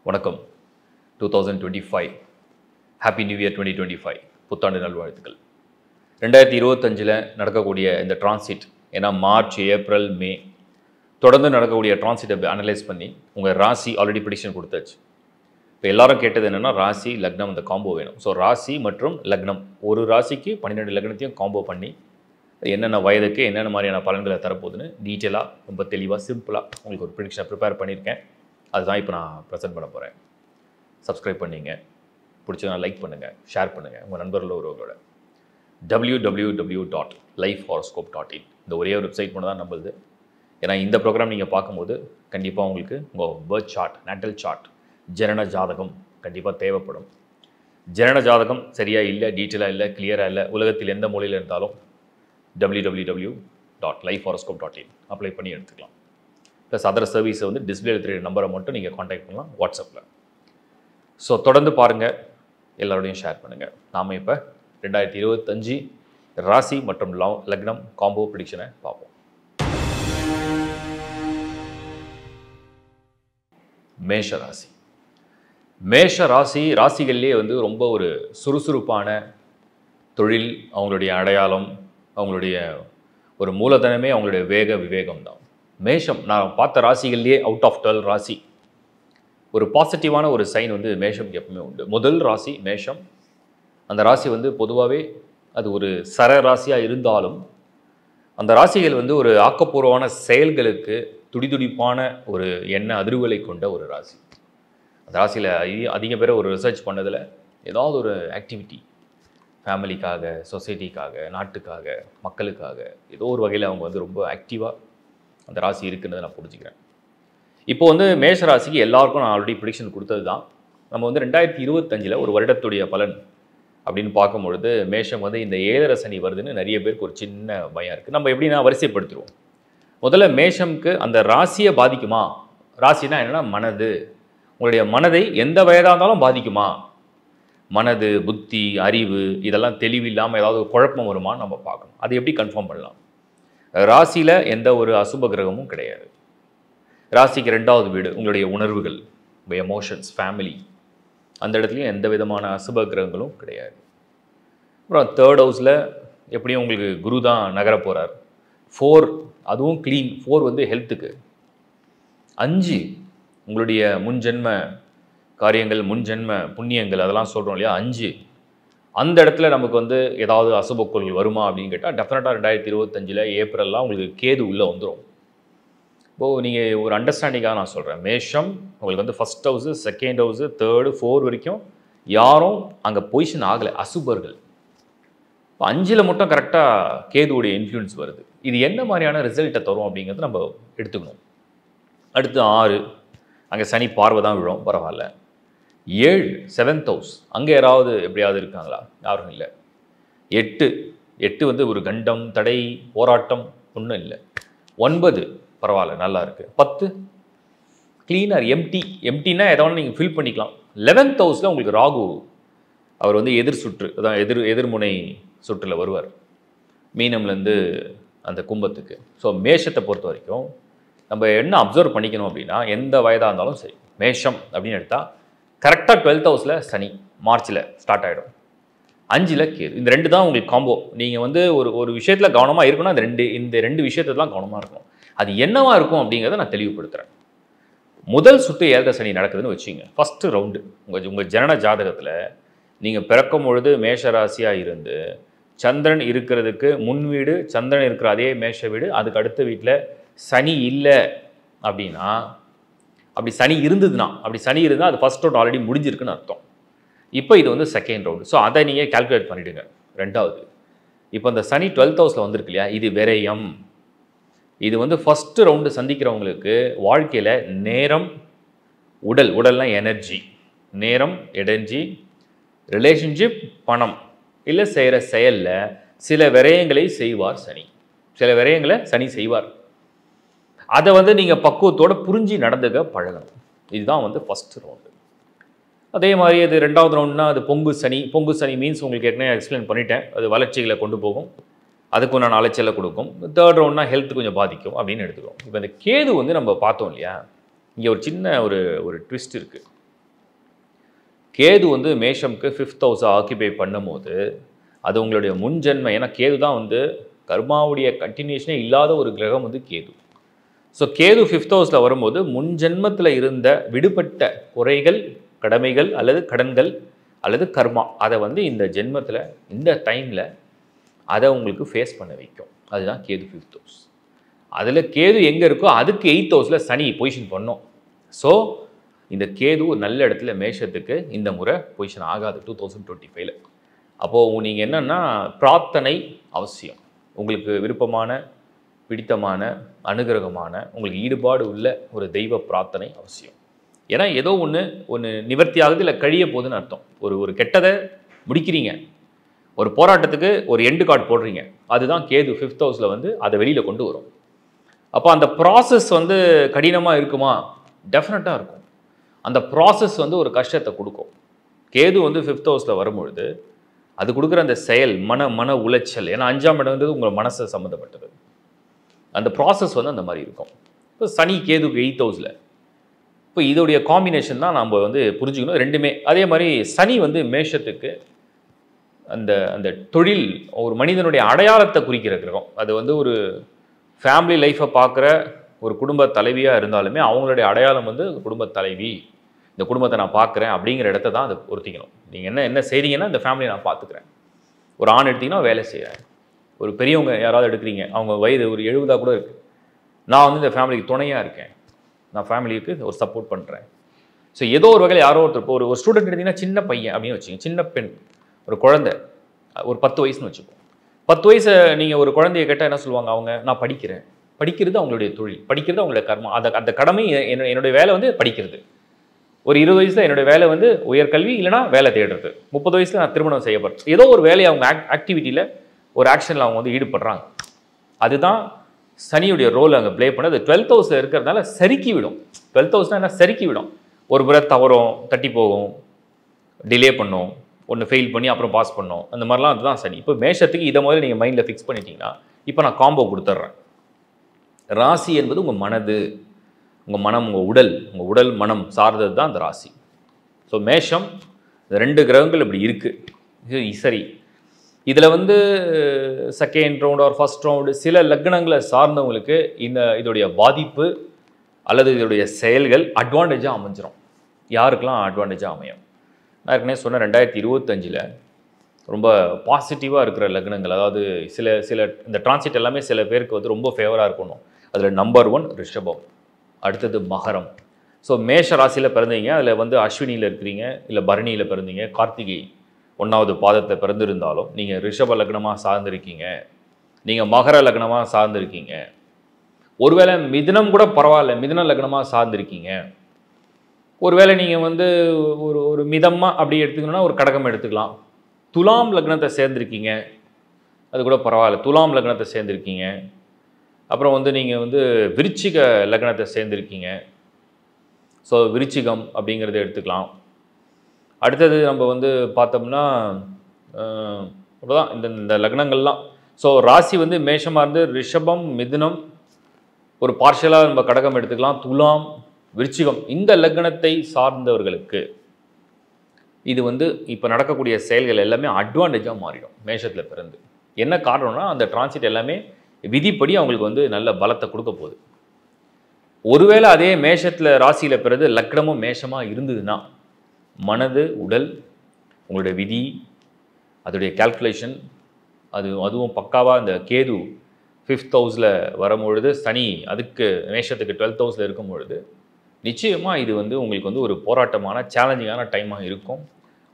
வணக்கம் 2025 happy new year 2025 புத்தாண்டு நல்வாழ்த்துக்கள். 2025 நடக்கக்கூடிய இந்த டிரான்சிட், ஏன்னா மார்ச், ஏப்ரல், மே தொடர்ந்து நடக்கக்கூடிய டிரான்சிட்டை அனலைஸ் பண்ணி உங்கள் ராசி ஆல்ரெடி ப்ரெடிக்ஷன் கொடுத்தாச்சு. இப்போ எல்லாரும் கேட்டது என்னென்னா ராசி லக்னம் இந்த காம்போ வேணும். ஸோ ராசி மற்றும் லக்னம், ஒரு ராசிக்கு 12 லக்னத்தையும் காம்போ பண்ணி என்னென்ன வயதுக்கு என்னென்ன மாதிரியான பலன்களை தரப்போகுதுன்னு டீட்டெயிலாக ரொம்ப தெளிவாக சிம்பிளாக உங்களுக்கு ஒரு ப்ரெடிக்ஷனை ப்ரிப்பேர் பண்ணியிருக்கேன். அதுதான் இப்போ நான் ப்ரெசென்ட் பண்ண போகிறேன். சப்ஸ்கிரைப் பண்ணிங்க, பிடிச்சதுனா லைக் பண்ணுங்கள், ஷேர் பண்ணுங்கள் உங்கள் நண்பர்களோட ஒருவரோட. www.lifehoroscope.in இந்த ஒரே ஒரு வெப்சைட் மட்டும் தான் நம்மளுது. ஏன்னா இந்த ப்ரோக்ராம் நீங்கள் பார்க்கும்போது கண்டிப்பாக உங்களுக்கு உங்கள் பர்த் சார்ட், நேட்டல் சார்ட், ஜனன ஜாதகம் கண்டிப்பாக தேவைப்படும். ஜனன ஜாதகம் சரியாக இல்லை, டீட்டெயிலாக இல்லை, கிளியராக இல்லை, உலகத்தில் எந்த மொழியில் இருந்தாலும் www.lifehoroscope.in அப்ளை பண்ணி எடுத்துக்கலாம். ப்ளஸ் அதர் சர்வீஸை வந்து டிஸ்பிளே தெரியுற நம்பரை மட்டும் நீங்கள் காண்டாக்ட் பண்ணலாம் வாட்ஸ்அப்பில். ஸோ தொடர்ந்து பாருங்கள், எல்லோரோடையும் ஷேர் பண்ணுங்கள். நாம் இப்போ 2025 ராசி மற்றும் லக்னம் காம்போ ப்ரெடிக்ஷனை பார்ப்போம். மேஷ ராசி. மேஷ ராசி ராசிகள்லேயே வந்து ரொம்ப ஒரு சுறுசுறுப்பான தொழில், அவங்களுடைய அடையாளம், அவங்களுடைய ஒரு மூலதனமே அவங்களுடைய வேக விவேகம் தான். மேஷம் நான் பார்த்த ராசிகள்லேயே அவுட் ஆஃப் 12 ராசி ஒரு பாசிட்டிவான ஒரு சைன் வந்து மேஷம் எப்பவுமே உண்டு. முதல் ராசி மேஷம். அந்த ராசி வந்து பொதுவாகவே அது ஒரு சர ராசியாக இருந்தாலும் அந்த ராசிகள் வந்து ஒரு ஆக்கப்பூர்வமான செயல்களுக்கு துடிதுடிப்பான ஒரு எண்ண அதிர்வுகளை கொண்ட ஒரு ராசி. அந்த ராசியில் அதிக பேர் ஒரு ரிசர்ச் பண்ணதில் ஏதாவது ஒரு ஆக்டிவிட்டி ஃபேமிலிக்காக, சொசைட்டிக்காக, நாட்டுக்காக, மக்களுக்காக ஏதோ ஒரு வகையில் அவங்க வந்து ரொம்ப ஆக்டிவாக அந்த ராசி இருக்குன்றதை நான் புரிஞ்சுக்கிறேன். இப்போ வந்து மேஷ ராசிக்கு எல்லாருக்கும் நான் ஆல்ரெடி ப்ரெடிக்ஷன் கொடுத்தது தான். நம்ம வந்து 2025 ஒரு வருடத்துடைய பலன் அப்படின்னு பார்க்கும்பொழுது மேஷம் வந்து இந்த 7 சனி வருதுன்னு நிறைய பேருக்கு ஒரு சின்ன பயம் இருக்குது. நம்ம எப்படின்னா வரிசைப்படுத்துவோம். முதல்ல மேஷம்க்கு அந்த ராசியை பாதிக்குமா? ராசினா என்னென்னா மனது. உங்களுடைய மனதை எந்த வயதாக இருந்தாலும் பாதிக்குமா? மனது, புத்தி, அறிவு இதெல்லாம் தெளிவில்லாமல் ஏதாவது குழப்பம் வருமானு நம்ம பார்க்கணும். அது எப்படி கன்ஃபார்ம் பண்ணலாம்? ராசியில் எந்த ஒரு அசுப கிரகமும் கிடையாது. ராசிக்கு 2வது வீடு உங்களுடைய உணர்வுகள், உங்கள் எமோஷன்ஸ், ஃபேமிலி, அந்த இடத்துலையும் எந்த விதமான அசுப கிரகங்களும் கிடையாது. அப்புறம் 3rd ஹவுஸில் எப்படியும் உங்களுக்கு குரு தான் நகர போகிறார். 4 அதுவும் க்ளீன். 4 வந்து ஹெல்த்துக்கு. 5 உங்களுடைய முன்ஜென்ம காரியங்கள், முன்ஜென்ம புண்ணியங்கள் அதெல்லாம் சொல்கிறோம் இல்லையா, 5 அந்த இடத்துல நமக்கு வந்து ஏதாவது அசுபக்கோள்கள் வருமா அப்படின்னு கேட்டால் டெஃபினட்டாக 2025 ஏப்ரல்லாம் உங்களுக்கு கேது உள்ளே வந்துடும். இப்போது நீங்கள் ஒரு அண்டர்ஸ்டாண்டிங்காக நான் சொல்கிறேன், மேஷம் உங்களுக்கு வந்து 1st house, 2nd house, 3rd 4 வரைக்கும் யாரும் அங்கே பொசிஷன் ஆகலை அசுபர்கள். இப்போ 5ல் மட்டும் கரெக்டாக கேதுவுடைய இன்ஃப்ளூயன்ஸ் வருது. இது என்ன மாதிரியான ரிசல்ட்டை தரும் அப்படிங்கிறது நம்ம எடுத்துக்கணும். அடுத்து 6 அங்கே சனி பார்வை தான் விழும், பரவாயில்ல. 7 7th ஹவுஸ் அங்கே யாராவது எப்படியாவது இருக்காங்களா? யாரும் இல்லை. 8 வந்து ஒரு கண்டம், தடை, போராட்டம் ஒன்றும் இல்லை. 9 பரவாயில்ல, நல்லா இருக்குது. 10 கிளீனர், எம்டினா எதாவது நீங்கள் ஃபில் பண்ணிக்கலாம். 11th ஹவுஸில் உங்களுக்கு ராகு, அவர் வந்து எதிர் சுற்று, அதான் எதிர்முனை சுற்றில் வருவார் மீனம்லேருந்து அந்த கும்பத்துக்கு. ஸோ மேஷத்தை பொறுத்த வரைக்கும் நம்ம என்ன அப்சர்வ் பண்ணிக்கணும் அப்படின்னா, எந்த வயதாக இருந்தாலும் சரி மேஷம் அப்படின்னு எடுத்தால் கரெக்டாக 12th ஹவுஸில் சனி மார்ச்சில் ஸ்டார்ட் ஆகிடும். 5ல் கேது. இந்த 2 தான் உங்களுக்கு காம்போ. நீங்கள் வந்து ஒரு விஷயத்தில் கவனமாக இருக்கணும். இந்த ரெண்டு விஷயத்துலாம் கவனமாக இருக்கணும். அது என்னவா இருக்கும் அப்படிங்கிறத நான் தெளிவுபடுத்துகிறேன். முதல் சுற்று 7 சனி நடக்குதுன்னு வச்சுங்க. ஃபஸ்ட்டு ரவுண்டு உங்கள் ஜனன ஜாதகத்தில் நீங்கள் பிறக்கும் பொழுது மேஷ ராசியாக இருந்து சந்திரன் இருக்கிறதுக்கு முன் வீடு, சந்திரன் இருக்கிற அதே மேஷ வீடு, அதுக்கு அடுத்த வீட்டில் சனி இல்லை அப்படின்னா, அப்படி சனி இருந்தால் அது ஃபஸ்ட் ரவுண்ட் ஆல்ரெடி முடிஞ்சிருக்குன்னு அர்த்தம். இப்போ இது வந்து 2nd ரவுண்டு. ஸோ அதை நீங்கள் கால்குலேட் பண்ணிவிடுங்க. 2வது இப்போ இந்த சனி 12th ஹவுஸில் வந்துருக்கு இல்லையா, இது விரயம். இது வந்து ஃபஸ்ட்டு ரவுண்டு சந்திக்கிறவங்களுக்கு வாழ்க்கையில் நேரம், உடல்னால் எனர்ஜி, நேரம், எனர்ஜி, ரிலேஷன்ஷிப், பணம், இல்லை செய்கிற செயலில் சில விரயங்களை செய்வார் சனி. சில விரயங்களை சனி செய்வார். அதை வந்து நீங்கள் பக்குவத்தோடு புரிஞ்சு நடந்துக்க பழகணும். இதுதான் வந்து ஃபஸ்ட்டு ரவுண்டு. அதே மாதிரி அது 2வது ரவுண்டுனா அது பொங்கு சனி மீன்ஸ் உங்களுக்கு ஏற்கனவே எக்ஸ்பிளைன் பண்ணிட்டேன். அது வளர்ச்சிகளை கொண்டு போகும், அதுக்கும் நான் அலைச்சலை கொடுக்கும். 3rd ரவுண்ட்னா ஹெல்த் கொஞ்சம் பாதிக்கும் அப்படின்னு எடுத்துக்கிறோம். இப்போ இந்த கேது வந்து நம்ம பார்த்தோம் இல்லையா, இங்கே ஒரு சின்ன ஒரு ட்விஸ்ட் இருக்குது. கேது வந்து மேஷம்க்கு 5th ஹவுஸை ஆக்கிபை பண்ணும்போது அது உங்களுடைய முன்ஜென்ம, ஏன்னா கேது தான் வந்து கர்மாவுடைய கண்டினியூஷனே இல்லாத ஒரு கிரகம் வந்து கேது. ஸோ கேது 5th ஹவுஸில் வரும்போது முன்ஜென்மத்தில் இருந்த விடுபட்ட குறைகள், கடமைகள் அல்லது கடன்கள் அல்லது கர்மா, அதை வந்து இந்த ஜென்மத்தில் இந்த டைமில் அதை உங்களுக்கு ஃபேஸ் பண்ண வைக்கும். அதுதான் கேது 5th ஹவுஸ். அதில் கேது எங்கே இருக்கோ அதுக்கு 8th ஹவுஸில் சனி பொசிஷன் பண்ணும். ஸோ இந்த கேது ஒரு நல்ல இடத்துல மேஷத்துக்கு இந்த முறை பொசிஷன் ஆகாது 2025. அப்போது நீங்கள் என்னென்னா பிரார்த்தனை அவசியம். உங்களுக்கு விருப்பமான, பிடித்தமான, அனுகிரகமான, உங்களுக்கு ஈடுபாடு உள்ள ஒரு தெய்வ பிரார்த்தனை அவசியம். ஏன்னா ஏதோ ஒன்று நிவர்த்தி ஆகுது, இல்லை கழிய போகுதுன்னு அர்த்தம். ஒரு கெட்டதை முடிக்கிறீங்க, ஒரு போராட்டத்துக்கு ஒரு எண்டு கார்டு போடுறீங்க. அதுதான் கேது 5th ஹவுஸில் வந்து அதை வெளியில் கொண்டு வரும். அப்போ அந்த ப்ராசஸ் வந்து கடினமாக இருக்குமா? டெஃபினட்டாக இருக்கும். அந்த ப்ராசஸ் வந்து ஒரு கஷ்டத்தை கொடுக்கும். கேது வந்து 5th ஹவுஸில் வரும்பொழுது அது கொடுக்குற அந்த செயல் மன உளைச்சல், ஏன்னா 5ஆம் இடம் வந்து உங்கள் மனசை சம்மந்தப்பட்டது. அந்த ப்ராசஸ் வந்து அந்த மாதிரி இருக்கும். இப்போ சனி கேதுக்கு 8th ஹவுஸில், இப்போ இதோடைய காம்பினேஷன் தான் நம்ம வந்து புரிஞ்சுக்கணும். ரெண்டுமே அதே மாதிரி சனி வந்து மேஷத்துக்கு அந்த தொழில், ஒரு மனிதனுடைய அடையாளத்தை குறிக்கிற கிரகம். அது வந்து ஒரு ஃபேமிலி லைஃப்பை பார்க்குற ஒரு குடும்ப தலைவியாக இருந்தாலுமே அவங்களுடைய அடையாளம் வந்து குடும்ப தலைவி, இந்த குடும்பத்தை நான் பார்க்குறேன் அப்படிங்கிற இடத்த தான் அதை பொருத்திக்கணும். நீங்கள் என்ன செய்றீங்கன்னா இந்த ஃபேமிலியை நான் பார்த்துக்கிறேன். ஒரு ஆண் எடுத்திங்கன்னா வேலை செய்கிறேன். ஒரு பெரியவங்க யாராவது எடுக்கிறீங்க, அவங்க வயது ஒரு 70 கூட இருக்குது, நான் வந்து இந்த ஃபேமிலிக்கு துணையாக இருக்கேன், நான் ஃபேமிலிக்கு ஒரு சப்போர்ட் பண்ணுறேன். ஸோ ஏதோ ஒரு வகையில் யாரோ ஒருத்தர், இப்போ ஒரு ஸ்டூடெண்ட் எடுத்திங்கன்னா சின்ன பையன் அப்படின்னு வச்சுக்கோங்க, சின்ன பெண், ஒரு குழந்தை, ஒரு 10 வயசுன்னு வச்சுக்கோங்க. 10 வயசை நீங்கள் ஒரு குழந்தைய கேட்டால் என்ன சொல்லுவாங்க? அவங்க நான் படிக்கிறேன். படிக்கிறது அவங்களுடைய தொழில், படிக்கிறது அவங்களுடைய கர்மா. அந்த கடமை, என்னுடைய வேலை வந்து படிக்கிறது. ஒரு 20 வயசில் என்னுடைய வேலை வந்து உயர்கல்வி, இல்லைனா வேலை தேடுறது. 30 வயசில் நான் திருமணம் செய்யப்படுறேன். ஏதோ ஒரு வேலையை அவங்க ஆக்டிவிட்டியில், ஒரு ஆக்ஷனில் அவங்க வந்து ஈடுபடுறாங்க. அதுதான் சனியுடைய ரோல் அங்கே ப்ளே பண்ணது. 12th ஹவுஸில் இருக்கிறதுனால சறுக்கி விடும். 12th ஹவுஸ்னால் என்ன? சறுக்கி விடும். ஒரு முறை தவறும், தட்டி போகும், டிலே பண்ணும், ஒன்று ஃபெயில் பண்ணி அப்புறம் பாஸ் பண்ணும். அந்த மாதிரிலாம் அதுதான் சனி. இப்போ மேஷத்துக்கு இதை மாதிரி நீங்கள் மைண்டில் ஃபிக்ஸ் பண்ணிட்டீங்கன்னா, இப்போ நான் காம்போ கொடுத்துட்றேன். ராசி என்பது உங்கள் மனது, உங்கள் மனம், உங்கள் உடல் மனம் சார்ந்தது தான் அந்த ராசி. ஸோ மேஷம், 2 கிரகங்கள் இப்படி இருக்குது. சரி, இதில் வந்து second round or first round சில லக்னங்களை சார்ந்தவங்களுக்கு இதோடைய பாதிப்பு அல்லது இதோடைய செயல்கள் அட்வான்டேஜாக அமைஞ்சிடும். யாருக்கெல்லாம் அட்வான்டேஜாக அமையும்? நான் ஏற்கனவே சொன்ன 2025 ரொம்ப பாசிட்டிவாக இருக்கிற லக்னங்கள், அதாவது சில இந்த டிரான்சிட் எல்லாமே சில பேருக்கு வந்து ரொம்ப ஃபேவராக இருக்கணும். அதில் நம்பர் 1 ரிஷபம், அடுத்தது மகரம். ஸோ மேஷ ராசியில் பிறந்தீங்க, அதில் வந்து அஸ்வினியில் இருக்கிறீங்க, இல்லை பரணியில் பிறந்தீங்க, கார்த்திகை 1வது பாதத்தை பிறந்திருந்தாலும் நீங்கள் ரிஷப லக்னமாக சார்ந்திருக்கீங்க, நீங்கள் மகர லக்னமாக சார்ந்திருக்கீங்க, ஒருவேளை மிதுனம் கூட பரவாயில்ல, மிதுன லக்னமாக சார்ந்திருக்கீங்க. ஒருவேளை நீங்கள் வந்து ஒரு மிதமாக அப்படி எடுத்துக்கணும்னா ஒரு கடகம் எடுத்துக்கலாம். துலாம் லக்னத்தை சேர்ந்திருக்கீங்க, அது கூட பரவாயில்ல, துலாம் லக்னத்தை சேர்ந்திருக்கீங்க. அப்புறம் வந்து நீங்கள் வந்து விருச்சிக லக்னத்தை சேர்ந்திருக்கீங்க, ஸோ விருச்சிகம் அப்படிங்கிறத எடுத்துக்கலாம். அடுத்தது நம்ம வந்து பார்த்தோம்னா அவ்வளோதான் இந்த லக்னங்கள்லாம். ஸோ ராசி வந்து மேஷமாக இருந்து ரிஷபம், மிதுனம், ஒரு பார்ஷலாக நம்ம கடகம் எடுத்துக்கலாம், துலாம், விருச்சிகம். இந்த லக்னத்தை சார்ந்தவர்களுக்கு இது வந்து இப்போ நடக்கக்கூடிய செயல்கள் எல்லாமே அட்வான்டேஜாக மாறிடும் மேஷத்தில் பிறந்து. என்ன காரணம்னா அந்த டிரான்சிட் எல்லாமே விதிப்படி அவங்களுக்கு வந்து நல்ல பலத்தை கொடுக்க போகுது. ஒருவேளை அதே மேஷத்தில் ராசியில் பிறகு லக்னமும் மேஷமாக இருந்ததுன்னா மனது, உடல், உங்களுடைய விதி, அதோடைய கால்குலேஷன், அதுவும் பக்காவாக இந்த கேது 5th ஹவுஸில் வரும்பொழுது, சனி அதுக்கு மேஷத்துக்கு 12th ஹவுஸில் இருக்கும் பொழுது நிச்சயமாக இது வந்து உங்களுக்கு வந்து ஒரு போராட்டமான சேலஞ்சிங்கான டைமாக இருக்கும்.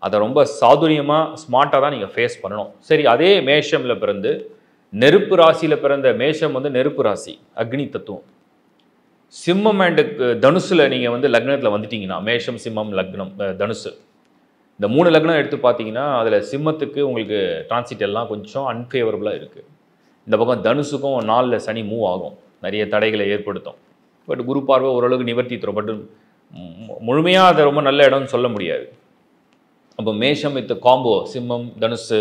அதை ரொம்ப சாதுரியமாக ஸ்மார்ட்டாக தான் நீங்கள் ஃபேஸ் பண்ணணும். சரி, அதே மேஷமில் பிறந்து நெருப்பு ராசியில் பிறந்த மேஷம் வந்து நெருப்பு ராசி, அக்னி தத்துவம். சிம்மம் அண்டு தனுசில் நீங்கள் வந்து லக்னத்தில் வந்துட்டிங்கன்னா, மேஷம், சிம்மம், லக்னம், தனுசு, இந்த 3 லக்னம் எடுத்து பார்த்தீங்கன்னா அதில் சிம்மத்துக்கு உங்களுக்கு டிரான்சிட் எல்லாம் கொஞ்சம் அன்ஃபேவரபுளாக இருக்குது. இந்த பக்கம் தனுசுக்கும் 4ல் சனி மூவ் ஆகும், நிறைய தடைகளை ஏற்படுத்தும். பட் குரு பார்வை ஓரளவுக்கு நிவர்த்தி தரும். பட் முழுமையாக அதை ரொம்ப நல்ல இடம்னு சொல்ல முடியாது. அப்போ மேஷம் வித் காம்போ, சிம்மம், தனுசு,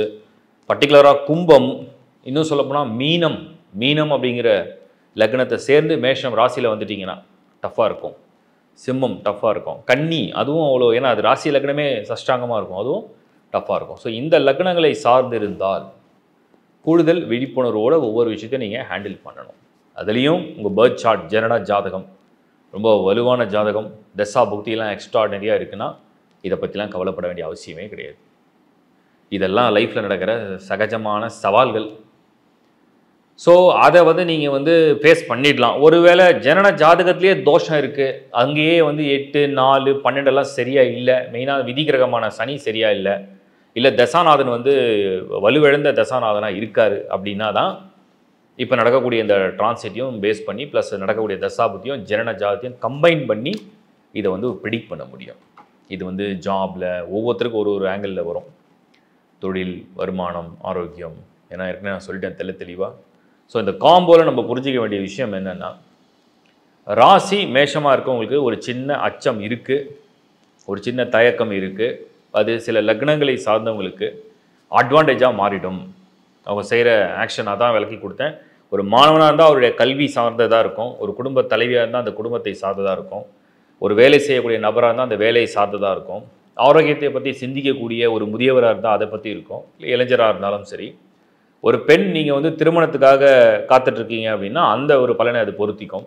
பர்டிகுலராக கும்பம், இன்னும் சொல்லப்போனால் மீனம் அப்படிங்கிற லக்னத்தை சேர்ந்து மேஷம் ராசியில் வந்துட்டிங்கன்னா டஃப்பாக இருக்கும். சிம்மம் டஃப்பாக இருக்கும். கன்னி அதுவும் அவ்வளோ, ஏன்னா அது ராசி லக்னமே சஷ்டாங்கமாக இருக்கும், அதுவும் டஃப்பாக இருக்கும். ஸோ இந்த லக்னங்களை சார்ந்திருந்தால் கூடுதல் விழிப்புணர்வோடு ஒவ்வொரு விஷயத்தையும் நீங்கள் ஹேண்டில் பண்ணணும். அதுலேயும் உங்கள் பர்த் சார்ட் ஜனன ஜாதகம் ரொம்ப வலுவான ஜாதகம், தசா புக்தியெல்லாம் எக்ஸ்ட்ராடனரியாக இருக்குன்னா இதை பற்றிலாம் கவலைப்பட வேண்டிய அவசியமே கிடையாது. இதெல்லாம் லைஃப்பில் நடக்கிற சகஜமான சவால்கள். ஸோ அதை வந்து நீங்கள் வந்து ஃபேஸ் பண்ணிடலாம். ஒருவேளை ஜனன ஜாதகத்திலே தோஷம் இருக்குது, அங்கேயே வந்து 8, 4, 12 சரியாக இல்லை, மெயினாக விதிகிரகமான சனி சரியாக இல்லை, இல்லை தசாநாதன் வந்து வலுவிழந்த தசாநாதனாக இருக்கார் அப்படின்னா தான் இப்போ நடக்கக்கூடிய இந்த டிரான்சிட்டையும் பேஸ் பண்ணி ப்ளஸ் நடக்கக்கூடிய தசாபுத்தியும் ஜனன ஜாதத்தையும் கம்பைன் பண்ணி இதை வந்து ப்ரிடிக்ட் பண்ண முடியும். இது வந்து ஜாபில் ஒவ்வொருத்தருக்கும் ஒரு ஒரு ஆங்கிளில் வரும். தொழில், வருமானம், ஆரோக்கியம், ஏன்னா ஏற்கனவே நான் சொல்லிட்டேன் தெளிவாக. ஸோ இந்த காம்போவில் நம்ம புரிஞ்சிக்க வேண்டிய விஷயம் என்னென்னா, ராசி மேஷமாக இருக்கவங்களுக்கு ஒரு சின்ன அச்சம் இருக்குது, ஒரு சின்ன தயக்கம் இருக்குது. அது சில லக்னங்களை சார்ந்தவங்களுக்கு அட்வான்டேஜாக மாறிடும். அவங்க செய்கிற ஆக்ஷன் அதான் விளக்கி கொடுத்தேன். ஒரு மாணவனாக இருந்தால் அவருடைய கல்வி சார்ந்ததாக இருக்கும், ஒரு குடும்ப தலைவியாக இருந்தால் அந்த குடும்பத்தை சார்ந்ததாக இருக்கும், ஒரு வேலை செய்யக்கூடிய நபராக இருந்தால் அந்த வேலையை சார்ந்ததாக இருக்கும், ஆரோக்கியத்தை பற்றி சிந்திக்கக்கூடிய ஒரு முதியவராக இருந்தால் அதை பற்றி இருக்கும், இல்லை இளைஞராக இருந்தாலும் சரி. ஒரு பெண் நீங்கள் வந்து திருமணத்துக்காக காத்துட்ருக்கீங்க அப்படின்னா அந்த ஒரு பலனை அது பொருத்திக்கும்.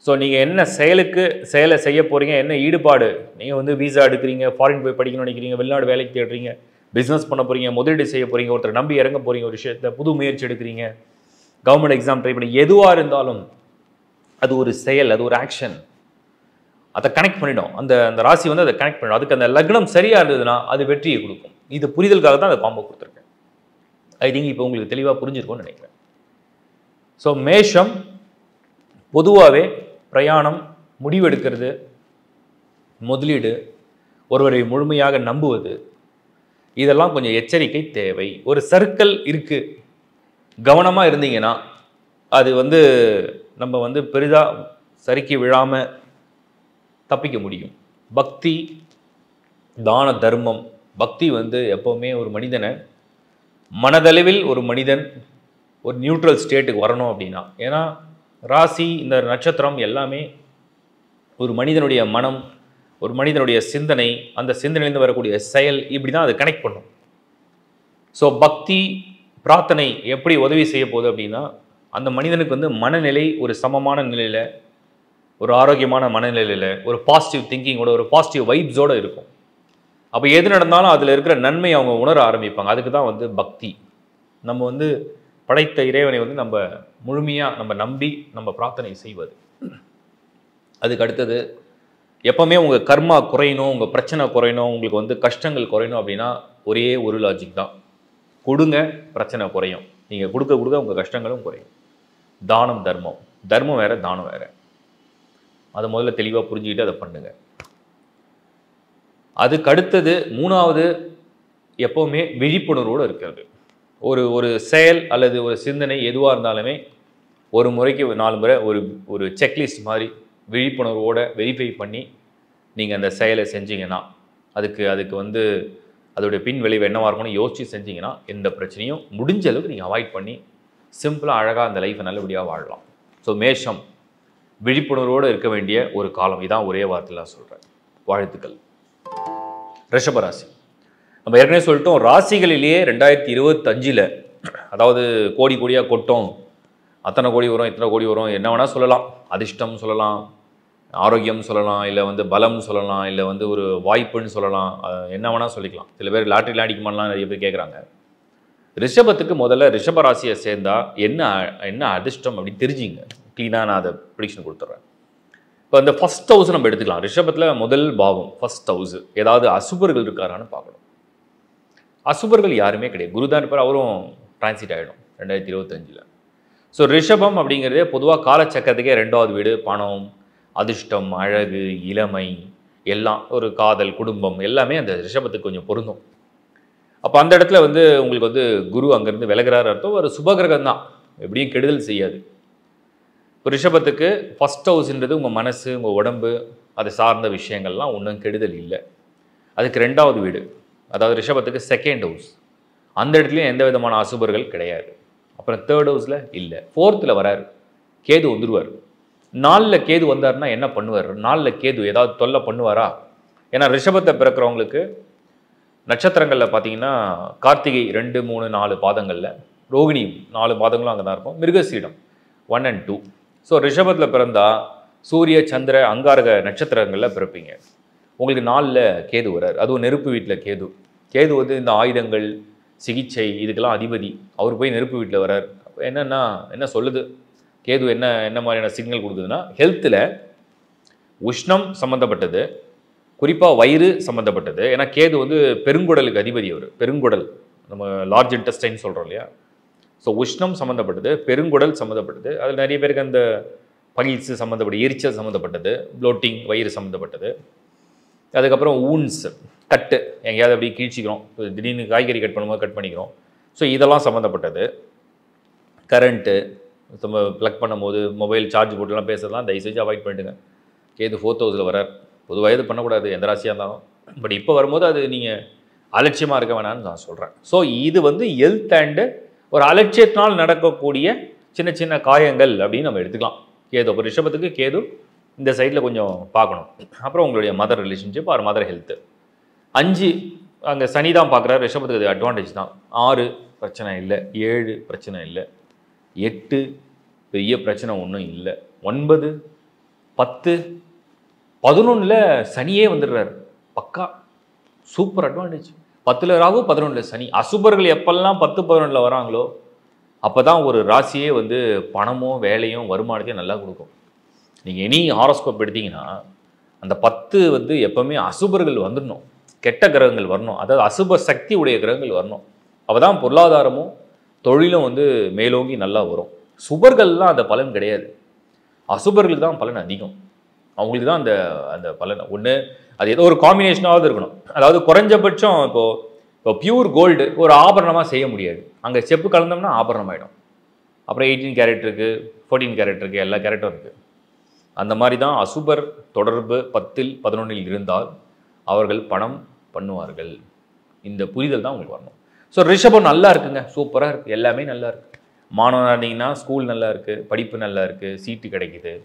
ஸோ நீங்கள் என்ன செயலை செய்ய போகிறீங்க, என்ன ஈடுபாடு, நீங்கள் வந்து வீசா எடுக்கிறீங்க, ஃபாரின் போய் படிக்கணும்னு நினைக்கிறீங்க, வெளிநாடு வேலைக்கு தேடுறீங்க, பிஸ்னஸ் பண்ண போகிறீங்க, முதலீடு செய்ய போகிறீங்க, ஒருத்தர் நம்பி இறங்க போகிறீங்க, ஒரு விஷயத்தை புது முயற்சி எடுக்கிறீங்க, கவர்மெண்ட் எக்ஸாம் ட்ரை பண்ணி, எதுவாக இருந்தாலும் அது ஒரு செயல், அது ஒரு ஆக்ஷன். அதை கனெக்ட் பண்ணிடும். அந்த அந்த ராசி வந்து அதை கனெக்ட் பண்ணிடும். அதுக்கு அந்த லக்னம் சரியாக இருந்ததுன்னா அது வெற்றியை கொடுக்கும். இது புரிதலுக்காக தான் அந்த காம்போ கொடுத்துருக்கேன். ஐ திங்க் இப்போ உங்களுக்கு தெளிவாக புரிஞ்சிருக்கும்னு நினைக்கிறேன். ஸோ மேஷம் பொதுவாகவே பிரயாணம், முடிவெடுக்கிறது, முதலீடு, ஒருவரை முழுமையாக நம்புவது, இதெல்லாம் கொஞ்சம் எச்சரிக்கை தேவை. ஒரு சர்க்கிள் இருக்குது, கவனமாக இருந்தீங்கன்னா அது வந்து நம்ம வந்து பெரிதாக சறுக்கி விழாமல் தப்பிக்க முடியும். பக்தி, தான தர்மம், பக்தி வந்து எப்போவுமே ஒரு மனிதனை மனதளவில் ஒரு மனிதன் ஒரு நியூட்ரல் ஸ்டேட்டுக்கு வரணும் அப்படின்னா, ஏன்னா ராசி, இந்த நட்சத்திரம் எல்லாமே ஒரு மனிதனுடைய மனம், ஒரு மனிதனுடைய சிந்தனை, அந்த சிந்தனையிலேருந்து வரக்கூடிய செயல், இப்படி தான் அதை கனெக்ட் பண்ணும். ஸோ பக்தி, பிரார்த்தனை எப்படி உதவி செய்ய போகுது அப்படின்னா, அந்த மனிதனுக்கு வந்து மனநிலை ஒரு சமமான நிலையில், ஒரு ஆரோக்கியமான மனநிலையில், ஒரு பாசிட்டிவ் திங்கிங்கோட, ஒரு பாசிட்டிவ் வைப்ஸோடு இருக்கும். அப்போ எது நடந்தாலும் அதில் இருக்கிற நன்மை அவங்க உணர ஆரம்பிப்பாங்க. அதுக்கு தான் வந்து பக்தி. நம்ம வந்து படைத்த இறைவனை வந்து நம்ம முழுமையாக நம்ம நம்பி நம்ம பிரார்த்தனை செய்வது. அதுக்கு அடுத்தது, எப்போவுமே உங்கள் கர்மா குறையணும், உங்கள் பிரச்சனை குறையணும், உங்களுக்கு வந்து கஷ்டங்கள் குறையணும் அப்படின்னா ஒரே ஒரு லாஜிக் தான். கொடுங்க, பிரச்சனை குறையும். நீங்கள் கொடுக்க கொடுக்க உங்கள் கஷ்டங்களும் குறையும். தானம், தர்மம், தர்மம் வேறு, தானம் வேறு. அதை முதல்ல தெளிவாக புரிஞ்சுக்கிட்டு அதை பண்ணுங்க. அதுக்கு அடுத்தது மூணாவது, எப்போவுமே விழிப்புணர்வோடு இருக்கிறது. ஒரு செயல் அல்லது ஒரு சிந்தனை எதுவாக இருந்தாலுமே ஒரு முறைக்கு 4 முறை ஒரு செக்லிஸ்ட் மாதிரி விழிப்புணர்வோடு வெரிஃபை பண்ணி நீங்கள் அந்த செயலை செஞ்சீங்கன்னா, அதுக்கு வந்து அதோடைய பின் விளைவு என்னவாக இருக்கும்னு யோசித்து செஞ்சீங்கன்னா எந்த பிரச்சனையும் முடிஞ்ச அளவுக்கு நீங்கள் அவாய்ட் பண்ணி சிம்பிளாக அழகாக அந்த லைஃப்பை நல்லபடியாக வாழலாம். ஸோ மேஷம் விழிப்புணர்வோடு இருக்க வேண்டிய ஒரு காலம். இதான் ஒரே வார்த்தையில் நான் சொல்கிறேன். வாழ்த்துக்கள். ரிஷபராசி, நம்ம ஏற்கனவே சொல்லிட்டோம், ராசிகளிலேயே 2025 அதாவது கோடி கோடியாக கொட்டும், அத்தனை கோடி வரும், இத்தனை கோடி வரும், என்ன வேணால் சொல்லலாம். அதிர்ஷ்டம் சொல்லலாம், ஆரோக்கியம் சொல்லலாம், இல்லை வந்து பலம் சொல்லலாம், இல்லை வந்து ஒரு வாய்ப்புன்னு சொல்லலாம், என்ன வேணால் சொல்லிக்கலாம். சில பேர் லாட்ரிலாம் அடிக்குமாலாம் நிறைய பேர் கேட்குறாங்க. ரிஷபத்துக்கு முதல்ல ரிஷபராசியை சேர்ந்தா என்ன அதிர்ஷ்டம் அப்படின்னு தெரிஞ்சுங்க. க்ளீனாக நான் அதை ப்ரிடிக்ஷன் கொடுத்துட்றேன். இப்போ இந்த ஃபஸ்ட் ஹவுஸ் நம்ம எடுத்துக்கலாம். ரிஷபத்தில் முதல் பாவம் ஃபஸ்ட் ஹவுஸ். ஏதாவது அசுபர்கள் இருக்காரான்னு பார்க்கணும். அசுபர்கள் யாருமே கிடையாது. குருதான் இருப்பார், அவரும் டிரான்சிட் ஆகிடும் 2025. ஸோ ரிஷபம் அப்படிங்கிறதே பொதுவாக காலச்சக்கரத்துக்கே 2வது வீடு. பணம், அதிர்ஷ்டம், அழகு, இளமை, எல்லாம், ஒரு காதல், குடும்பம் எல்லாமே அந்த ரிஷபத்துக்கு கொஞ்சம் பொருந்தும். அப்போ அந்த இடத்துல வந்து உங்களுக்கு வந்து குரு அங்கேருந்து விலகிறாரு அர்த்தம். ஒரு சுபகிரகம் தான், எப்படியும் கெடுதல் செய்யாது. இப்போ ரிஷபத்துக்கு ஃபஸ்ட் ஹவுஸ்ன்றது உங்கள் மனசு, உங்கள் உடம்பு, அதை சார்ந்த விஷயங்கள்லாம் ஒன்றும் கெடுதல் இல்லை. அதுக்கு 2வது வீடு, அதாவது ரிஷபத்துக்கு செகண்ட் ஹவுஸ். அந்த இடத்துலையும் எந்த விதமான அசுபர்கள் கிடையாது. அப்புறம் 3rd ஹவுஸில் இல்லை, 4th வராரு, கேது வந்துடுவார். நாளில் கேது வந்தாருன்னா என்ன பண்ணுவார்? நாளில் கேது ஏதாவது தொல்லை பண்ணுவாரா? ஏன்னா ரிஷபத்தை பிறக்கிறவங்களுக்கு நட்சத்திரங்களில் பார்த்தீங்கன்னா கார்த்திகை 2, 3, 4 பாதங்களில், ரோகிணியும் 4 பாதங்களும் அங்கே தான் இருக்கும், மிருகசீடம் 1 and 2. ஸோ ரிஷபத்தில் பிறந்தா சூரிய சந்திர அங்காரக நட்சத்திரங்களில் பிறப்பீங்க. உங்களுக்கு நாளில் கேது வரார், அதுவும் நெருப்பு வீட்டில் கேது. கேது வந்து இந்த ஆயுதங்கள், சிகிச்சை இதுக்கெல்லாம் அதிபதி. அவர் போய் நெருப்பு வீட்டில் வரார். என்னன்னா என்ன சொல்லுது கேது? என்ன மாதிரியான சிக்னல் கொடுக்குதுன்னா, ஹெல்த்தில் உஷ்ணம் சம்மந்தப்பட்டது, குறிப்பாக வயிறு சம்மந்தப்பட்டது. ஏன்னா கேது வந்து பெருங்குடலுக்கு அதிபதி. அவர் பெருங்குடல், நம்ம லார்ஜ் இன்டெஸ்டைன் சொல்கிறோம் இல்லையா? ஸோ உஷ்ணம் சம்மந்தப்பட்டது, பெருங்குடல் சம்மந்தப்பட்டது. அதில் நிறைய பேருக்கு அந்த பகில்ஸு சம்மந்தப்பட்ட எரிச்சல் சம்மந்தப்பட்டது, ப்ளோட்டிங் வயிறு சம்மந்தப்பட்டது. அதுக்கப்புறம் ஊன்ஸ், கட்டு, எங்கேயாவது அப்படி கீழ்ச்சிக்கிறோம், திடீர்னு காய்கறி கட் பண்ணும்போது கட் பண்ணிக்கிறோம். ஸோ இதெல்லாம் சம்மந்தப்பட்டது. கரண்ட்டு நம்ம ப்ளக் பண்ணும்போது மொபைல் சார்ஜ் போட்டுலாம் பேசுறதுலாம் தயவு செஞ்சு அவாய்ட் பண்ணிட்டுங்க. கேது 4th ஹவுஸில் வரார். பொதுவாக இது பண்ணக்கூடாது எந்த ராசியாக இருந்தாலும். பட் இப்போ வரும்போது அது நீங்கள் அலட்சியமாக இருக்க வேணாம்னு நான் சொல்கிறேன். ஸோ இது வந்து ஹெல்த் அண்டு ஒரு அலட்சியத்தினால் நடக்கக்கூடிய சின்ன சின்ன காயங்கள் அப்படின்னு நம்ம எடுத்துக்கலாம். கேது ஒரு ரிஷபத்துக்கு கேது இந்த சைடில் கொஞ்சம் பார்க்கணும். அப்புறம் உங்களுடைய mother relationship or mother health. 5 அங்கே சனி தான் பார்க்குறாரு, ரிஷபத்துக்கு அது அட்வான்டேஜ் தான். 6 பிரச்சனை இல்லை, 7 பிரச்சனை இல்லை, 8 பெரிய பிரச்சனை ஒன்றும் இல்லை, 9, 10, 11 சனியே வந்துடுறாரு. பக்கா சூப்பர் அட்வான்டேஜ். 10 ராகு, 11 சனி. அசுபர்கள் எப்பெல்லாம் 10, 11 வராங்களோ அப்போ தான் ஒரு ராசியே வந்து பணமோ வேலையும் வருமானத்தையும் நல்லா கொடுக்கும். நீங்கள் எனி ஹாரோஸ்கோப் எடுத்தீங்கன்னா அந்த 10 வந்து எப்போவுமே அசுபர்கள் வந்துடணும், கெட்ட கிரகங்கள் வரணும், அதாவது அசுப சக்தி உடைய கிரகங்கள் வரணும். அப்போ தான் பொருளாதாரமும் தொழிலும் வந்து மேலோங்கி நல்லா வரும். சுபர்கள்லாம் அந்த பலன் கிடையாது, அசுபர்களுக்கு தான் பலன் அதிகம். அவங்களுக்கு தான் அந்த அந்த பலன். ஒன்று அது ஏதோ ஒரு காம்பினேஷனாவது இருக்கணும். அதாவது குறைஞ்சபட்சம் இப்போ பியூர் கோல்டு ஒரு ஆபரணமாக செய்ய முடியாது, அங்கே செப்பு கலந்தோம்னா ஆபரணம் ஆகிடும். அப்புறம் 18 கேரட் இருக்குது, 14 கேரட் இருக்குது, எல்லா கேரட்டும் இருக்குது. அந்த மாதிரி தான் அசுபர் தொடர்பு 10, 11 இருந்தால் அவர்கள் பணம் பண்ணுவார்கள். இந்த புரிதல் தான் உங்களுக்கு வரணும். ஸோ ரிஷபம் நல்லா இருக்குங்க, சூப்பராக இருக்குது, எல்லாமே நல்லா இருக்குது. மாணவனாக இருந்தீங்கன்னா ஸ்கூல் நல்லா இருக்குது, படிப்பு நல்லா இருக்குது, சீட்டு கிடைக்குது.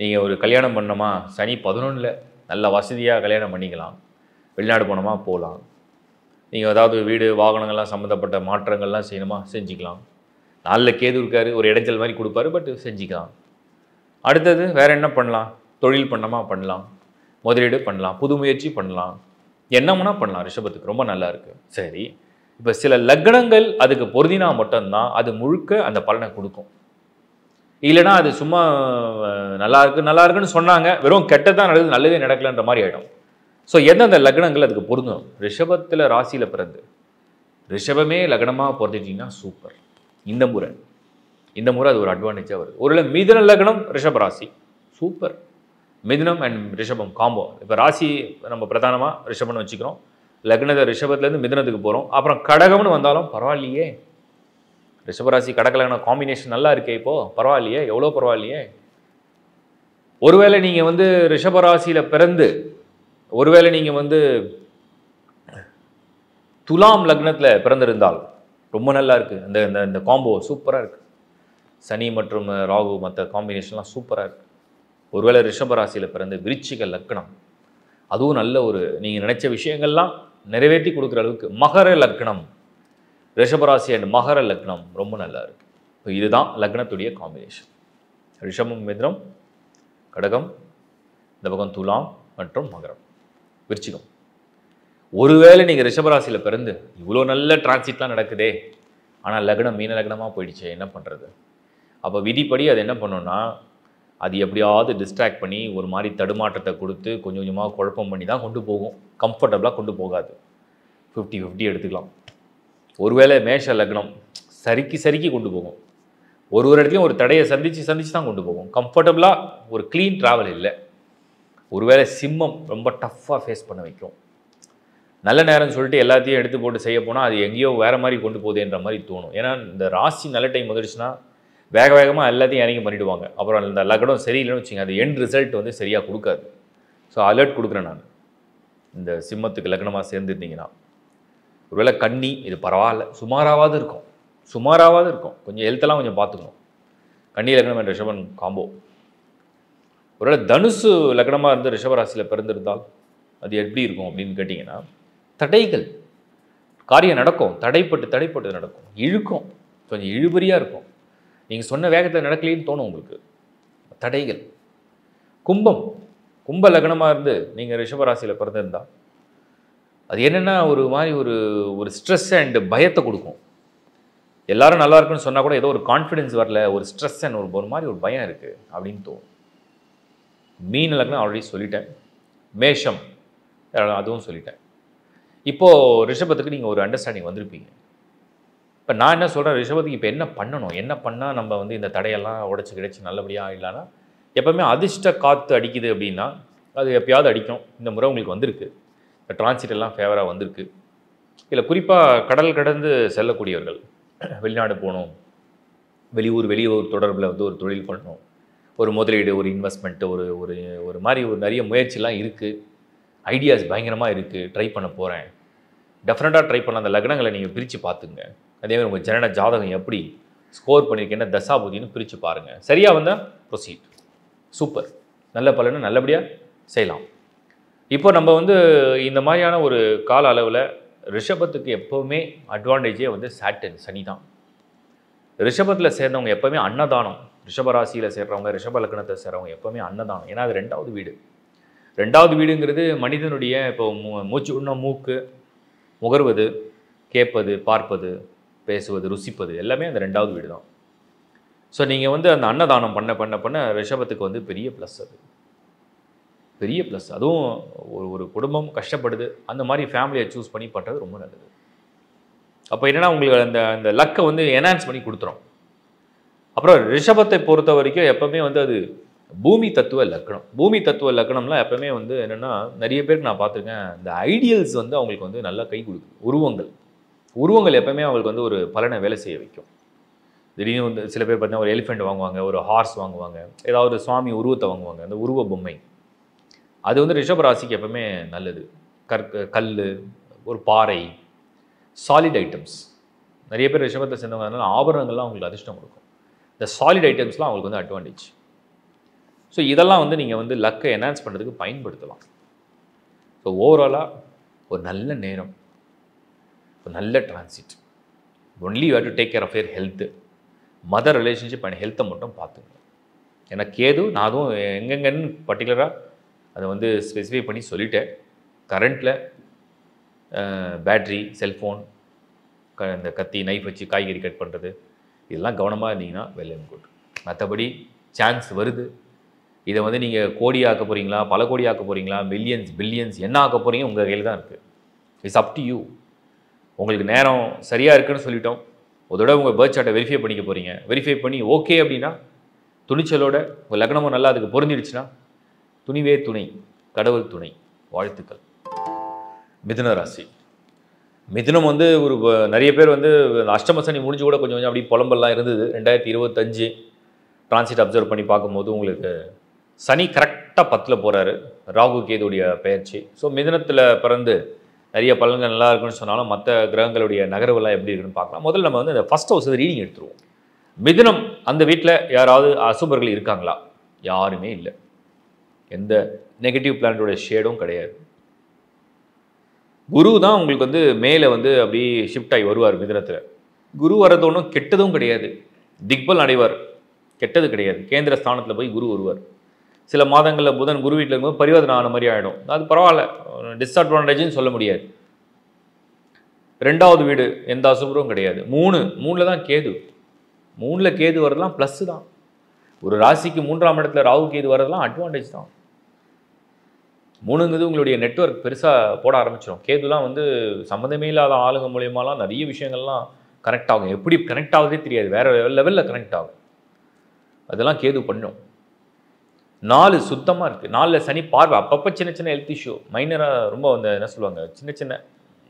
நீங்கள் ஒரு கல்யாணம் பண்ணோமா சனி 11 நல்ல வசதியாக கல்யாணம் பண்ணிக்கலாம். வெளிநாடு போனோமா போகலாம். நீங்கள் ஏதாவது வீடு வாகனங்கள்லாம் சம்மந்தப்பட்ட மாற்றங்கள்லாம் செய்யணுமா செஞ்சுக்கலாம். 4 கேது இருக்காரு, ஒரு இடைஞ்சல் மாதிரி கொடுப்பாரு, பட் செஞ்சுக்கலாம். அடுத்தது வேறு என்ன பண்ணலாம்? தொழில் பண்ணோமா பண்ணலாம், முதலீடு பண்ணலாம், புது முயற்சி பண்ணலாம், என்னமுன்னா பண்ணலாம். ரிஷபத்துக்கு ரொம்ப நல்லா இருக்குது. சரி, இப்போ சில லக்னங்கள் அதுக்கு பொருந்தினா மட்டும்தான் அது முழுக்க அந்த பலனை கொடுக்கும். இல்லைனா அது சும்மா நல்லா இருக்குன்னு சொன்னாங்க, வெறும் கெட்டதான் நடக்குது, நல்லதே நடக்கலன்ற மாதிரி ஆகிடும். ஸோ எந்தெந்த லக்னங்கள் அதுக்கு பொருந்தும்? ரிஷபத்தில் ராசியில் பிறந்து ரிஷபமே லக்னமாக பொருந்திட்டிங்கன்னா சூப்பர். இந்த முறை அது ஒரு அட்வான்டேஜாக வருது. ஒருவேளை மிதுன லக்னம் ரிஷப ராசி சூப்பர். மிதுனம் அண்ட் ரிஷபம் காம்போ. இப்போ ராசி நம்ம பிரதானமாக ரிஷபம்னு வச்சுக்கிறோம், லக்னத்தை ரிஷபத்துலேருந்து மிதுனத்துக்கு போகிறோம். அப்புறம் கடகம்னு வந்தாலும் பரவாயில்லையே, ரிஷபராசி கடகலக்ன காம்பினேஷன் நல்லா இருக்கே, இப்போது பரவாயில்லையே, எவ்வளோ பரவாயில்லையே. ஒருவேளை நீங்கள் வந்து ரிஷபராசியில் பிறந்து ஒருவேளை நீங்கள் வந்து துலாம் லக்னத்தில் பிறந்திருந்தால் ரொம்ப நல்லா இருக்குது. இந்த காம்போ சூப்பராக இருக்குது. சனி மற்றும் ராகு மற்ற காம்பினேஷன்லாம் சூப்பராக இருக்குது. ஒருவேளை ரிஷபராசியில் பிறந்து விருச்சிக லக்னம், அதுவும் நல்ல ஒரு நீங்கள் நினச்ச விஷயங்கள்லாம் நிறைவேற்றி கொடுக்குற அளவுக்கு. மகர லக்னம், ரிஷபராசி அண்ட் மகர லக்னம் ரொம்ப நல்லா இருக்குது. இப்போ இதுதான் லக்னத்துடைய காம்பினேஷன். ரிஷபம், மிதுனம், கடகம், இந்த பக்கம் துலாம் மற்றும் மகரம், விருச்சிகம். ஒருவேளை நீங்கள் ரிஷபராசியில் பிறந்து இவ்வளோ நல்ல டிரான்சிட்லாம் நடக்குதே, ஆனால் லக்னம் மீன லக்னமாக போயிடுச்சு, என்ன பண்ணுறது? அப்போ விதிப்படி அது என்ன பண்ணோன்னா, அது எப்படியாவது டிஸ்ட்ராக்ட் பண்ணி ஒரு மாதிரி தடுமாற்றத்தை கொடுத்து கொஞ்சம் கொஞ்சமாக குழப்பம் பண்ணி தான் கொண்டு போகும். கம்ஃபர்டபுளாக கொண்டு போகாது. 50-50 எடுத்துக்கலாம். ஒருவேளை மேஷ லக்னம் சறுக்கி கொண்டு போகும். ஒரு இடத்துலையும் ஒரு தடையை சந்திச்சு தான் கொண்டு போகும். கம்ஃபர்டபுளாக ஒரு க்ளீன் ட்ராவல் இல்லை. ஒருவேளை சிம்மம் ரொம்ப டஃப்பாக ஃபேஸ் பண்ண வைக்கும். நல்ல நேரம்னு சொல்லிட்டு எல்லாத்தையும் எடுத்து போட்டு செய்ய போனால் அது எங்கேயோ வேறு மாதிரி கொண்டு போகுதுன்ற மாதிரி தோணும். ஏன்னா இந்த ராசி நல்ல டைம் வந்துடுச்சுன்னா வேகமாக எல்லாத்தையும் இறங்கி பண்ணிவிடுவாங்க. அப்புறம் இந்த லக்னம் சரியில்லைன்னு வச்சுங்க, அது எண்ட் ரிசல்ட் வந்து சரியாக கொடுக்காது. ஸோ அலர்ட் கொடுக்குறேன் நான். இந்த சிம்மத்துக்கு லக்னமாக சேர்ந்துருந்தீங்கன்னா ஒருவேளை கன்னி, இது பரவாயில்ல, சுமாராவது இருக்கும். கொஞ்சம் ஹெல்த்தெல்லாம் கொஞ்சம் பார்த்துக்கணும். கன்னி லக்னம் என்ற ரிஷபன் காம்போ ஒருவேளை தனுசு லக்னமாக இருந்து ரிஷபராசியில் பிறந்திருந்தால் அது எப்படி இருக்கும் அப்படின்னு கேட்டிங்கன்னா, தடைகள், காரியம் நடக்கும், தடைப்பட்டு நடக்கும், இழுக்கும், கொஞ்சம் இழுபறியாக இருக்கும். நீங்கள் சொன்ன வேகத்தில் நடக்கலேன்னு தோணும் உங்களுக்கு. தடைகள். கும்ப லக்னமாக இருந்து நீங்கள் ரிஷபராசியில் பிறந்திருந்தா அது என்னென்னா ஒரு மாதிரி ஒரு ஸ்ட்ரெஸ் அண்ட் பயத்தை கொடுக்கும். எல்லாரும் நல்லா இருக்குன்னு சொன்னால் கூட ஏதோ ஒரு கான்ஃபிடென்ஸ் வரல, ஒரு ஸ்ட்ரெஸ் அண்ட் ஒரு மாதிரி ஒரு பயம் இருக்குது அப்படின்னு தோணும். மீன லக்னம் ஆல்ரெடி சொல்லிட்டேன். மேஷம் அதுவும் சொல்லிட்டேன். இப்போது ரிஷபத்துக்கு நீங்கள் ஒரு அண்டர்ஸ்டாண்டிங் வந்திருப்பீங்க. இப்போ நான் என்ன சொல்கிறேன், ரிஷபத்துக்கு இப்போ என்ன பண்ணணும், என்ன பண்ணால் நம்ம வந்து இந்த தடையெல்லாம் உடச்சி கிடைச்சி நல்லபடியாக இல்லைன்னா, எப்போவுமே அதிர்ஷ்ட காற்று அடிக்குது அப்படின்னா அது எப்பயாவது அடிக்கும். இந்த முறை உங்களுக்கு வந்திருக்கு. இந்த டிரான்சிட் எல்லாம் ஃபேவராக வந்திருக்கு. இல்லை குறிப்பாக கடல் கடந்து செல்லக்கூடியவர்கள், வெளிநாடு போகணும், வெளியூர் தொடர்பில் வந்து ஒரு தொழில் பண்ணணும், ஒரு முதலீடு, ஒரு இன்வெஸ்ட்மெண்ட்டு, ஒரு ஒரு ஒரு மாதிரி ஒரு நிறைய முயற்சிலாம் இருக்குது, ஐடியாஸ் பயங்கரமாக இருக்குது, ட்ரை பண்ண போகிறேன். டெஃபினட்டாக ட்ரை பண்ண அந்த லக்னங்களை நீங்கள் பிரித்து பார்த்துங்க. அதேமாதிரி உங்கள் ஜனன ஜாதகம் எப்படி ஸ்கோர் பண்ணியிருக்கேன், என்ன தசாபுதின்னு பிரித்து பாருங்கள். சரியாக வந்தால் ப்ரொசீட், சூப்பர், நல்ல பலனை நல்லபடியாக செய்யலாம். இப்போ நம்ம வந்து இந்த மாதிரியான ஒரு கால அளவில் ரிஷபத்துக்கு எப்போவுமே அட்வான்டேஜே வந்து சாட்டர்ன், சனி தான். ரிஷபத்தில் சேர்ந்தவங்க எப்போவுமே அன்னதானம், ரிஷபராசியில் சேர்றவங்க, ரிஷப லக்னத்தை சேர்றவங்க எப்போவுமே அன்னதானம். ஏன்னா அது 2வது வீடு. 2வது வீடுங்கிறது மனிதனுடைய இப்போ மூச்சு உண்ண மூக்கு, முகர்வது, கேட்பது, பார்ப்பது, பேசுவது, ருசிப்பது எல்லாமே அந்த 2வது வீடு தான். ஸோ நீங்கள் வந்து அந்த அன்னதானம் பண்ண ரிஷபத்துக்கு வந்து பெரிய ப்ளஸ், அது பெரிய ப்ளஸ். அதுவும் ஒரு குடும்பம் கஷ்டப்படுது, அந்த மாதிரி ஃபேமிலியை சூஸ் பண்ணி பண்ணுறது ரொம்ப நல்லது. அப்போ என்னென்னா உங்களுக்கு அந்த லக்கை வந்து என்ஹான்ஸ் பண்ணி கொடுத்துரும். அப்புறம் ரிஷபத்தை பொறுத்த வரைக்கும் எப்போவுமே வந்து அது பூமி தத்துவ லக்னம். பூமி தத்துவ லக்னம்லாம் எப்போவுமே வந்து என்னென்னா, நிறைய பேருக்கு நான் பார்த்துருக்கேன், இந்த ஐடியல்ஸ் வந்து அவங்களுக்கு வந்து நல்லா கை கொடுக்குது. உருவங்கள் எப்போவுமே அவங்களுக்கு வந்து ஒரு பலனை வேலை செய்ய வைக்கும். திடீர்னு வந்து சில பேர் பார்த்தீங்கன்னா ஒரு எலிஃபெண்ட் வாங்குவாங்க, ஒரு ஹார்ஸ் வாங்குவாங்க, ஏதாவது ஒரு சுவாமி உருவத்தை வாங்குவாங்க, அந்த உருவ பொம்மை. அது வந்து ரிஷபராசிக்கு எப்பவுமே நல்லது. கல், ஒரு பாறை, சாலிட் ஐட்டம்ஸ். நிறைய பேர் ரிஷபத்தை சேர்ந்தவங்க, அதனால் ஆபரணங்கள்லாம் அவங்களுக்கு அதிர்ஷ்டம் கொடுக்கும். இந்த சாலிட் ஐட்டம்ஸ்லாம் அவங்களுக்கு வந்து அட்வான்டேஜ். ஸோ இதெல்லாம் வந்து நீங்கள் வந்து லக்கை என்ஹான்ஸ் பண்ணுறதுக்கு பயன்படுத்தலாம். ஸோ ஓவராலாக ஒரு நல்ல நேரம், ஒரு நல்ல transit. Only you have to take care of your health, mother relationship and ஹெல்த்தை மட்டும் பார்த்துங்க. ஏன்னா கேது, நான் அதுவும் எங்கெங்கன்னு பர்டிகுலராக அதை வந்து ஸ்பெசிஃபை பண்ணி சொல்லிட்டேன். கரண்ட்டில் பேட்ரி, செல்ஃபோன், இந்த கத்தி, நைஃப் வச்சு காய்கறி கட் பண்ணுறது, இதெல்லாம் கவனமாக இருந்தீங்கன்னா வெல் அண்ட் குட். மற்றபடி சான்ஸ் வருது. இதை வந்து நீங்கள் கோடி ஆக்க போகிறீங்களா, பல கோடி ஆக்க போகிறீங்களா, மில்லியன்ஸ், பில்லியன்ஸ் என்ன ஆக்க போகிறீங்க உங்கள் கையில் தான் இருக்குது. It's up to you. உங்களுக்கு நேரம் சரியாக இருக்குன்னு சொல்லிட்டோம். ஒரு தடவை உங்கள் பர்த் சார்ட்டை வெரிஃபை பண்ணிக்க போகிறீங்க. வெரிஃபை பண்ணி ஓகே அப்படின்னா, துணிச்சலோட உங்கள் லக்னமும் நல்லா அதுக்கு பொருந்திடுச்சுன்னா, துணிவே துணை, கடவுள் துணை. வாழ்த்துக்கள். மிதுன ராசி. மிதுனம் வந்து ஒரு நிறைய பேர் வந்து அஷ்டம சனி முடிஞ்சு கூட கொஞ்சம் கொஞ்சம் அப்படி புலம்பெல்லாம் இருந்தது. 2025 டிரான்சிட் அப்சர்வ் பண்ணி பார்க்கும்போது உங்களுக்கு சனி கரெக்டாக 10ல் போகிறாரு, ராகு கேதுடைய பெயர்ச்சி. ஸோ மிதுனத்தில் பிறந்து நிறைய பலன்கள் நல்லா இருக்குன்னு சொன்னாலும் மற்ற கிரகங்களுடைய நகர்வெல்லாம் எப்படி இருக்குன்னு பார்க்கலாம். முதல்ல நம்ம வந்து அந்த ஃபஸ்ட் ஹவுஸ் ரீடிங் எடுத்துருவோம். மிதுனம் அந்த வீட்டில் யாராவது அசுபர்கள் இருக்காங்களா? யாருமே இல்லை. எந்த நெகட்டிவ் பிளானட்டோட ஷேடும் கிடையாது. குரு தான் உங்களுக்கு வந்து மேலே வந்து அப்படி ஷிஃப்ட் ஆகி வருவார் மிதுனத்தில். குரு வர்றது ஒன்றும் கெட்டதும் கிடையாது, திக்பல் அடைவார், கெட்டது கிடையாது. கேந்திர ஸ்தானத்தில் போய் குரு வருவார். சில மாதங்களில் புதன் குரு வீட்டில் இருக்கும்போது பரிவர்த்தனை ஆன மாதிரி ஆகிடும். அது பரவாயில்ல, டிஸ்அட்வான்டேஜ்னு சொல்ல முடியாது. 2வது வீடு எந்த அசுபரும் கிடையாது. 3ல் தான் கேது. 3ல் கேது வரதெல்லாம் ப்ளஸ்ஸு தான். ஒரு ராசிக்கு 3ஆம் இடத்துல ராகு கேது வரதெல்லாம் அட்வான்டேஜ் தான். 3ங்கிறது உங்களுடைய நெட்வொர்க் பெருசாக போட ஆரம்பிச்சிடும். கேதுலாம் வந்து சம்மந்தமே இல்லாத ஆளுங்க மூலியமாலாம் நிறைய விஷயங்கள்லாம் கனெக்ட் ஆகும். எப்படி கனெக்ட் ஆகுதே தெரியாது, வேறு லெவலில் கனெக்ட் ஆகும். அதெல்லாம் கேது பண்ணும். 4 சுத்தமாக இருக்குது. 4ல் சனி பார்வை. அப்பப்போ சின்ன சின்ன ஹெல்த் இஷ்யூ, மைனராக ரொம்ப அந்த என்ன சொல்லுவாங்க, சின்ன சின்ன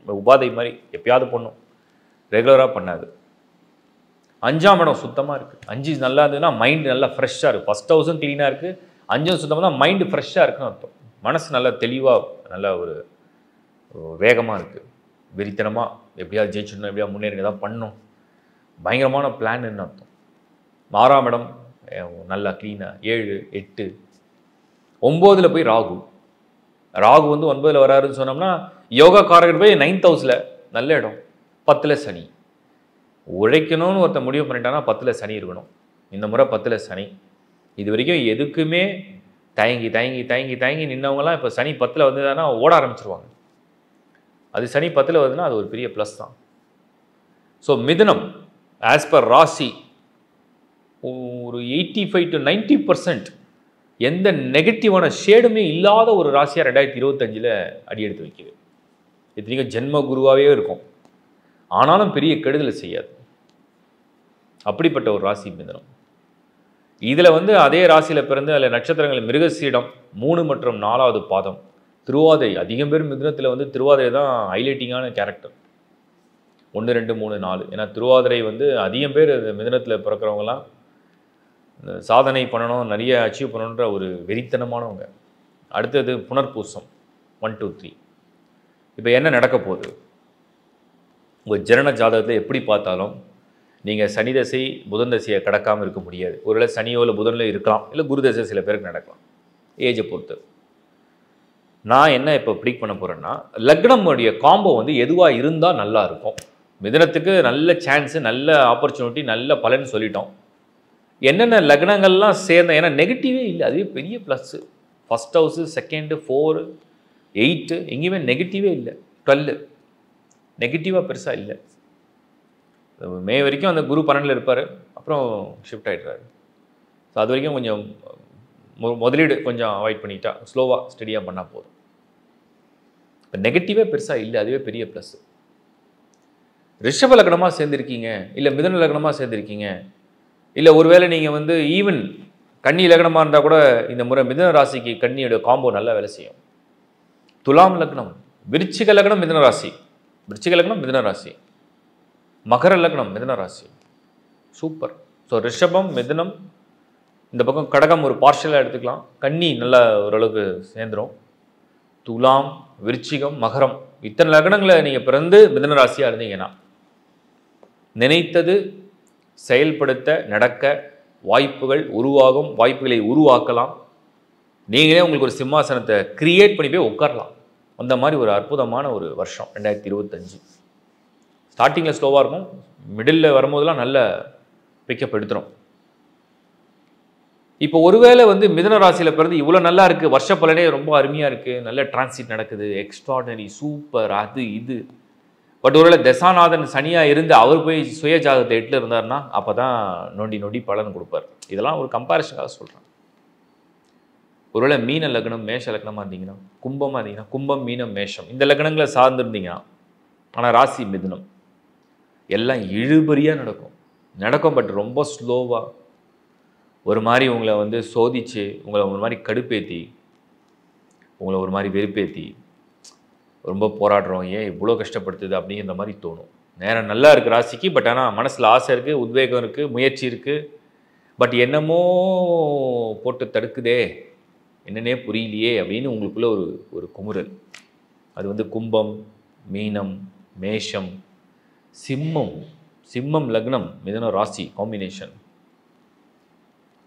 உபாதை மாதிரி எப்பயாவது பண்ணும், ரெகுலராக பண்ணாது. 5ஆம் இடம் சுத்தமாக இருக்குது. 5 நல்லா இருந்ததுன்னா மைண்டு நல்லா ஃப்ரெஷ்ஷாக இருக்குது. ஃபஸ்ட் ஹவுஸும் க்ளீனாக இருக்குது, 5ம் சுத்தமாக தான் மைண்டு ஃப்ரெஷ்ஷாக இருக்குன்னு அர்த்தம். மனசு நல்லா தெளிவாக, நல்லா ஒரு வேகமாக இருக்குது, வெறித்தனமாக எப்படியாவது ஜெயிச்சிடணும், எப்படியாவது முன்னேறி தான் பண்ணணும், பயங்கரமான பிளான்னு அர்த்தம். 6ஆம் இடம் நல்லா க்ளீனாக 7, 8 9ல் போய் ராகு. ராகு வந்து 9ல் வராருன்னு சொன்னோம்னா யோகா காரகர் போய் 9th ஹவுஸில் நல்ல இடம். 10ல் சனி. உழைக்கணும்னு ஒருத்தர் முடிவு பண்ணிட்டான்னா 10ல் சனி இருக்கணும். இந்த முறை 10ல் சனி. இது வரைக்கும் எதுக்குமே தயங்கி தயங்கி தயங்கி தயங்கி நின்றவங்கலாம் இப்போ சனி 10ல் வந்ததுன்னா ஓட ஆரம்பிச்சிருவாங்க. அது சனி 10ல் வருதுன்னா அது ஒரு பெரிய ப்ளஸ் தான். ஸோ மிதுனம் ஆஸ் பர் ராசி ஒரு 85 to 90% எந்த நெகட்டிவான ஷேடுமே இல்லாத ஒரு ராசியாக 2025ல் அடி எடுத்து வைக்கிது. இத்தனைக்கும் ஜென்ம குருவாகவே இருக்கும், ஆனாலும் பெரிய கெடுதலை செய்யாது. அப்படிப்பட்ட ஒரு ராசி மிதுனம். இதில் வந்து அதே ராசியில் பிறந்து அதில் நட்சத்திரங்கள் மிருகசீடம் 3 மற்றும் 4வது பாதம், திருவாதிரை. அதிகம் பேர் மிதுனத்தில் வந்து திருவாதிரை தான் ஹைலைட்டிங்கான கேரக்டர். 1, 2, 3, 4. ஏன்னா திருவாதிரை வந்து அதிகம் பேர் மிதுனத்தில் பிறக்கிறவங்கலாம் சாதனை பண்ணணும், நிறைய அச்சீவ் பண்ணணுன்ற ஒரு வெறித்தனமானவங்க. அடுத்தது புனர்பூசம் 1, 2, 3. இப்போ என்ன நடக்க போகுது? உங்கள் ஜனன ஜாதகத்தில் எப்படி பார்த்தாலும் நீங்கள் சனி தசை புதன் தசையை கடக்காமல் இருக்க முடியாது. ஒருவேளை சனியோ இல்லை புதனில் இருக்கலாம், இல்லை குரு தசை சில பேருக்கு நடக்கலாம், ஏஜை பொறுத்து. நான் என்ன இப்போ ப்ரிடிக்ட் பண்ண போகிறேன்னா, லக்னமுடைய காம்போ வந்து எதுவாக இருந்தால் நல்லா இருக்கும். மிதுனத்துக்கு நல்ல சான்ஸு, நல்ல ஆப்பர்ச்சுனிட்டி, நல்ல பலன் சொல்லிட்டோம். என்னென்ன லக்னங்கள்லாம் சேர்ந்த, ஏன்னா நெகட்டிவே இல்லை, அதுவே பெரிய ப்ளஸ்ஸு. 1st ஹவுஸு, 2nd, 4, 8 எங்கேயுமே நெகட்டிவே இல்லை. 12 நெகட்டிவாக பெருசாக இல்லை. மே வரைக்கும் அந்த குரு 12ல் இருப்பார், அப்புறம் ஷிஃப்ட் ஆகிடுறாரு. ஸோ அது வரைக்கும் கொஞ்சம் முதலீடு கொஞ்சம் அவாய்ட் பண்ணிட்டா, ஸ்லோவாக ஸ்டடியாக பண்ணால் போதும். இப்போ நெகட்டிவே பெருசாக இல்லை, அதுவே பெரிய ப்ளஸ்ஸு. ரிஷப லக்னமாக சேர்ந்துருக்கீங்க, இல்லை மிதுன லக்னமாக சேர்ந்துருக்கீங்க, இல்லை ஒருவேளை நீங்கள் வந்து ஈவன் கன்னி லக்னமாக இருந்தால் கூட இந்த முறை மிதுன ராசிக்கு கன்னியோட காம்போ நல்லா வேலை செய்யும். துலாம் லக்னம், விருச்சிக லக்னம் மிதுன ராசி, விருச்சிக லக்னம் மிதுன ராசி, மகர லக்னம் மிதுன ராசி, சூப்பர். ஸோ ரிஷபம், மிதுனம், இந்த பக்கம் கடகம் ஒரு பார்ஷலாக எடுத்துக்கலாம், கன்னி நல்லா ஓரளவுக்கு சேர்ந்துடும், துலாம், விருச்சிகம், மகரம், இத்தனை லக்னங்களை நீங்கள் பிறந்து மிதுன ராசியாக இருந்தீங்கன்னா நினைத்தது செயல்படுத்த நடக்க வாய்ப்புகள் உருவாகும், வாய்ப்புகளை உருவாக்கலாம். நீங்களே உங்களுக்கு ஒரு சிம்மாசனத்தை கிரியேட் பண்ணி போய் உட்காரலாம். அந்த மாதிரி ஒரு அற்புதமான ஒரு வருஷம் 2025. ஸ்டார்டிங்கில் ஸ்லோவாக இருக்கும், மிடில் வரும்போதெல்லாம் நல்ல பிக்கப் எடுத்துரும். இப்போ ஒருவேளை வந்து மிதுன ராசியில் பிறந்து இவ்வளோ நல்லா இருக்குது, வருஷ பலனே ரொம்ப அருமையாக இருக்குது, நல்ல டிரான்சிட் நடக்குது, எக்ஸ்ட்ராடனரி, சூப்பர், அது இது. பட் ஒருவேளை தசாநாதன் சனியாக இருந்து அவர் போய் சுய ஜாதகத்தை 8ல் இருந்தார்னா அப்போ தான் நொண்டி நொண்டி பலன் கொடுப்பார். இதெல்லாம் ஒரு கம்பேரிஷனுக்காக சொல்கிறேன். ஒருவேளை மீன லக்னம், மேஷ லக்னமாக இருந்தீங்கன்னா, கும்பமாக இருந்தீங்கன்னா, கும்பம், மீனம், மேஷம் இந்த லக்னங்களை சார்ந்துருந்தீங்கன்னா, ஆனால் ராசி மிதுனம், எல்லாம் இழுபறியாக நடக்கும். பட் ரொம்ப ஸ்லோவாக ஒரு மாதிரி உங்களை வந்து சோதிச்சு, உங்களை ஒரு மாதிரி கடுப்பேற்றி, உங்களை ஒரு மாதிரி வெறுப்பேற்றி, ரொம்ப போராடுறோம், ஏன் இவ்வளோ கஷ்டப்படுத்துது அப்படிங்கிற மாதிரி தோணும். நேரம் நல்லா இருக்குது ராசிக்கு, பட் ஆனால் மனசில் ஆசை இருக்குது, உத்வேகம் இருக்குது, முயற்சி இருக்குது. பட் என்னமோ போட்டு தடுக்குதே, என்னன்னே புரியலையே அப்படின்னு உங்களுக்குள்ள ஒரு குமுறல். அது வந்து கும்பம், மீனம், மேஷம், சிம்மம் லக்னம் மிதுன ராசி காம்பினேஷன்.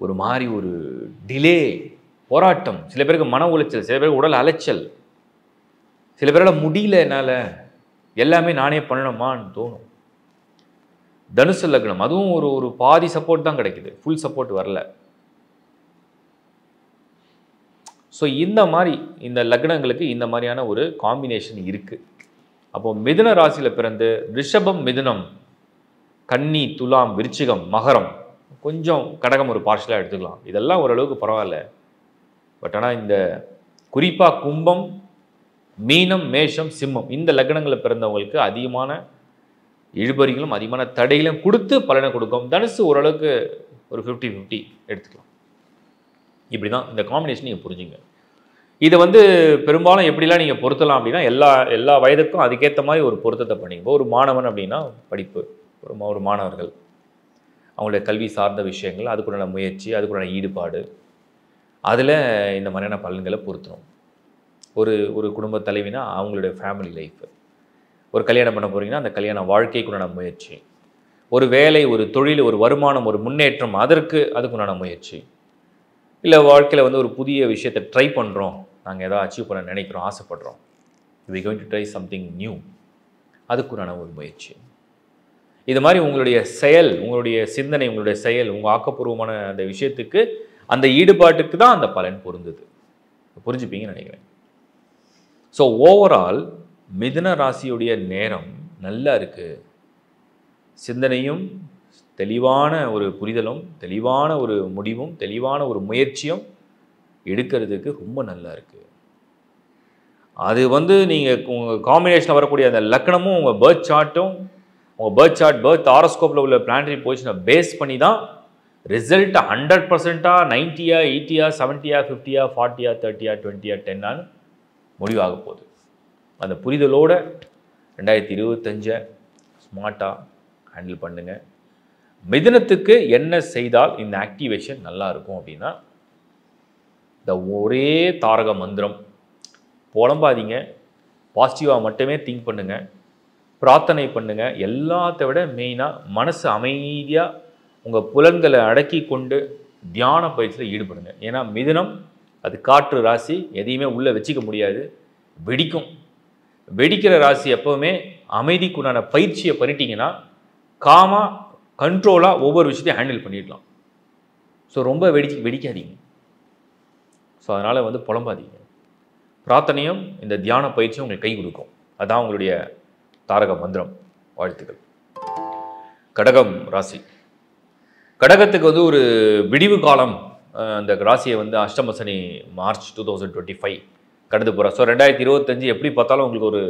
ஒரு மாதிரி ஒரு டிலே, போராட்டம், சில பேருக்கு மன உளைச்சல், சில பேருக்கு உடல் அலைச்சல், சில பேரால் முடியல, என்னால் எல்லாமே நானே பண்ணணுமான்னு தோணும். தனுசு லக்னம், அதுவும் ஒரு பாதி சப்போர்ட் தான் கிடைக்குது, ஃபுல் சப்போர்ட் வரல. ஸோ இந்த மாதிரி இந்த லக்னங்களுக்கு இந்த மாதிரியான ஒரு காம்பினேஷன் இருக்குது. அப்போது மிதுன ராசியில் பிறந்து ரிஷபம், மிதுனம், கன்னி, துலாம், விருச்சிகம், மகரம், கொஞ்சம் கடகம் ஒரு பார்ஷலாக எடுத்துக்கலாம், இதெல்லாம் ஓரளவுக்கு பரவாயில்ல. பட் ஆனால் இந்த குறிப்பாக கும்பம், மீனம், மேஷம், சிம்மம் இந்த லக்னங்களில் பிறந்தவங்களுக்கு அதிகமான இழுபறிகளும் அதிகமான தடைகளும் கொடுத்து பலனை கொடுக்கும். தனுசு ஓரளவுக்கு ஒரு 50-50 எடுத்துக்கலாம். இப்படி தான் இந்த காம்பினேஷன் நீங்கள் புரிஞ்சுங்க. இதை வந்து பெரும்பாலும் எப்படிலாம் நீங்கள் பொருத்தலாம் அப்படின்னா, எல்லா வயதுக்கும் அதுக்கேற்ற மாதிரி ஒரு பொருத்தத்தை பண்ணிங்க. ஒரு மாணவன் அப்படின்னா படிப்பு, ஒரு மாணவர்கள் அவங்களுடைய கல்வி சார்ந்த விஷயங்கள், அதுக்குண்டான முயற்சி, அதுக்குண்டான ஈடுபாடு, அதில் இந்த மாதிரியான பலன்களை பொருத்தணும். ஒரு குடும்ப தலைவினா அவங்களுடைய ஃபேமிலி லைஃப், ஒரு கல்யாணம் பண்ண போகிறீங்கன்னா அந்த கல்யாண வாழ்க்கைக்குண்டான முயற்சி, ஒரு வேலை, ஒரு தொழில், ஒரு வருமானம், ஒரு முன்னேற்றம், அதுக்குண்டான முயற்சி, இல்லை வாழ்க்கையில் வந்து ஒரு புதிய விஷயத்தை ட்ரை பண்ணுறோம், நாங்கள் எதாவது அச்சீவ் பண்ண நினைக்கிறோம், ஆசைப்படுறோம், we going to try something new, அதுக்குண்டான ஒரு முயற்சி. இது மாதிரி உங்களுடைய செயல், உங்களுடைய சிந்தனை, உங்களுடைய செயல், உங்கள் ஆக்கப்பூர்வமான அந்த விஷயத்துக்கு, அந்த ஈடுபாட்டுக்கு தான் அந்த பலன் பொருந்துது. புரிஞ்சுப்பீங்கன்னு நினைக்கிறேன். ஸோ ஓவரால் மிதுன ராசியுடைய நேரம் நல்லா இருக்குது. சிந்தனையும் தெளிவான ஒரு புரிதலும், தெளிவான ஒரு முடிவும், தெளிவான ஒரு முயற்சியும் எடுக்கிறதுக்கு ரொம்ப நல்லா இருக்குது. அது வந்து நீங்கள் உங்கள் காம்பினேஷனில் வரக்கூடிய அந்த லக்னமும் உங்கள் பர்த் சார்ட்டும், உங்கள் பர்த் சார்ட், பர்த் ஹாரோஸ்கோப்பில் உள்ள பிளானட்டரி பொசிஷனை பேஸ் பண்ணி தான் ரிசல்ட் 100%, 90, 80, 70, 50, 40, 30, 20, 10 முடிவாக போகுது. அந்த புரிதலோடு 2025 ஸ்மார்ட்டாக ஹேண்டில் பண்ணுங்கள். மிதுனத்துக்கு என்ன செய்தால் இந்த ஆக்டிவேஷன் நல்லா இருக்கும் அப்படின்னா, இந்த ஒரே தாரக மந்திரம், புலம்பாதீங்க, பாசிட்டிவாக மட்டுமே திங்க் பண்ணுங்கள், பிரார்த்தனை பண்ணுங்கள். எல்லாத்த விட மெயினாக மனசு அமைதியாக உங்கள் புலன்களை அடக்கி கொண்டு தியான பயிற்சியில் ஈடுபடுங்க. ஏன்னா மிதுனம் அது காற்று ராசி, எதையுமே உள்ளே வச்சிக்க முடியாது, வெடிக்கும். வெடிக்கிற ராசி எப்போவுமே அமைதிக்குண்டான பயிற்சியை பண்ணிட்டீங்கன்னா காமாக கண்ட்ரோலாக ஒவ்வொரு விஷயத்தையும் ஹேண்டில் பண்ணிடலாம். ஸோ ரொம்ப வெடிக்காதீங்க. ஸோ அதனால் வந்து புலம்பாதீங்க. பிரார்த்தனையும் இந்த தியான பயிற்சியும் உங்களுக்கு கை கொடுக்கும். அதுதான் உங்களுடைய தாரக மந்திரம். வாழ்த்துக்கள். கடகம் ராசி. கடகத்துக்கு வந்து ஒரு விடிவு காலம். அந்த ராசியை வந்து அஷ்டம சனி மார்ச் 2025 கடந்து போகிறார். ஸோ 2025 எப்படி பார்த்தாலும் உங்களுக்கு ஒரு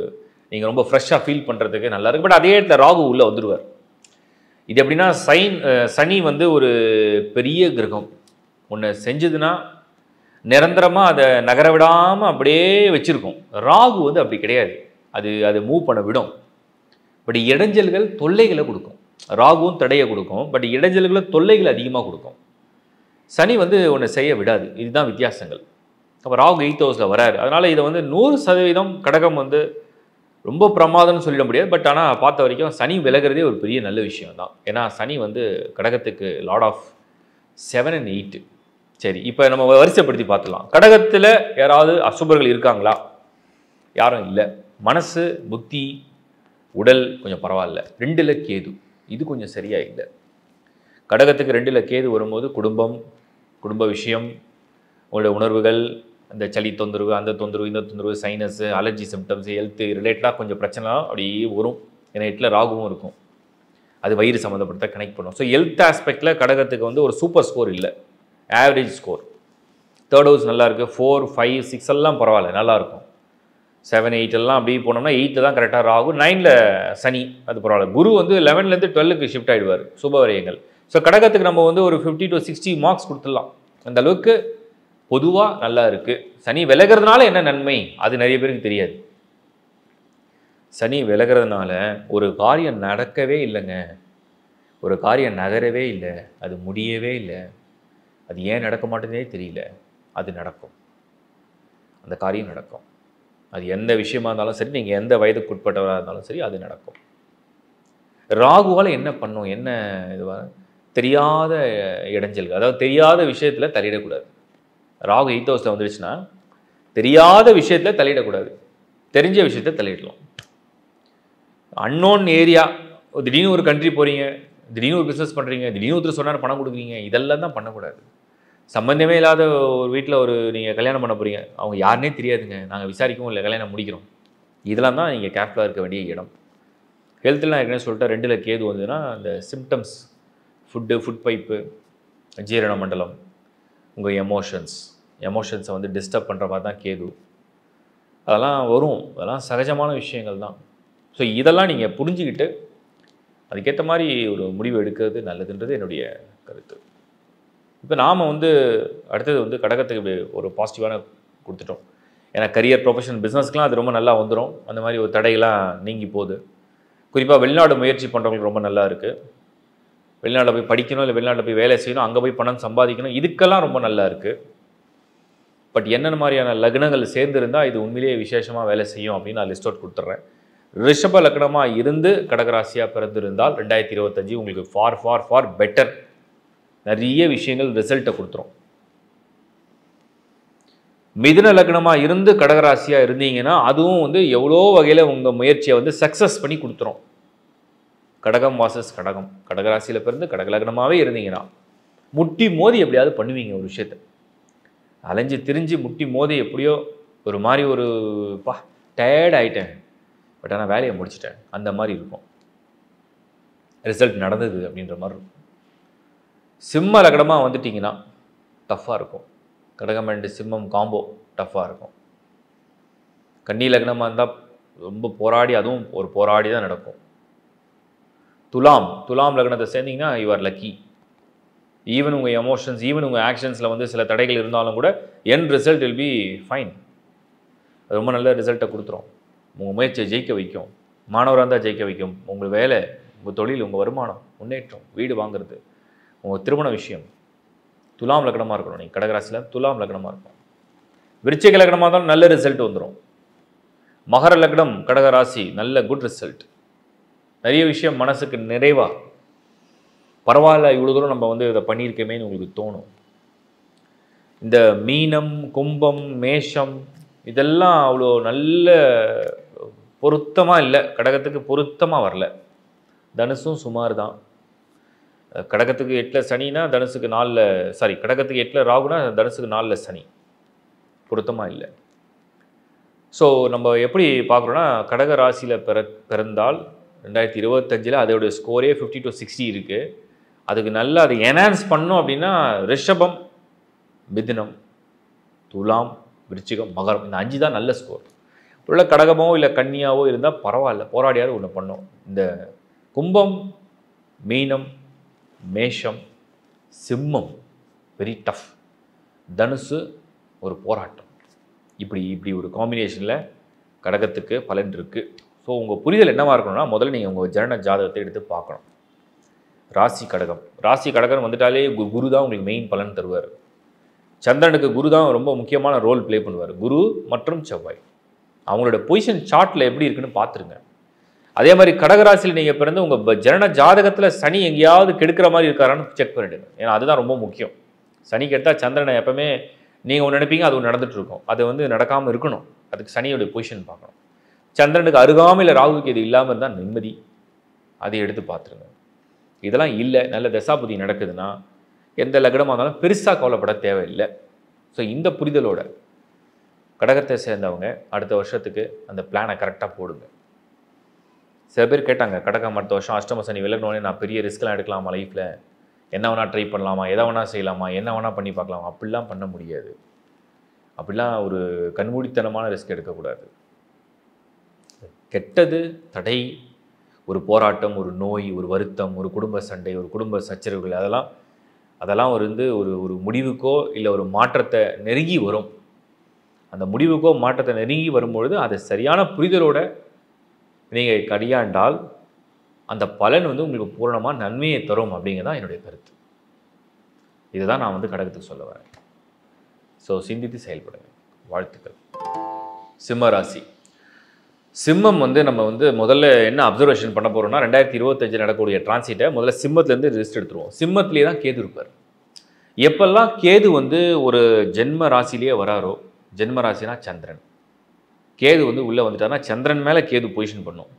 நீங்கள் ரொம்ப ஃப்ரெஷ்ஷாக ஃபீல் பண்ணுறதுக்கு நல்லா இருக்குது. பட் அதே இடத்துல ராகு உள்ளே வந்துடுவார். இது எப்படின்னா, சனி வந்து ஒரு பெரிய கிரகம். ஒன்று செஞ்சதுன்னா நிரந்தரமாக அதை நகர விடாமல் அப்படியே வச்சுருக்கோம். ராகு வந்து அப்படி கிடையாது. அது மூவ் பண்ண விடும். பட் இடைஞ்சல்கள் தொல்லைகளை கொடுக்கும். ராகுவும் தடையை கொடுக்கும், பட் இடைஞ்சல்களை தொல்லைகளை அதிகமாக கொடுக்கும். சனி வந்து ஒன்று செய்ய விடாது. இதுதான் வித்தியாசங்கள். அப்போ ராகு 8th ஹவுஸில் வராரு. அதனால் இதை வந்து 100% கடகம் வந்து ரொம்ப பிரமாதம்னு சொல்லிட முடியாது. பட் ஆனால் பார்த்த வரைக்கும் சனி விலகிறதே ஒரு பெரிய நல்ல விஷயம் தான். ஏன்னா சனி வந்து கடகத்துக்கு லார்ட் ஆஃப் 7 and 8. சரி, இப்போ நம்ம வரிசைப்படுத்தி பார்த்துக்கலாம். கடகத்தில் யாராவது அசுபர்கள் இருக்காங்களா? யாரும் இல்லை. மனசு, புத்தி, உடல் கொஞ்சம் பரவாயில்ல. 2ல் கேது, இது கொஞ்சம் சரியாக இல்லை. கடகத்துக்கு 2ல் கேது வரும்போது குடும்ப விஷயம், உங்களுடைய உணர்வுகள், அந்த சளி தொந்தரவு, அந்த தொந்தரவு, இந்த தொந்தரவு, சைனஸு, அலர்ஜி சிம்டம்ஸ், ஹெல்த்து ரிலேட்டடாக கொஞ்சம் பிரச்சனை அப்படியே வரும். ஏன்னா 8ல் ராகுவும் இருக்கும். அது வயிறு சம்மந்தப்பட்ட கனெக்ட் பண்ணும். ஸோ ஹெல்த் ஆஸ்பெக்டில் கடகத்துக்கு வந்து ஒரு சூப்பர் ஸ்கோர் இல்லை, ஆவரேஜ் ஸ்கோர். 3rd ஹவுஸ் நல்லா இருக்குது. 4, 5, 6 எல்லாம் பரவாயில்ல, நல்லாயிருக்கும். 7, 8 எல்லாம் அப்படி போனோம்னா 8 தான் கரெக்டாக ராகு. 9ல் சனி, அது பரவாயில்ல. குரு வந்து 11லேருந்து 12க்கு ஷிஃப்ட் ஆகிடுவார், சுபவரியங்கள். ஸோ கடகத்துக்கு நம்ம வந்து ஒரு 50 to 60 மார்க்ஸ் கொடுத்துடலாம். அந்த அளவுக்கு பொதுவாக நல்லா இருக்குது. சனி விலகிறதுனால என்ன நன்மை, அது நிறைய பேருக்கு தெரியாது. சனி விலகிறதுனால ஒரு காரியம் நடக்கவே இல்லைங்க, ஒரு காரியம் நகரவே இல்லை, அது முடியவே இல்லை, அது ஏன் நடக்க மாட்டேனே தெரியல, அது நடக்கும். அந்த காரியம் நடக்கும். அது எந்த விஷயமா இருந்தாலும் சரி, நீங்கள் எந்த வயதுக்குட்பட்டவராக இருந்தாலும் சரி, அது நடக்கும். ராகுவால் என்ன பண்ணும், என்ன இதுவாக தெரியாத இடைஞ்சல்கள், அதாவது தெரியாத விஷயத்தில் தலையிடக்கூடாது. ராகு 8th ஹவுஸில் வந்துடுச்சுன்னா தெரியாத விஷயத்தில் தலையிடக்கூடாது, தெரிஞ்ச விஷயத்தை தலையிடலாம். அன்னோன் ஏரியா, திடீர்னு ஒரு கண்ட்ரி போகிறீங்க, திடீர்னு ஒரு பிஸ்னஸ் பண்ணுறீங்க, திடீர்னு ஒருத்தர் சொன்னார் பணம் கொடுக்குறீங்க, இதெல்லாம் தான் பண்ணக்கூடாது. சம்பந்தமே இல்லாத ஒரு வீட்டில் நீங்கள் கல்யாணம் பண்ண போகிறீங்க, அவங்க யாருன்னே தெரியாதுங்க, நாங்கள் விசாரிக்கவும் இல்லை, கல்யாணம் முடிக்கிறோம். இதெல்லாம் தான் நீங்கள் கேர்ஃபுல்லாக இருக்க வேண்டிய இடம். ஹெல்த்தில் நான் ஏற்கனவே சொல்லிட்டேன், 2ல் கேது வந்ததுன்னா அந்த சிம்டம்ஸ், ஃபுட் பைப்பு, ஜீரண மண்டலம், உங்கள் எமோஷன்ஸை வந்து டிஸ்டர்ப் பண்ணுற மாதிரி தான் கேது. அதெல்லாம் வரும், அதெல்லாம் சகஜமான விஷயங்கள் தான். ஸோ இதெல்லாம் நீங்கள் புரிஞ்சுக்கிட்டு அதுக்கேற்ற மாதிரி ஒரு முடிவு எடுக்கிறது நல்லதுன்றது என்னுடைய கருத்து. இப்போ நாம் வந்து அடுத்தது வந்து கடகத்துக்கு ஒரு பாசிட்டிவான கொடுத்துட்டோம். ஏன்னா கரியர், ப்ரொஃபஷன், பிஸ்னஸ்க்கெலாம் அது ரொம்ப நல்லா வந்துடும். அந்த மாதிரி ஒரு தடையெல்லாம் நீங்கி போகுது. குறிப்பாக வெளிநாடு முயற்சி பண்ணுறவங்களுக்கு ரொம்ப நல்லா இருக்குது. வெளிநாட்டில் போய் படிக்கணும், இல்லை வெளிநாட்டில் போய் வேலை செய்யணும், அங்கே போய் பணம் சம்பாதிக்கணும், இதுக்கெல்லாம் ரொம்ப நல்லா இருக்குது. பட் என்னென்ன மாதிரியான லக்னங்கள் சேர்ந்துருந்தால் இது உண்மையிலேயே விசேஷமாக வேலை செய்யும் அப்படின்னு நான் லிஸ்ட் அவுட் கொடுத்துட்றேன். ரிஷப லக்னமாக இருந்து கடகராசியாக பிறந்திருந்தால் 2025 உங்களுக்கு ஃபார் பெட்டர் நிறைய விஷயங்கள் ரிசல்ட்டை கொடுத்துரும். மிதுன லக்னமாக இருந்து கடகராசியாக இருந்தீங்கன்னா அதுவும் வந்து எவ்வளோ வகையில் உங்கள் முயற்சியை வந்து சக்ஸஸ் பண்ணி கொடுத்துரும். கடகம் வாசஸ் கடகம், கடகராசியில் பிறந்து கடக லக்னமாகவே இருந்தீங்கன்னா முட்டி மோதி எப்படியாவது பண்ணுவீங்க ஒரு விஷயத்தை. அலைஞ்சு திரிஞ்சு முட்டி மோதி எப்படியோ ஒரு மாதிரி ஒரு டயர்ட் ஆகிட்டேன், பட் ஆனால் வேலையை முடிச்சிட்டேன், அந்த மாதிரி இருக்கும். ரிசல்ட் நடந்தது அப்படின்ற மாதிரி இருக்கும். சிம்ம லக்னமாக வந்துட்டிங்கன்னா டஃப்பாக இருக்கும். கடகம் அண்டு சிம்மம் காம்போ டஃப்பாக இருக்கும். கன்னி லக்னமாக இருந்தால் ரொம்ப போராடி, அதுவும் ஒரு போராடி தான் நடக்கும். துலாம் லக்னத்தை சேர்ந்தீங்கன்னா யூ ஆர் லக்கி. ஈவன் உங்கள் எமோஷன்ஸ், ஈவன் உங்கள் ஆக்ஷன்ஸில் வந்து சில தடைகள் இருந்தாலும் கூட என் ரிசல்ட் வில் பி ஃபைன். ரொம்ப நல்ல ரிசல்ட்டை கொடுத்துரும். உங்கள் முயற்சியை ஜெயிக்க வைக்கும். மாணவராக இருந்தால் ஜெயிக்க வைக்கும். உங்கள் வேலை, உங்கள் தொழில், உங்கள் வருமானம், முன்னேற்றம், வீடு வாங்குறது, உங்கள் திருமண விஷயம். துலாம் லக்னமாக இருக்கணும். நீங்கள் கடகராசியில் துலாம் லக்னமாக இருக்கும். விருச்சிக லக்னமாக இருந்தாலும் நல்ல ரிசல்ட் வந்துடும். மகர லக்னம் கடகராசி நல்ல குட் ரிசல்ட். நிறைய விஷயம் மனசுக்கு நிறைவா, பரவாயில்ல இவ்வளோ தூரம் நம்ம வந்து இதை பண்ணியிருக்கேமேன்னு உங்களுக்கு தோணும். இந்த மீனம், கும்பம், மேஷம் இதெல்லாம் அவ்வளோ நல்ல பொருத்தமாக இல்லை, கடகத்துக்கு பொருத்தமாக வரல. தனுசும் சுமார் தான். கடகத்துக்கு 8 சனினா தனுசுக்கு 4 கடகத்துக்கு 8 ராகுனா தனுசுக்கு 4 சனி, பொருத்தமாக இல்லை. ஸோ நம்ம எப்படி பார்க்குறோன்னா, கடக ராசியில் பிறந்தால் 2025 அதோடைய ஸ்கோரே 50 to 60 இருக்குது. அதுக்கு நல்லா அதை என்ஹான்ஸ் பண்ணோம் அப்படின்னா ரிஷபம், மிதுனம், துலாம், விருச்சிகம், மகரம் இந்த 5 தான் நல்ல ஸ்கோர். உள்ள கடகமோ இல்லை கன்னியாவோ இருந்தால் பரவாயில்ல, போராடியாவது ஒன்று பண்ணோம். இந்த கும்பம், மீனம், மேஷம், சிம்மம் வெரி டஃப், தனுசு ஒரு போராட்டம். இப்படி ஒரு காம்பினேஷனில் கடகத்துக்கு பலன் இருக்குது. ஸோ உங்கள் புரிதல் என்னவாக இருக்கணும்னா, முதல்ல நீங்கள் உங்கள் ஜனன ஜாதகத்தை எடுத்து பார்க்கணும். ராசி கடகம் வந்துட்டாலே குரு தான் உங்களுக்கு மெயின் பலன் தருவார். சந்திரனுக்கு குரு தான் ரொம்ப முக்கியமான ரோல் ப்ளே பண்ணுவார். குரு மற்றும் செவ்வாய் அவங்களோட பொசிஷன் சார்ட்டில் எப்படி இருக்குன்னு பார்த்துருங்க. அதே மாதிரி கடகராசியில் நீங்கள் பிறந்து உங்கள் ஜனன ஜாதகத்தில் சனி எங்கேயாவது கெடுக்கிற மாதிரி இருக்காரான்னு செக் பண்ணிவிடுங்க. ஏன்னா அதுதான் ரொம்ப முக்கியம். சனி கெடுத்தால் சந்திரனை எப்பவுமே நீங்கள் ஒன்று நினைப்பீங்க, அது ஒன்று நடந்துகிட்ருக்கும். அது வந்து நடக்காமல் இருக்கணும். அதுக்கு சனியோடைய பொசிஷன் பார்க்கணும். சந்திரனுக்கு அருகாமையில் ராகுக்கு இது இல்லாமல் இருந்தால் நிம்மதி, அதை எடுத்து பார்த்துருங்க. இதெல்லாம் இல்லை, நல்ல தசாபுதி நடக்குதுன்னா எந்த லக்னமாக இருந்தாலும் பெருசாக கவலைப்பட தேவையில்லை. ஸோ இந்த புரிதலோட கடகத்தை சேர்ந்தவங்க அடுத்த வருஷத்துக்கு அந்த பிளானை கரெக்டாக போடுங்க. சில பேர் கேட்டாங்க, கடகம் அடுத்த வருஷம் அஷ்டம சனி விலகினோடனே நான் பெரிய ரிஸ்க்லாம் எடுக்கலாமா லைஃப்பில், என்ன வேணால் ட்ரை பண்ணலாமா, எதை வேணால் செய்யலாமா, என்ன வேணால் பண்ணி பார்க்கலாமா? அப்படிலாம் பண்ண முடியாது. அப்படிலாம் ஒரு கண்மூடித்தனமான ரிஸ்க் எடுக்கக்கூடாது. கெட்டது, தடை, ஒரு போராட்டம், ஒரு நோய், ஒரு வருத்தம், ஒரு குடும்ப சண்டை, ஒரு குடும்ப சச்சரவுகள், அதெல்லாம் ஒரு முடிவுக்கோ இல்லை ஒரு மாற்றத்தை நெருங்கி வரும். அந்த முடிவுக்கோ மாற்றத்தை நெருங்கி வரும்பொழுது அதை சரியான புரிதலோட நீங்கள் கையாண்டால் அந்த பலன் உங்களுக்கு பூரணமாக நன்மையை தரும் அப்படிங்கிறதான் என்னுடைய கருத்து. இதுதான் நான் கடகத்துக்கு சொல்ல வரேன். ஸோ சிந்தித்து செயல்படுங்க. வாழ்த்துக்கள். சிம்ம ராசி. சிம்மம் நம்ம முதல்ல என்ன அப்சர்வேஷன் பண்ண போகிறோம்னா, 2025 நடக்கக்கூடிய டிரான்சிட்டை முதல்ல சிம்மத்துலேருந்து ரிஸ்ட் எடுத்துருவோம். சிம்மத்திலே தான் கேது இருப்பார். எப்பெல்லாம் கேது ஒரு ஜென்ம ராசிலேயே வராரோ, ஜென்ம ராசினா சந்திரன், கேது உள்ளே வந்துட்டார்னா சந்திரன் மேலே கேது பொசிஷன் பண்ணும்.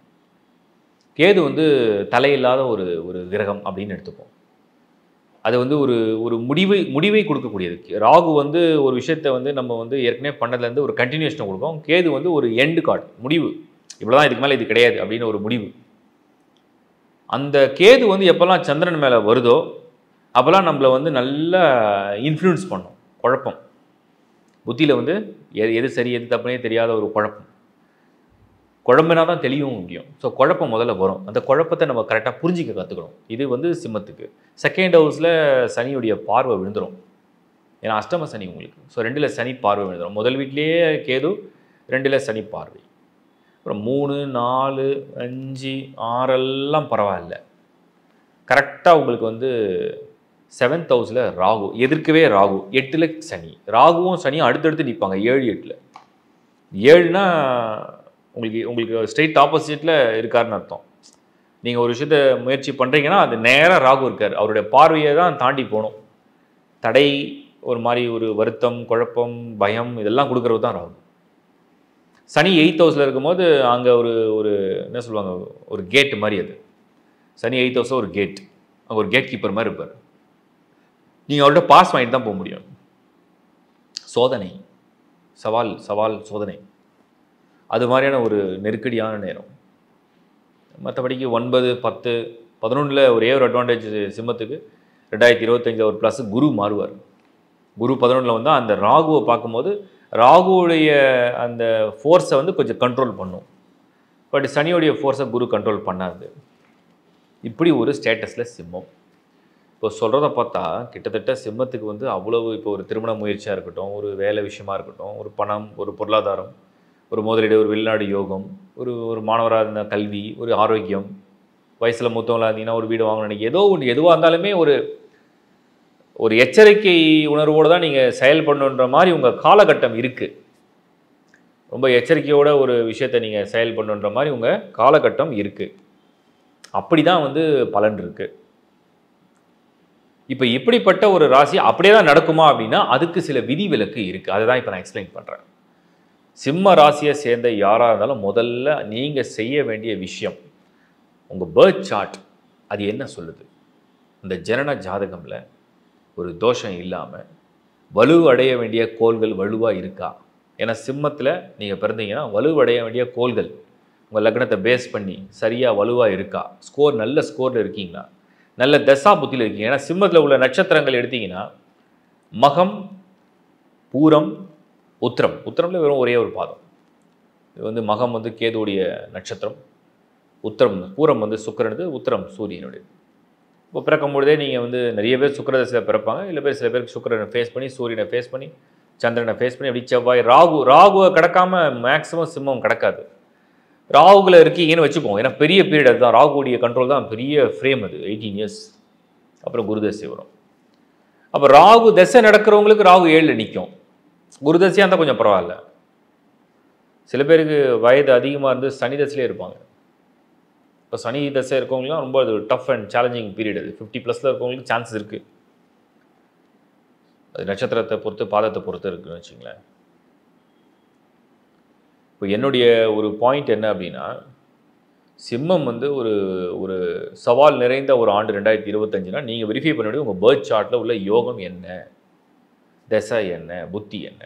கேது தலையில்லாத ஒரு கிரகம் அப்படின்னு எடுத்துப்போம். அது ஒரு முடிவை கொடுக்கக்கூடியது. ராகு ஒரு விஷயத்தை நம்ம ஏற்கனவே பண்ணதுலேருந்து ஒரு கண்டினியூஷனை கொடுக்கும். கேது ஒரு எண்டு கார்டு, முடிவு, இவ்வளோதான், இதுக்கு மேலே இது கிடையாது அப்படின்னு ஒரு முடிவு. அந்த கேது எப்போல்லாம் சந்திரன் மேலே வருதோ அப்போல்லாம் நம்மளை நல்லா இன்ஃப்ளூயன்ஸ் பண்ணும். குழப்பம், புத்தியில் எது சரி எது தப்புனே தெரியாத ஒரு குழப்பம். குழம்பினா தான் தெளிவும் முடியும். ஸோ குழப்பம் முதல்ல வரும். அந்த குழப்பத்தை நம்ம கரெக்டாக புரிஞ்சிக்க கற்றுக்கணும். இது சிம்மத்துக்கு. செகண்ட் ஹவுஸில் சனியுடைய பார்வை விழுந்துடும். ஏன்னா அஷ்டம சனி உங்களுக்கு. ஸோ 2ல் சனி பார்வை விழுந்துடும். முதல் வீட்லேயே கேது, 2ல் சனி பார்வை. அப்புறம் 3, 4, 5, 6 எல்லாம் பரவாயில்ல. கரெக்டாக உங்களுக்கு 7th ஹவுஸில் ராகு, எதிர்க்கவே ராகு, 8ல் சனி. ராகுவும் சனியும் அடுத்தடுத்து நிற்பாங்க 7, 8ல். 7னா உங்களுக்கு ஸ்ட்ரெயிட் ஆப்போசிட்டில் இருக்காருன்னு அர்த்தம். நீங்கள் ஒரு விஷயத்தை முயற்சி பண்ணுறீங்கன்னா அது நேராக ராகு இருக்கார். அவருடைய பார்வையை தான் தாண்டி போகணும். தடை, ஒரு மாதிரி ஒரு வருத்தம், குழப்பம், பயம் இதெல்லாம் கொடுக்கறது தான் ராகு. சனி 8th ஹவுஸில் இருக்கும்போது அங்கே ஒரு ஒரு என்ன சொல்லுவாங்க, ஒரு கேட் மாதிரி. அது சனி 8th ஹவுஸில் ஒரு கேட், அங்கே ஒரு கேட் கீப்பர் மாதிரி இருப்பார். நீங்கள் அவர்கிட்ட பாஸ் வாங்கிட்டு தான் போக முடியும். சோதனை, சவால் சவால் சோதனை, அது மாதிரியான ஒரு நெருக்கடியான நேரம். மற்றபடிக்கு 9, 10, 11 ஒரே ஒரு அட்வான்டேஜ் சிம்மத்துக்கு, 2025 ஒரு ப்ளஸ் குரு மாறுவார். குரு 11 வந்தால் அந்த ராகுவை பார்க்கும்போது ராகுவுடைய அந்த ஃபோர்ஸை வந்து கொஞ்சம் கண்ட்ரோல் பண்ணும். பட் சனியோடைய ஃபோர்ஸை குரு கண்ட்ரோல் பண்ணாது. இப்படி ஒரு ஸ்டேட்டஸில் சிம்மம். இப்போ சொல்கிறத பார்த்தா கிட்டத்தட்ட சிம்மத்துக்கு வந்து அவ்வளவு, இப்போ ஒரு திருமண முயற்சியாக இருக்கட்டும், ஒரு வேலை விஷயமா இருக்கட்டும், ஒரு பணம், ஒரு பொருளாதாரம், ஒரு முதலீடு, ஒரு வெளிநாடு யோகம், ஒரு ஒரு மாணவராக இருந்த கல்வி, ஒரு ஆரோக்கியம், வயசில் மூத்தவங்களாக இருந்தீங்கன்னா ஒரு வீடு வாங்கணும், ஏதோ ஒன்று எதுவாக இருந்தாலுமே ஒரு எச்சரிக்கை உணர்வோடு தான் நீங்கள் செயல்படணுன்ற மாதிரி உங்கள் காலகட்டம் இருக்குது. ரொம்ப எச்சரிக்கையோட ஒரு விஷயத்தை நீங்கள் செயல்படணுன்ற மாதிரி உங்கள் காலகட்டம் இருக்குது. அப்படி தான் வந்து பலன் இருக்குது. இப்போ இப்படிப்பட்ட ஒரு ராசி அப்படியே தான் நடக்குமா அப்படின்னா அதுக்கு சில விதிவிலக்கு இருக்குது. அதை தான் இப்போ நான் எக்ஸ்பிளைன் பண்ணுறேன். சிம்ம ராசியை சேர்ந்த யாராக இருந்தாலும் முதல்ல நீங்கள் செய்ய வேண்டிய விஷயம், உங்கள் பர்த் சார்ட் அது என்ன சொல்லுது, இந்த ஜனன ஜாதகமில் ஒரு தோஷம் இல்லாமல் வலுவடைய வேண்டிய கோள்கள் வலுவாக இருக்கா. ஏன்னா சிம்மத்தில் நீங்கள் பிறந்தீங்கன்னா வலுவடைய வேண்டிய கோள்கள் உங்கள் லக்னத்தை பேஸ் பண்ணி சரியாக வலுவாக இருக்கா, ஸ்கோர் நல்ல ஸ்கோரில் இருக்கீங்களா, நல்ல தசா புத்தியில் இருக்கீங்க. ஏன்னா சிம்மத்தில் உள்ள நட்சத்திரங்கள் எடுத்தீங்கன்னா மகம், பூரம், உத்திரம். உத்திரமில் வெறும் ஒரே ஒரு பாதம். இது வந்து மகம் வந்து கேதுவுடைய நட்சத்திரம், உத்திரம் பூரம் வந்து சுக்கிரனது, உத்திரம் சூரியனுடைய. இப்போ பிறக்கும்பொழுதே நீங்கள் வந்து நிறைய பேர் சுக்கிரதசையில் பிறப்பாங்க. இல்லை பேர் சில பேருக்கு சுக்கிரனை ஃபேஸ் பண்ணி, சூரியனை ஃபேஸ் பண்ணி, சந்திரனை ஃபேஸ் பண்ணி, அப்படி செவ்வாய், ராகுவை கடக்காம மேக்ஸிமம் சிம்மம் கிடக்காது. ராகுல இருக்கீங்கன்னு வச்சுப்போம். ஏன்னா பெரிய பீரியட் அதுதான், ராகுடைய கண்ட்ரோல் தான் பெரிய ஃப்ரேம் அது, 18 இயர்ஸ். அப்புறம் குருதசை வரும். அப்போ ராகு தசை நடக்கிறவங்களுக்கு ராகு 7ல் நிற்கும். குருதசையாக இருந்தால் கொஞ்சம் பரவாயில்ல. சில பேருக்கு வயது அதிகமாக இருந்து சனி தசையிலே இருப்பாங்க. இப்போ சனி தசை இருக்கவங்களாம் ரொம்ப அது டஃப் அண்ட் சேலஞ்சிங் பீரியட். அது 50+ இருக்கவங்களுக்கு சான்சஸ் இருக்குது. அது நட்சத்திரத்தை பொறுத்து, பாதத்தை பொறுத்து இருக்குன்னு வச்சுங்களேன். இப்போ என்னுடைய ஒரு பாயிண்ட் என்ன அப்படின்னா, சிம்மம் வந்து ஒரு சவால் நிறைந்த ஒரு ஆண்டு 2025னா நீங்கள் வெரிஃபை பண்ண வேண்டியது உங்கள் பர்த் சார்ட்டில் உள்ள யோகம் என்ன, தசை என்ன, புத்தி என்ன.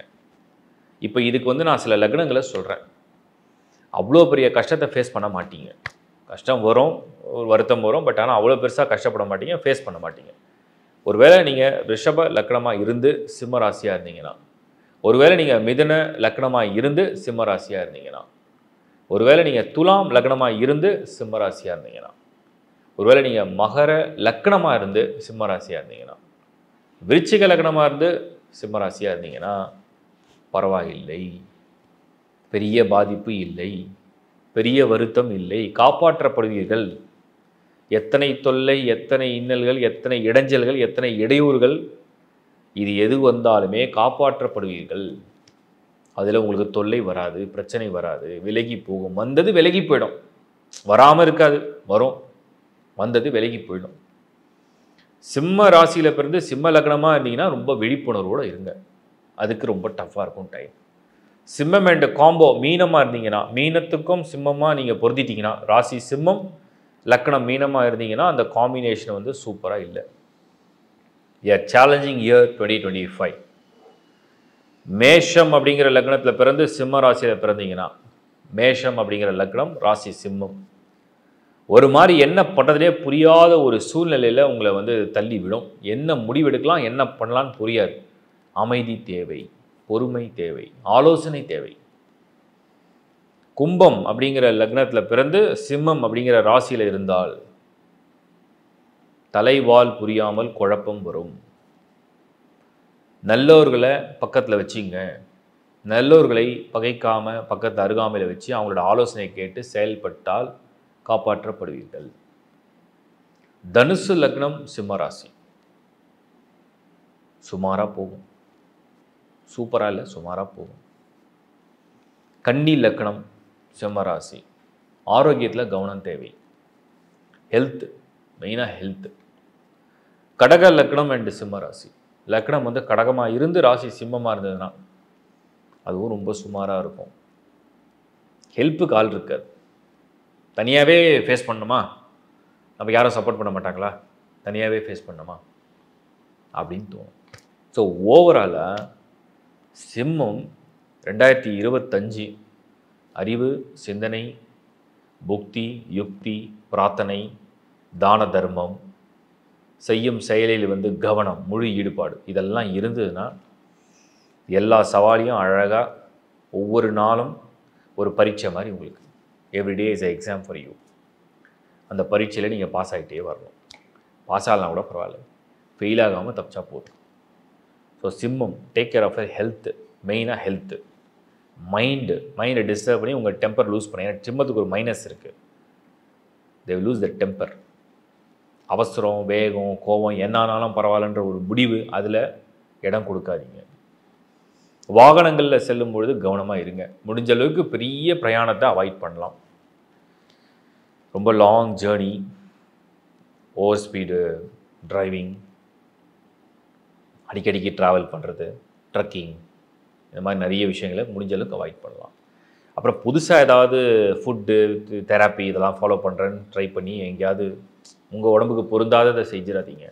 இப்போ இதுக்கு வந்து நான் சில லக்னங்களை சொல்கிறேன். அவ்வளோ பெரிய கஷ்டத்தை ஃபேஸ் பண்ண மாட்டீங்க. கஷ்டம் வரும், ஒரு வருத்தம் வரும், பட் ஆனால் அவ்வளோ பெருசாக கஷ்டப்பட மாட்டீங்க, ஃபேஸ் பண்ண மாட்டீங்க. ஒருவேளை நீங்கள் ரிஷப லக்னமாக இருந்து சிம்ம ராசியாக இருந்தீங்கன்னா, ஒருவேளை நீங்கள் மிதுன லக்னமாக இருந்து சிம்ம ராசியாக இருந்தீங்கன்னா, ஒருவேளை நீங்கள் துலாம் லக்னமாக இருந்து சிம்ம ராசியாக இருந்தீங்கன்னா, ஒருவேளை நீங்கள் மகர லக்னமாக இருந்து சிம்ம ராசியாக இருந்தீங்கன்னா, விருச்சிக லக்னமாக இருந்து சிம்ம ராசியாக இருந்தீங்கன்னா பரவாயில்லை, பெரிய பாதிப்பு இல்லை, பெரிய வருத்தம் இல்லை, காப்பாற்றப்படுவீர்கள். எத்தனை தொல்லை, எத்தனை இன்னல்கள், எத்தனை இடைஞ்சல்கள், எத்தனை இடையூறுகள், இது எது வந்தாலுமே காப்பாற்றப்படுவீர்கள். அதில் உங்களுக்கு தொல்லை வராது, பிரச்சனை வராது, விலகி போகும். வந்தது விலகி போயிடும், வராமல் இருக்காது, வரும். வந்தது விலகி போயிடும். சிம்ம ராசியில் பிறந்து சிம்ம லக்னமாக இருந்தீங்கன்னா ரொம்ப விழிப்புணர்வோடு இருங்க. அதுக்கு ரொம்ப டஃப்பாக இருக்கும் டைம். சிம்மம் அண்ட் காம்போ மீனமாக இருந்தீங்கன்னா, மீனத்துக்கும் சிம்மமாக நீங்கள் பொருத்திட்டீங்கன்னா, ராசி சிம்மம் லக்னம் மீனமாக இருந்தீங்கன்னா அந்த காம்பினேஷன் வந்து சூப்பராக இல்லை. Challenging year 2025. மேஷம் அப்படிங்கிற லக்னத்தில் பிறந்து சிம்ம ராசியில் பிறந்தீங்கன்னா, மேஷம் அப்படிங்கிற லக்னம் ராசி சிம்மம் ஒரு மாதிரி என்ன பண்ணுறதுலே புரியாத ஒரு சூழ்நிலையில் உங்களை வந்து தள்ளி விடும். என்ன முடிவெடுக்கலாம், என்ன பண்ணலான்னு புரியாது. அமைதி தேவை, பொறுமை தேவை, ஆலோசனை தேவை. கும்பம் அப்படிங்கிற லக்னத்தில் பிறந்து சிம்மம் அப்படிங்கிற ராசியில் இருந்தால் தலைவால் புரியாமல் குழப்பம் வரும். நல்லோர்களை பக்கத்தில் வச்சிங்க, நல்லோர்களை பகைக்காமல் பக்கத்தில் அருகாமையில் வச்சு அவங்களோட ஆலோசனை கேட்டு செயல்பட்டால் காப்பாற்றப்படுவீர்கள். தனுசு லக்னம் சிம்ம ராசி சுமாராக போகும், சூப்பராக இல்லை, சுமாராக போகும். கன்னி லக்னம் சிம்ம ராசி ஆரோக்கியத்தில் கவனம் தேவை, ஹெல்த் மெயினாக ஹெல்த். கடக லக்னம் அண்ட் சிம்ம ராசி லக்னம் வந்து கடகமாக இருந்து ராசி சிம்மமாக இருந்ததுன்னா அதுவும் ரொம்ப சுமாராக இருக்கும். ஹெல்ப்புக்கு ஆள் இருக்காது. தனியாகவே ஃபேஸ் பண்ணணுமா, நம்ம யாரும் சப்போர்ட் பண்ண மாட்டாங்களா, தனியாகவே ஃபேஸ் பண்ணணுமா அப்படின்னு தோணும். ஸோ ஓவராலாக சிம்மம் 2025 அறிவு, சிந்தனை, புக்தி, யுக்தி, பிரார்த்தனை, தான தர்மம், செய்யும் செயலில் வந்து கவனம், முழு ஈடுபாடு இதெல்லாம் இருந்ததுன்னா எல்லா சவாலையும் அழகாக ஒவ்வொரு நாளும் ஒரு பரீட்சை மாதிரி உங்களுக்கு everyday is exam for you. அந்த பரீட்சையில் நீங்கள் பாஸ் ஆகிட்டே வரணும். பாஸ் ஆகலாம் கூட பரவாயில்ல, ஃபெயில் ஆகாமல் தப்பிச்சா போதும். ஸோ சிம்மம் டேக் கேர் ஆஃப் ஹெல்த்து, மெயினாக ஹெல்த்து. மைண்டை டிஸ்டர்ப் பண்ணி உங்கள் டெம்பர் லூஸ் பண்ணி, ஏன்னா சிம்மத்துக்கு ஒரு மைனஸ் இருக்குது, they will lose the temper. அவசரம், வேகம், கோபம் என்னானாலும் பரவாயில்லன்ற ஒரு முடிவு அதில் இடம் கொடுக்காதீங்க. வாகனங்களில் செல்லும் பொழுது கவனமாக இருங்க. முடிஞ்ச அளவுக்கு பெரிய பிரயாணத்தை அவாய்ட் பண்ணலாம். ரொம்ப long journey, over speed driving, அடிக்கடிக்கு ட்ராவல் பண்ணுறது, ட்ரக்கிங், இந்த மாதிரி நிறைய விஷயங்களை முடிஞ்ச அளவுக்கு அவாய்ட் பண்ணலாம். அப்புறம் புதுசாக ஏதாவது ஃபுட்டு தெராப்பி இதெல்லாம் ஃபாலோ பண்ணுறேன்னு ட்ரை பண்ணி எங்கேயாவது உங்கள் உடம்புக்கு பொருந்தாததை செஞ்சிடாதீங்க.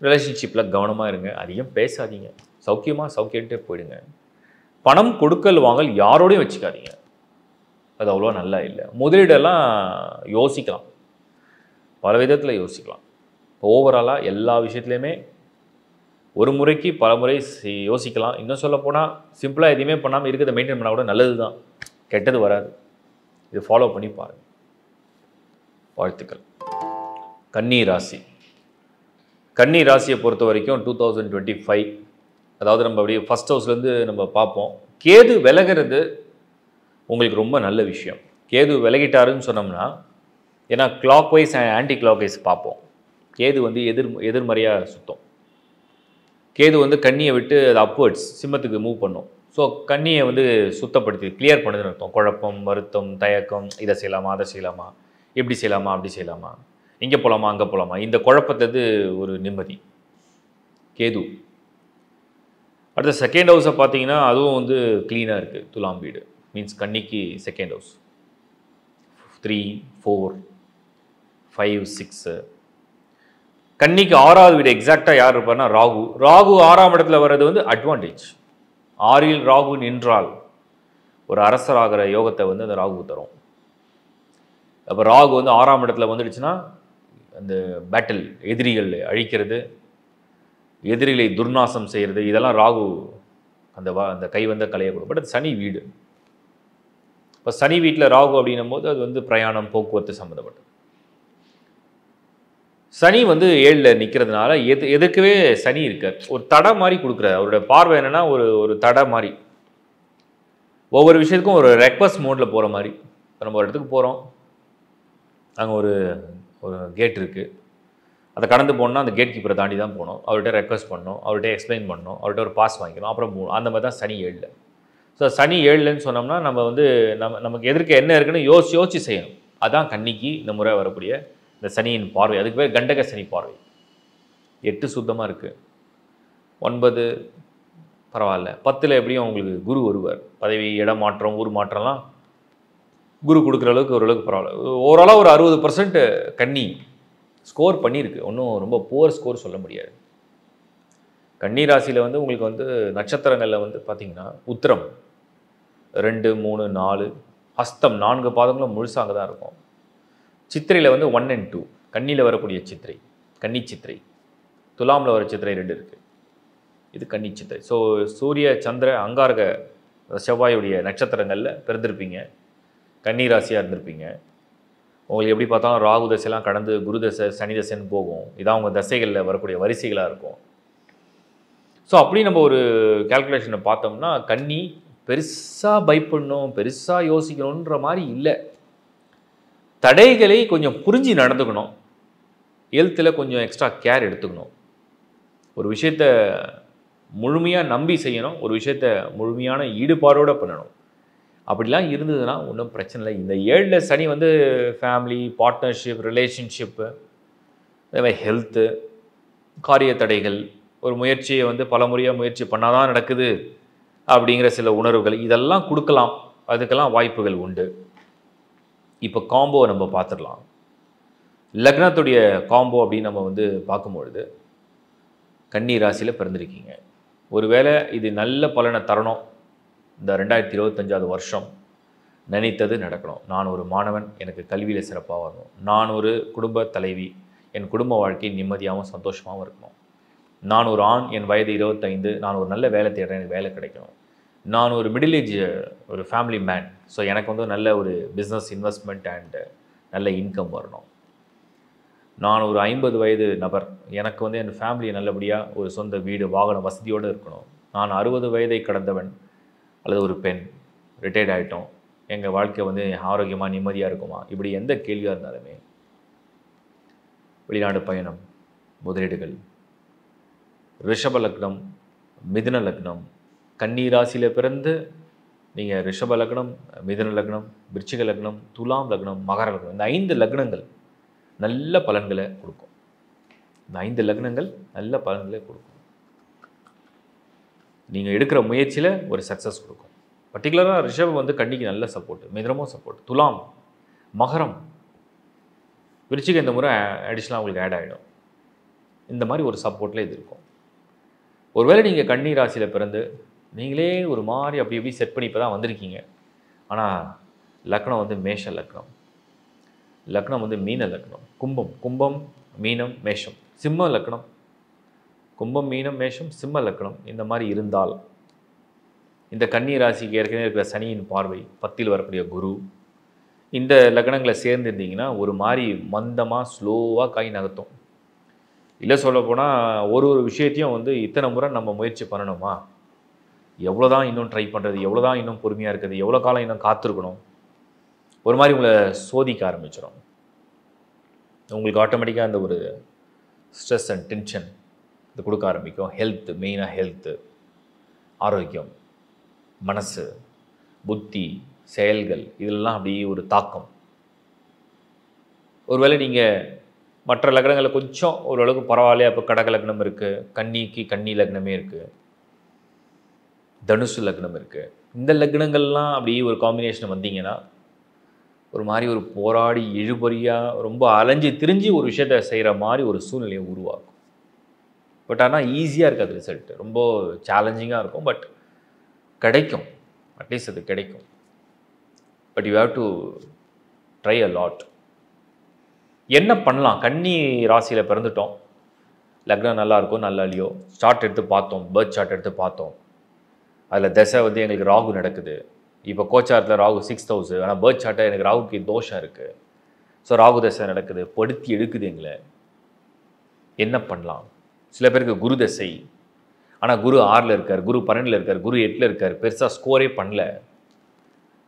ரிலேஷன்ஷிப்பில் கவனமாக இருங்க, அதிகம் பேசாதீங்க, சௌக்கியன்ட்டே போயிடுங்க. பணம் கொடுக்கல் வாங்கல் யாரோடையும் வச்சுக்காதீங்க, அது அவ்வளோ நல்லா இல்லை. முதலீடெல்லாம் யோசிக்கலாம், பல விதத்தில் யோசிக்கலாம். ஓவராலாக எல்லா விஷயத்துலையுமே ஒரு முறைக்கு பல முறை யோசிக்கலாம். இன்னும் சொல்ல போனால் சிம்பிளாக எதுவுமே பண்ணாமல் இருக்கிறத மெயின்டைன் பண்ணால் கூட நல்லது தான், கெட்டது வராது. இது ஃபாலோ பண்ணி பாருங்கள். வாழ்த்துக்கள். கன்னி ராசி. கன்னி ராசியை பொறுத்த வரைக்கும் 2025, அதாவது நம்ம அப்படியே ஃபஸ்ட் ஹவுஸ்லேருந்து நம்ம பார்ப்போம். கேது விலகிறது உங்களுக்கு ரொம்ப நல்ல விஷயம். கேது விலகிட்டாருன்னு சொன்னோம்னா, ஏன்னா clockwise and anticlockwise பார்ப்போம். கேது வந்து எதிர்மறையாக சுத்தம். கேது வந்து கன்னியை விட்டு அது அப்வர்ட்ஸ் சிம்மத்துக்கு மூவ் பண்ணும். ஸோ கன்னியை வந்து சுத்தப்படுத்தி கிளியர் பண்ணுதுன்னு அர்த்தம். குழப்பம், வருத்தம், தயக்கம், இதை செய்யலாமா, அதை செய்யலாமா, இப்படி செய்யலாமா, அப்படி செய்யலாமா, இங்கே போகலாமா, அங்கே போகலாமா, இந்த குழப்பத்தது ஒரு நிம்மதி கேது. அடுத்த செகண்ட் ஹவுஸை பார்த்தீங்கன்னா அதுவும் வந்து க்ளீனாக இருக்குது. துலாம் வீடு மீன்ஸ் கன்னிக்கு செகண்ட் ஹவுஸ் 3, 4, 5, 6. கன்னிக்கு 6வது வீடு எக்ஸாக்டாக யார் இருப்பார்னா ராகு. ராகு 6ஆம் இடத்துல வர்றது வந்து அட்வான்டேஜ். 6ல் ராகு நின்றால் ஒரு அரசராகிற யோகத்தை வந்து அந்த ராகு தரும். அப்போ ராகு வந்து 6ஆம் இடத்துல வந்துடுச்சுன்னா அந்த பேட்டில், எதிரிகள் அழிக்கிறது, எதிரிகளை துர்நாசம் செய்கிறது, இதெல்லாம் ராகு அந்த கை வந்த கலையை கொடுக்கும். பட் அது சனி வீடு. இப்போ சனி வீட்டில் ராகு அப்படின்னும் போது அது வந்து பிரயாணம், போக்குவரத்து சம்மந்தப்பட்டது. சனி வந்து 7ல் நிற்கிறதுனால எதுக்கவே சனி இருக்கார், ஒரு தடை மாதிரி கொடுக்குறாரு. அவரோட பார்வை என்னென்னா ஒரு தடை மாதிரி, ஒவ்வொரு விஷயத்துக்கும் ஒரு ரெக்வஸ்ட் மோடில் போகிற மாதிரி. இப்போ நம்ம ஒரு இடத்துக்கு போகிறோம், அங்கே ஒரு கேட் இருக்குது, அதை கடந்து போகணுன்னா அந்த கேட் கீப்பரை தாண்டி தான் போகணும், அவர்கிட்ட ரெக்வஸ்ட் பண்ணணும், அவர்கிட்ட எக்ஸ்பிளைன் பண்ணணும், அவர்கிட்ட ஒரு பாஸ் வாங்கிக்கணும், அப்புறம் போகணும். அந்த மாதிரி தான் சனி 7ல். ஸோ சனி 7லன்னு சொன்னோம்னா நம்ம வந்து நமக்கு எதிர்க்க என்ன இருக்குன்னு யோசிச்சு செய்யணும். அதான் கன்னிக்கு இந்த முறை வரக்கூடிய இந்த சனியின் பார்வை. அதுக்கு பேர் கண்டக சனி பார்வை. 8 சுத்தமாக இருக்குது, 9 பரவாயில்ல, 10ல் எப்படியும் உங்களுக்கு குரு வருவார். பதவி, இடம் மாற்றம், ஊர் மாற்றம்லாம் குரு கொடுக்குற அளவுக்கு ஓரளவுக்கு பரவாயில்ல. ஓரளவு ஒரு 60% கன்னி ஸ்கோர் பண்ணியிருக்கு. ஒன்றும் ரொம்ப புவர் ஸ்கோர் சொல்ல முடியாது. கன்னி ராசியில் வந்து உங்களுக்கு வந்து நட்சத்திரங்களில் வந்து பார்த்திங்கன்னா உத்திரம் 2, 3, 4, ஹஸ்தம் 4 பாதங்களும் முழுசாக தான் இருக்கும். சித்திரையில் வந்து 1 and 2, கன்னியில் வரக்கூடிய சித்திரை, கன்னி சித்திரை. துலாமில் வர சித்திரை 2 இருக்குது, இது கன்னி சித்திரை. ஸோ சூரிய, சந்திர, அங்காரக, செவ்வாயுடைய நட்சத்திரங்களில் பிறந்திருப்பீங்க, கன்னி ராசியாக இருந்திருப்பீங்க. உங்களுக்கு எப்படி பார்த்தாலும் ராகு தசையெல்லாம் கடந்து குரு தசை, சனி தசைன்னு போகும். இதான் உங்கள் தசைகளில் வரக்கூடிய வரிசைகளாக இருக்கும். ஸோ அப்படி நம்ம ஒரு கேல்குலேஷனை பார்த்தோம்னா கன்னி பெருசாக பயப்படணும், பெருசாக யோசிக்கணுன்ற மாதிரி இல்லை. தடைகளை கொஞ்சம் புரிஞ்சு நடந்துக்கணும், ஹெல்த்தில் கொஞ்சம் எக்ஸ்ட்ரா கேர் எடுத்துக்கணும், ஒரு விஷயத்தை முழுமையாக நம்பி செய்யணும், ஒரு விஷயத்தை முழுமையான ஈடுபாடோடு பண்ணணும். அப்படிலாம் இருந்ததுன்னா ஒன்றும் பிரச்சனை இல்லை. இந்த 7ல் சனி வந்து ஃபேமிலி, பார்ட்னர்ஷிப், ரிலேஷன்ஷிப்பு, அதே மாதிரி ஹெல்த்து, காரிய தடைகள், ஒரு முயற்சியை வந்து பல முறையாக முயற்சி பண்ணாதான் நடக்குது அப்படிங்கிற சில உணர்வுகள் இதெல்லாம் கொடுக்கலாம். அதுக்கெல்லாம் வாய்ப்புகள் உண்டு. இப்போ காம்போ நம்ம பார்த்துடலாம். லக்னத்துடைய காம்போ அப்படின்னு நம்ம வந்து பார்க்கும்பொழுது கன்னி ராசியில் பிறந்திருக்கீங்க. ஒருவேளை இது நல்ல பலனை தரணும், இந்த 2025 வருஷம் நினைத்தது நடக்கணும். நான் ஒரு மாணவன், எனக்கு கல்வியில் சிறப்பாக வரணும். நான் ஒரு குடும்ப தலைவி, என் குடும்ப வாழ்க்கை நிம்மதியாகவும் சந்தோஷமாகவும் இருக்கணும். நான் ஒரு ஆண், என் வயது 25, நான் ஒரு நல்ல வேலை தேடுறேன், எனக்கு வேலை கிடைக்கணும். நான் ஒரு மிடில் ஏஜ் ஒரு ஃபேமிலி மேன், ஸோ எனக்கு வந்து நல்ல ஒரு பிஸ்னஸ் இன்வெஸ்ட்மெண்ட் அண்ட் நல்ல இன்கம் வரணும். நான் ஒரு 50 வயது நபர், எனக்கு வந்து என் ஃபேமிலியை நல்லபடியாக ஒரு சொந்த வீடு வாகன வசதியோடு இருக்கணும். நான் 60 வயதை கடந்தவன் அல்லது ஒரு பெண், ரிட்டையர்ட் ஆகிட்டோம், எங்கள் வாழ்க்கை வந்து ஆரோக்கியமாக நிம்மதியாக இருக்குமா? இப்படி எந்த கேள்வியாக இருந்தாலுமே வெளிநாடு பயணம், முதலீடுகள், ரிஷப லக்னம், மிதுன லக்னம், கன்னி ராசியில் பிறந்து நீங்கள் ரிஷப லக்னம், மிதுன லக்னம், விருச்சிக லக்னம், துலாம் லக்னம், மகர லக்னம், இந்த 5 லக்னங்கள் நல்ல பலன்களை கொடுக்கும். இந்த 5 லக்னங்கள் நல்ல பலன்களை கொடுக்கும். நீங்கள் எடுக்கிற முயற்சியில் ஒரு சக்ஸஸ் கொடுக்கும். பர்டிகுலராக ரிஷபம் வந்து கன்னிக்கு நல்ல சப்போர்ட், மிதுனமும் சப்போர்ட், துலாம், மகரம், விருச்சிகம் இந்த முறை அடிஷ்னலாக உங்களுக்கு ஆட் ஆகிடும். இந்த மாதிரி ஒரு சப்போர்ட்டில் இது இருக்கும். ஒருவேளை நீங்கள் கன்னி ராசியில் பிறந்து நீங்களே ஒரு மாதிரி அப்படி எப்படி செட் பண்ணி இப்போ தான் வந்திருக்கீங்க. ஆனால் லக்னம் வந்து மேஷ லக்னம், லக்னம் வந்து மீன லக்னம், கும்பம் மீனம் மேஷம், சிம்ம லக்னம், கும்பம் மீனம் மேஷம் சிம்ம லக்னம், இந்த மாதிரி இருந்தால் இந்த கன்னி ராசிக்கு ஏற்கனவே இருக்கிற சனியின் பார்வை, 10ல் வரக்கூடிய குரு, இந்த லக்னங்களை சேர்ந்துருந்தீங்கன்னா ஒரு மாதிரி மந்தமாக ஸ்லோவாக காய் நகர்த்தும். இல்லை சொல்லப்போனால் ஒரு விஷயத்தையும் வந்து இத்தனை முறை நம்ம முயற்சி பண்ணணுமா, எவ்வளோ தான் இன்னும் ட்ரை பண்ணுறது, எவ்வளோ தான் இன்னும் பொறுமையாக இருக்குது, எவ்வளோ காலம் இன்னும் காத்திருக்கணும், ஒரு மாதிரி உங்களை சோதிக்க ஆரம்பிச்சிடும். உங்களுக்கு ஆட்டோமேட்டிக்காக அந்த ஒரு ஸ்ட்ரெஸ் அண்ட் டென்ஷன் இது கொடுக்க ஆரம்பிக்கும். ஹெல்த்து, மெயினாக ஹெல்த்து, ஆரோக்கியம், மனசு, புத்தி, செயல்கள், இதெல்லாம் அப்படியே ஒரு தாக்கம். ஒருவேளை நீங்கள் மற்ற லக்னங்களில் கொஞ்சம் ஓரளவுக்கு பரவாயில்லையா, இப்போ கடக லக்னம் இருக்குது, கன்னிக்கு கன்னி லக்னமே இருக்குது, தனுசு லக்னம் இருக்குது, இந்த லக்னங்கள்லாம் அப்படியே ஒரு காம்பினேஷன் வந்தீங்கன்னா ஒரு மாதிரி ஒரு போராடி இழுபறியாக ரொம்ப அலைஞ்சி திரிஞ்சு ஒரு விஷயத்தை செய்கிற மாதிரி ஒரு சூழ்நிலையை உருவாக்கும். பட் ஆனால் ஈஸியாக இருக்காது, ரிசல்ட்டு ரொம்ப சேலஞ்சிங்காக இருக்கும். பட் கிடைக்கும், அட்லீஸ்ட் அது கிடைக்கும். But you have to try a lot. என்ன பண்ணலாம்? கன்னி ராசியில் பிறந்துட்டோம், லக்னம் நல்லா இருக்கும் நல்லா இல்லையோ, சார்ட் எடுத்து பார்த்தோம், பர்த் சார்ட் எடுத்து பார்த்தோம், அதில் தசை வந்து எங்களுக்கு ராகு நடக்குது. இப்போ கோச்சாரத்தில் ராகு 6th house, ஆனால் பர்த் சார்ட்டை எனக்கு ராகுக்கு தோஷம் இருக்குது. ஸோ ராகு தசை நடக்குது, படுத்தி எடுக்குது எங்களை. என்ன பண்ணலாம்? சில பேருக்கு குரு தசை, ஆனால் குரு 6ல் இருக்கார், குரு 12ல் இருக்கார், குரு 8ல் இருக்கார், பெருசாக ஸ்கோரே பண்ணல.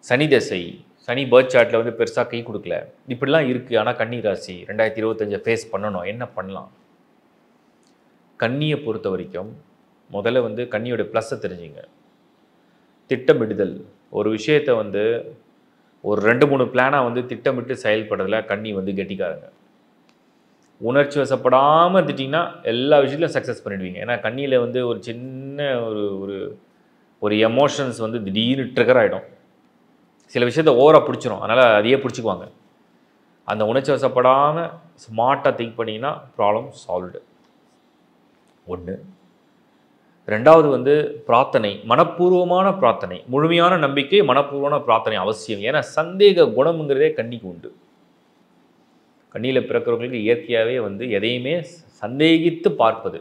சனி தசை, சனி பர்த் சார்ட்டில் வந்து பெருசாக கை கொடுக்கல. இப்படிலாம் இருக்குது. ஆனால் கன்னி ராசி 2025 ஃபேஸ் பண்ணணும். என்ன பண்ணலாம்? கன்னியை பொறுத்த வரைக்கும் முதல்ல வந்து கன்னியோட ப்ளஸ்ஸை தெரிஞ்சுங்க. திட்டமிடுதல், ஒரு விஷயத்தை வந்து ஒரு 2-3 பிளானாக வந்து திட்டமிட்டு செயல்படுறதுல கன்னி வந்து கெட்டிக்காரங்க. உணர்ச்சி வசப்படாமல் இருந்துட்டிங்கன்னா எல்லா விஷயத்துலையும் சக்ஸஸ் பண்ணிடுவீங்க. ஏன்னா கன்னியில் வந்து ஒரு சின்ன ஒரு ஒரு எமோஷன்ஸ் வந்து திடீர்னு ட்ரிகர் ஆகிடும். சில விஷயத்தை ஓவராக பிடிச்சிரும், அதனால் அதையே பிடிச்சிக்குவாங்க. அந்த உணர்ச்சி வசப்படாமல் ஸ்மார்ட்டாக திங்க் பண்ணிங்கன்னா ப்ராப்ளம் சால்வ்டு. 1. 2வது வந்து பிரார்த்தனை, மனப்பூர்வமான பிரார்த்தனை, முழுமையான நம்பிக்கை, மனப்பூர்வமான பிரார்த்தனை அவசியம். ஏன்னா சந்தேக குணம்ங்கிறதே கன்னிக்கு உண்டு. கன்னியில் பிறக்கிறவங்களுக்கு இயற்கையாகவே வந்து எதையுமே சந்தேகித்து பார்ப்பது,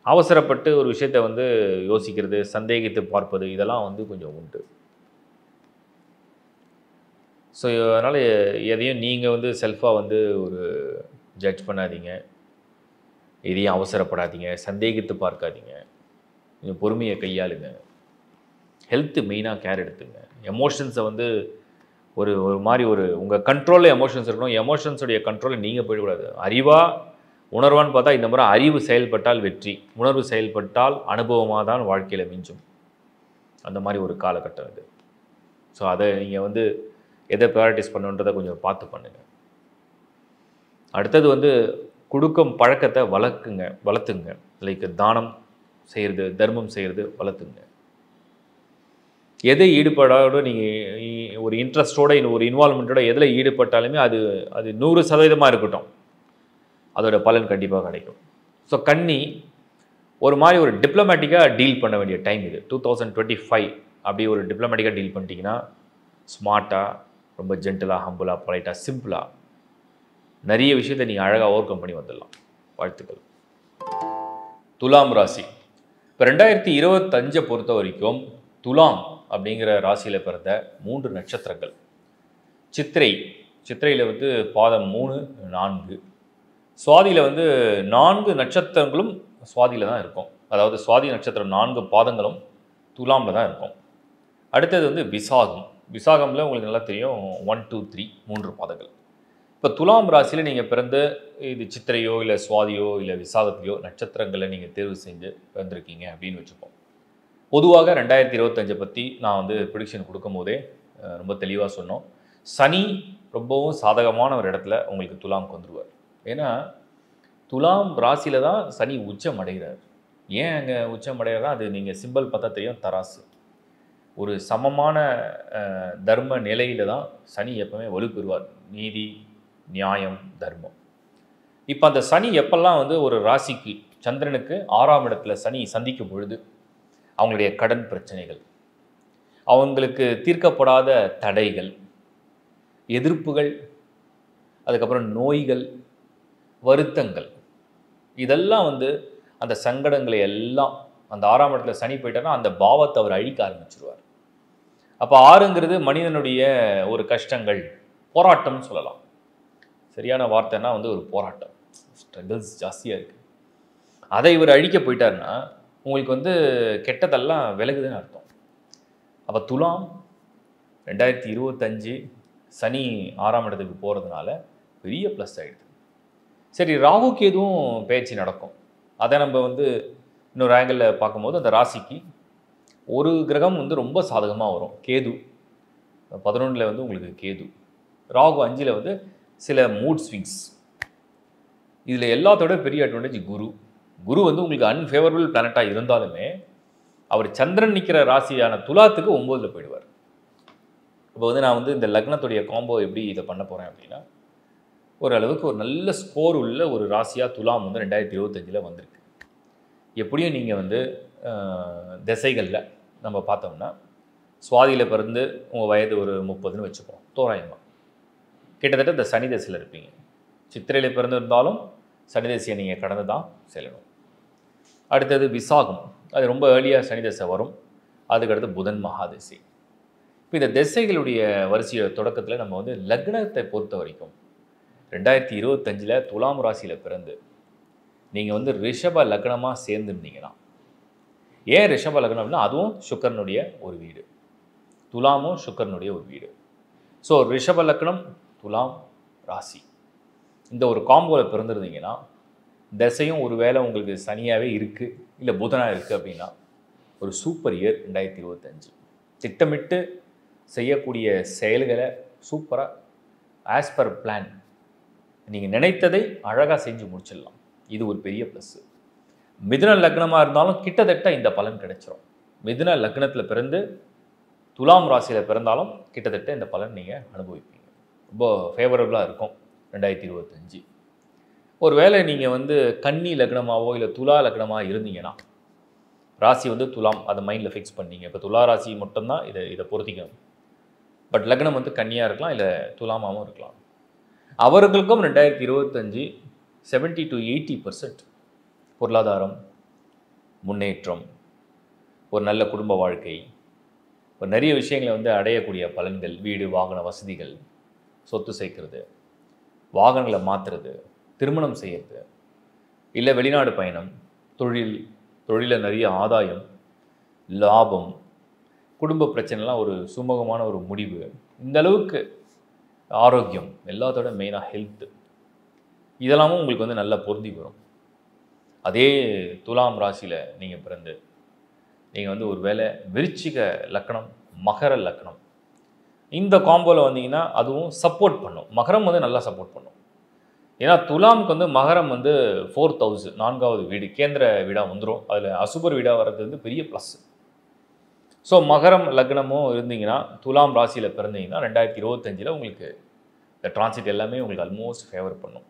அவசரப்பட்டு ஒரு விஷயத்தை வந்து யோசிக்கிறது, சந்தேகித்து பார்ப்பது, இதெல்லாம் வந்து கொஞ்சம் உண்டு. ஸோ அதனால் எதையும் நீங்கள் வந்து செல்ஃபாக வந்து ஒரு ஜட்ஜ் பண்ணாதீங்க, எதையும் அவசரப்படாதீங்க, சந்தேகித்து பார்க்காதீங்க, கொஞ்சம் பொறுமையை கையாளுங்க. ஹெல்த்து மெயினாக கேர் எடுத்துங்க. எமோஷன்ஸை வந்து ஒரு மாதிரி ஒரு உங்கள் கண்ட்ரோலில் எமோஷன்ஸ் இருக்கணும். எமோஷன்ஸுடைய கண்ட்ரோலில் நீங்கள் போயிடக்கூடாது. அறிவாக உணர்வான்னு பார்த்தா இந்த முறை அறிவு செயல்பட்டால் வெற்றி, உணர்வு செயல்பட்டால் அனுபவமாக தான் வாழ்க்கையில் மிஞ்சும். அந்த மாதிரி ஒரு காலகட்டம் இது. ஸோ அதை நீங்கள் வந்து எதை ப்ரையாரிட்டிஸ் பண்ணுன்றதை கொஞ்சம் பார்த்து பண்ணுங்கள். அடுத்தது வந்து கொடுக்கும் பழக்கத்தை வளர்த்துங்க. லைக் தானம் செய்கிறது, தர்மம் செய்கிறது வளர்த்துங்க. எதை ஈடுபாடோடு நீங்கள் ஒரு இன்ட்ரெஸ்டோட ஒரு இன்வால்மெண்ட்டோட எதில் ஈடுபட்டாலுமே அது அது 100% இருக்கட்டும், அதோட பலன் கண்டிப்பாக கிடைக்கும். ஸோ கன்னி ஒரு மாதிரி ஒரு டிப்ளமேட்டிக்காக டீல் பண்ண வேண்டிய டைம் இது. 2025 அப்படி ஒரு டிப்ளமேட்டிக்காக டீல் பண்ணிட்டீங்கன்னா ஸ்மார்ட்டாக, ரொம்ப ஜென்டலாக, ஹம்புளாக, பொலைட்டாக, சிம்பிளாக நிறைய விஷயத்தை நீங்கள் அழகாக ஓவர் கம் பண்ணி வந்துடலாம். வாழ்த்துக்கள். துலாம் ராசி இப்போ 2025 பொறுத்த வரைக்கும் துலாம் அப்படிங்கிற ராசியில் பிறந்த 3 நட்சத்திரங்கள். சித்திரையில் வந்து பாதம் 3, 4, சுவாதியில் வந்து 4 நட்சத்திரங்களும் சுவாதியில் தான் இருக்கும். அதாவது சுவாதி நட்சத்திரம் 4 பாதங்களும் துலாமில் தான் இருக்கும். அடுத்தது வந்து விசாகமில் உங்களுக்கு நல்லா தெரியும் 1, 2, 3 3 பாதங்கள். இப்போ துலாம் ராசியில் நீங்கள் பிறந்த இது சித்திரையோ இல்லை சுவாதியோ இல்லை விசாகத்திலையோ நட்சத்திரங்களை நீங்கள் தேர்வு செஞ்சு பிறந்திருக்கீங்க அப்படின்னு வச்சுப்போம். பொதுவாக 2025 பற்றி நான் வந்து ப்ரிடிக்ஷன் கொடுக்கும் போதே ரொம்ப தெளிவாக சொன்னோம். சனி ரொம்பவும் சாதகமான ஒரு இடத்துல உங்களுக்கு துலாமுக்கு வந்துடுவார். ஏன்னா துலாம் ராசியில் தான் சனி உச்சம் அடைகிறார். ஏன் அங்கே உச்சம் அடைகிறாரா? அது நீங்கள் சிம்பிள் பார்த்தா தெரியும், தராசு. ஒரு சமமான தர்ம நிலையில் தான் சனி எப்பவுமே வலுப்பெறுவார். நீதி, நியாயம், தர்மம். இப்போ அந்த சனி எப்பெல்லாம் வந்து ஒரு ராசிக்கு சந்திரனுக்கு 6ஆம் இடத்துல சனி சந்திக்கும் பொழுது அவங்களுடைய கடன் பிரச்சனைகள், அவங்களுக்கு தீர்க்கப்படாத தடைகள், எதிர்ப்புகள், அதுக்கப்புறம் நோய்கள், வருத்தங்கள், இதெல்லாம் வந்து அந்த சங்கடங்களை எல்லாம் அந்த 6ஆம் இடத்துல சனி போயிட்டார்னா அந்த பாவத்தை அவர் அழிக்க ஆரம்பிச்சிருவார். அப்போ 6ங்கிறது மனிதனுடைய ஒரு கஷ்டங்கள், போராட்டம்னு சொல்லலாம். சரியான வார்த்தைன்னா வந்து ஒரு போராட்டம், ஸ்ட்ரகிள்ஸ் ஜாஸ்தியாக இருக்குது. அதை இவர் அழிக்க போயிட்டார்னா உங்களுக்கு வந்து கெட்டதெல்லாம் விலகுதுன்னு அர்த்தம். அப்போ துலாம் 2025 சனி 6ஆம் இடத்துக்கு போகிறதுனால பெரிய ப்ளஸ் ஆகிடுது. சரி, ராகு கேதுவும் பயிற்சி நடக்கும். அதை நம்ம வந்து இன்னொரு ஆங்கிளில் பார்க்கும்போது அந்த ராசிக்கு ஒரு கிரகம் வந்து ரொம்ப சாதகமாக வரும். கேது 11ல் வந்து உங்களுக்கு கேது, ராகு 5ல் வந்து சில மூட் ஸ்விங்ஸ். இதில் எல்லாத்தோட பெரிய அட்வான்டேஜ் குரு வந்து உங்களுக்கு அன்ஃபேவரபிள் பிளானட்டாக இருந்தாலுமே அவர் சந்திரன் நிற்கிற ராசியான துலாத்துக்கு 9ல் போயிடுவார். இப்போ வந்து நான் வந்து இந்த லக்னத்துடைய காம்போ எப்படி இதை பண்ண போகிறேன் அப்படின்னா, ஓரளவுக்கு ஒரு நல்ல ஸ்கோர் உள்ள ஒரு ராசியாக துலாம் வந்து 2025 வந்திருக்கு. எப்படியும் நீங்கள் வந்து திசைகளில் நம்ம பார்த்தோம்னா சுவாதியில் பிறந்து உங்கள் வயது ஒரு 30ன்னு வச்சுப்போம் தோராயமாக. கிட்டத்தட்ட இந்த சனி திசையில் இருப்பீங்க. சித்திரையில் பிறந்து இருந்தாலும் சனி திசையை நீங்கள் கடந்து தான் செல்லணும். அடுத்தது விசாகம், அது ரொம்ப ஏர்லியாக சனி திசை வரும். அதுக்கடுத்து புதன் மகாதிசை. இப்போ இந்த திசைகளுடைய வரிசையோட தொடக்கத்தில் நம்ம வந்து லக்னத்தை பொறுத்த வரைக்கும் 2025 துலாம் ராசியில் பிறந்து நீங்கள் வந்து ரிஷப லக்னமாக சேர்ந்துருந்தீங்கன்னா, ஏன் ரிஷப லக்னம் அப்படின்னா அதுவும் சுக்கரனுடைய ஒரு வீடு, துலாமும் சுக்கரனுடைய ஒரு வீடு. ஸோ ரிஷப லக்னம், துலாம் ராசி, இந்த ஒரு காம்போவில் பிறந்திருந்தீங்கன்னா திசையும் ஒரு வேளை உங்களுக்கு சனியாகவே இருக்குது இல்லை புதனாக இருக்குது அப்படின்னா ஒரு சூப்பர் இயர் 2025. திட்டமிட்டு செய்யக்கூடிய செயல்களை சூப்பராக ஆஸ் பர் பிளான் நீங்கள் நினைத்ததை அழகாக செஞ்சு முடிச்சிடலாம். இது ஒரு பெரிய ப்ளஸ்ஸு. மிதுன லக்னமாக இருந்தாலும் கிட்டத்தட்ட இந்த பலன் கிடைச்சிரும். மிதுன லக்னத்தில் பிறந்து துலாம் ராசியில் பிறந்தாலும் கிட்டத்தட்ட இந்த பலன் நீங்கள் அனுபவிப்பீங்க. ரொம்ப ஃபேவரபுளாக இருக்கும் 2025. ஒரு வேளை நீங்கள் வந்து கன்னி லக்னமாகவோ இல்லை துலா லக்னமாக இருந்தீங்கன்னா, ராசி வந்து துலாம், அதை மைண்டில் ஃபிக்ஸ் பண்ணீங்க. இப்போ துலா ராசி மட்டும்தான் இதை பொருத்திக்கணும். பட் லக்னம் வந்து கன்னியாக இருக்கலாம், இல்லை துலாமாவும் இருக்கலாம். அவர்களுக்கும் 2025 70 to 80% பொருளாதாரம், முன்னேற்றம், ஒரு நல்ல குடும்ப வாழ்க்கை, ஒரு நிறைய விஷயங்களை வந்து அடையக்கூடிய பலன்கள், வீடு வாகன வசதிகள், சொத்து சேர்க்கறது, வாகனங்களை மாற்றுறது, திருமணம் செய்கிறது, இல்லை வெளிநாடு பயணம், தொழிலில் நிறைய ஆதாயம், லாபம், குடும்ப பிரச்சனைலாம் ஒரு சுமூகமான ஒரு முடிவு, இந்த அளவுக்கு ஆரோக்கியம், எல்லாத்தோட மெயினாக ஹெல்த்து, இதெல்லாமும் உங்களுக்கு வந்து நல்லா பொருந்தி வரும். அதே துலாம் ராசியில் நீங்கள் பிறந்து நீங்கள் வந்து ஒரு வேளை விருச்சிக லக்னம், மகர லக்னம், இந்த காம்போவில் வந்தீங்கன்னா அதுவும் சப்போர்ட் பண்ணும். மகரம் வந்து நல்லா சப்போர்ட் பண்ணும். ஏன்னா துலாமுக்கு வந்து மகரம் வந்து 4th ஹவுஸ், 4வது வீடு, கேந்திர வீடாக வந்துடும். அதில் அசுபர் வீடாக வர்றது வந்து பெரிய ப்ளஸ். ஸோ மகரம் லக்னமும் இருந்தீங்கன்னா, துலாம் ராசியில் பிறந்தீங்கன்னா 2025 உங்களுக்கு இந்த டிரான்சிட் எல்லாமே உங்களுக்கு ஆல்மோஸ்ட் ஃபேவர் பண்ணும்.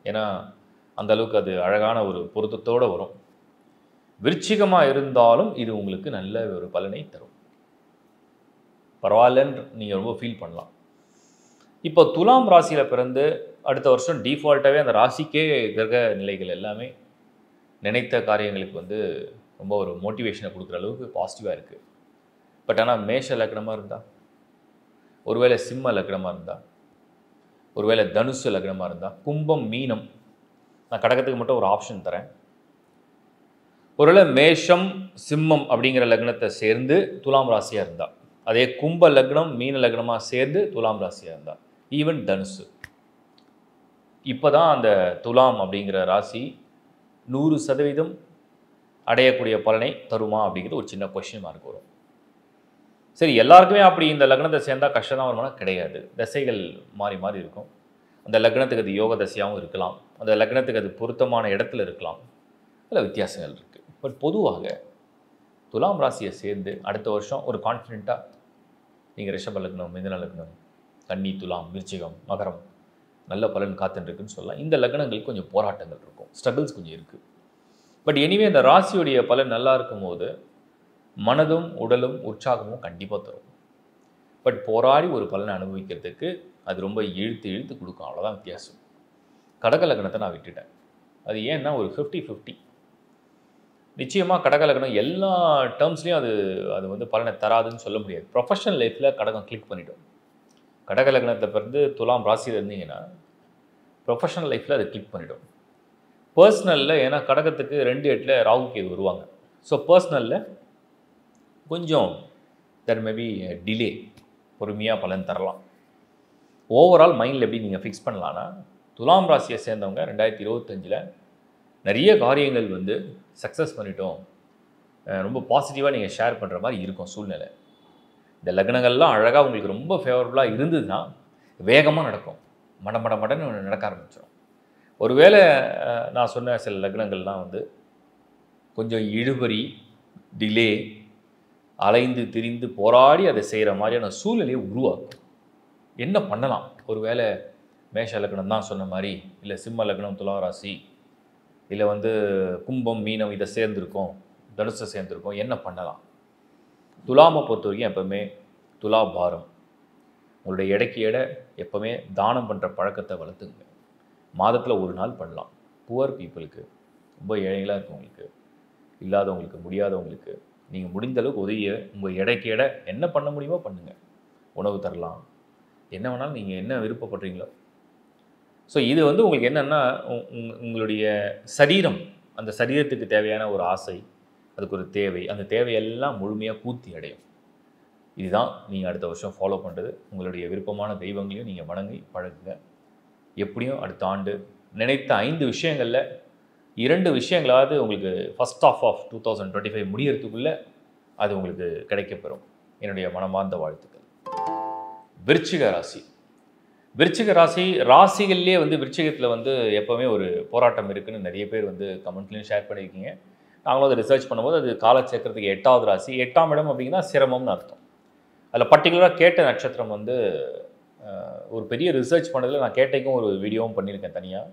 ஏன்னா அந்த அளவுக்கு அது அழகான ஒரு பொருத்தத்தோடு வரும். விருச்சிகமாக இருந்தாலும் இது உங்களுக்கு நல்ல ஒரு பலனை தரும். பரவாயில்லன்னு நீங்கள் ரொம்ப ஃபீல் பண்ணலாம். இப்போ துலாம் ராசியில் பிறந்து அடுத்த வருஷம் டிஃபால்ட்டாகவே அந்த ராசிக்கே கிரக நிலைகள் எல்லாமே நினைத்த காரியங்களுக்கு வந்து ரொம்ப ஒரு மோட்டிவேஷனை கொடுக்குற அளவுக்கு பாசிட்டிவாக இருக்குது. பட் ஆனால் மேஷ லக்னமாக இருந்தால், ஒருவேளை சிம்ம லக்னமாக இருந்தால், ஒருவேளை தனுசு லக்னமாக இருந்தால், கும்பம் மீனம், நான் கடகத்துக்கு மட்டும் ஒரு ஆப்ஷன் தரேன். ஒருவேளை மேஷம் சிம்மம் அப்படிங்கிற லக்னத்தை சேர்ந்து துலாம் ராசியாக இருந்தால், அதே கும்ப லக்னம் மீன லக்னமாக சேர்ந்து துலாம் ராசியாக இருந்தால், ஈவன் தனுசு, இப்போ தான் அந்த துலாம் அப்படிங்கிற ராசி 100% அடையக்கூடிய பலனை தருமா அப்படிங்கிறது ஒரு சின்ன கொஸ்டின் மார்க் வரும். சரி, எல்லாருக்குமே அப்படி இந்த லக்னத்தை சேர்ந்தால் கஷ்டம் தான் வருமானா? கிடையாது. தசைகள் மாறி மாறி இருக்கும். அந்த லக்னத்துக்கு அது யோக தசையாகவும் இருக்கலாம், அந்த லக்னத்துக்கு அது பொருத்தமான இடத்துல இருக்கலாம், அதில் வித்தியாசங்கள் இருக்குது. பட் பொதுவாக துலாம் ராசியை சேர்ந்து அடுத்த வருஷம் ஒரு கான்ஃபிடென்ட்டாக நீங்கள் ரிஷப லக்னம், மிதுன லக்னம், கன்னி, துலாம், விருச்சிகம், மகரம் நல்ல பலன் காத்துருக்குன்னு சொல்லலாம். இந்த லக்னங்களுக்கு கொஞ்சம் போராட்டங்கள் இருக்கும், ஸ்ட்ரகிள்ஸ் கொஞ்சம் இருக்குது. பட் எனிவே இந்த ராசியுடைய பலன் நல்லா இருக்கும் போது மனதும் உடலும் உற்சாகமும் கண்டிப்பாக தரும். பட் போராடி ஒரு பலனை அனுபவிக்கிறதுக்கு அது ரொம்ப இழுத்து இழுத்து கொடுக்கும், அவ்வளோதான் வித்தியாசம். கடக லக்னத்தை நான் விட்டுட்டேன். அது ஏன்னா ஒரு 50-50. நிச்சயமாக கடக லக்னம் எல்லா டேர்ம்ஸ்லேயும் அது வந்து பலனை தராதுன்னு சொல்ல முடியாது. ப்ரொஃபஷனல் லைஃப்பில் கடகம் கிளிக் பண்ணிவிடும். கடக லக்னத்தில் பிறந்து துலாம் ராசியில் இருந்தீங்கன்னா ப்ரொஃபஷனல் லைஃப்பில் அது கிளிக் பண்ணிவிடும். பர்சனலில், ஏன்னா கடகத்துக்கு 2-8 ராகு கேது வருவாங்க. ஸோ பர்சனலில் கொஞ்சம் தெர் மேபி டிலே, பொறுமையாக பலன் தரலாம். ஓவரால் மைண்டில் எப்படி நீங்கள் ஃபிக்ஸ் பண்ணலான்னா, துலாம் ராசியை சேர்ந்தவங்க 2025 நிறைய காரியங்கள் வந்து சக்ஸஸ் பண்ணிட்டோம், ரொம்ப பாசிட்டிவாக நீங்கள் ஷேர் பண்ணுற மாதிரி இருக்கும் சூழ்நிலை. இந்த லக்னங்கள்லாம் அழகாக உங்களுக்கு ரொம்ப ஃபேவரபுளாக இருந்ததுன்னா வேகமாக நடக்கும், மடன்னு நடக்க ஆரம்பிச்சிடும். ஒருவேளை நான் சொன்ன சில லக்னங்கள்லாம் வந்து கொஞ்சம் இழுபறி, டிலே, அலைந்து திரிந்து போராடி அதை செய்கிற மாதிரியான சூழ்நிலையை உருவாக்கும். என்ன பண்ணலாம்? ஒருவேளை மேஷ லக்னம் தான் சொன்ன மாதிரி, இல்லை சிம்ம லக்னம் துலாம் ராசி, இல்லை வந்து கும்பம் மீனம் இதை சேர்ந்துருக்கோம், தனுசை சேர்ந்துருக்கோம், என்ன பண்ணலாம்? துலாமை பொறுத்த வரைக்கும் எப்போவுமே துலா பாரம், உங்களுடைய எடைக்கு எடை எப்போவுமே தானம் பண்ணுற பழக்கத்தை வளர்த்துங்க. மாதத்தில் ஒரு நாள் பண்ணலாம். புவர் பீப்புளுக்கு, ரொம்ப ஏழைகளாக இருக்கவங்களுக்கு, இல்லாதவங்களுக்கு, முடியாதவங்களுக்கு நீங்கள் முடிந்த அளவுக்கு உதவிய உங்கள் எடைக்கு எடை என்ன பண்ண முடியுமோ பண்ணுங்கள். உணவு தரலாம், என்ன வேணாலும் நீங்கள் என்ன விருப்பப்படுறீங்களோ. ஸோ இது வந்து உங்களுக்கு என்னென்னா உங்களுடைய சரீரம், அந்த சரீரத்துக்கு தேவையான ஒரு ஆசை, அதுக்கு ஒரு தேவை, அந்த தேவையெல்லாம் முழுமையாக பூர்த்தி அடையும். இதுதான் நீங்கள் அடுத்த வருஷம் ஃபாலோ பண்ணுறது. உங்களுடைய விருப்பமான தெய்வங்களையும் நீங்கள் வணங்கி பழகுங்க. எப்படியும் அடுத்த ஆண்டு நினைத்த 5 விஷயங்களில் 2 விஷயங்களாவது உங்களுக்கு ஃபஸ்ட் ஆஃப் 2025 முடியறதுக்குள்ளே அது உங்களுக்கு கிடைக்கப்பெறும். என்னுடைய மனமார்ந்த வாழ்த்துக்கள். விருச்சிக ராசி. விருச்சிக ராசி ராசிகள்லேயே வந்து விருச்சிகத்தில் வந்து எப்போவுமே ஒரு போராட்டம் இருக்குதுன்னு நிறைய பேர் வந்து கமெண்ட்லேயும் ஷேர் பண்ணியிருக்கீங்க. நாங்களும் அதை ரிசர்ச் பண்ணும்போது அது காலச்சக்கரத்துக்கு 8வது ராசி. 8ஆம் இடம் அப்படிங்கன்னா சிரமம்னு அர்த்தம். அதில் பர்டிகுலராக கேட்ட நட்சத்திரம் வந்து ஒரு பெரிய ரிசர்ச் பண்ணதில் நான் கேட்டைக்கும் ஒரு வீடியோவும் பண்ணியிருக்கேன் தனியாக.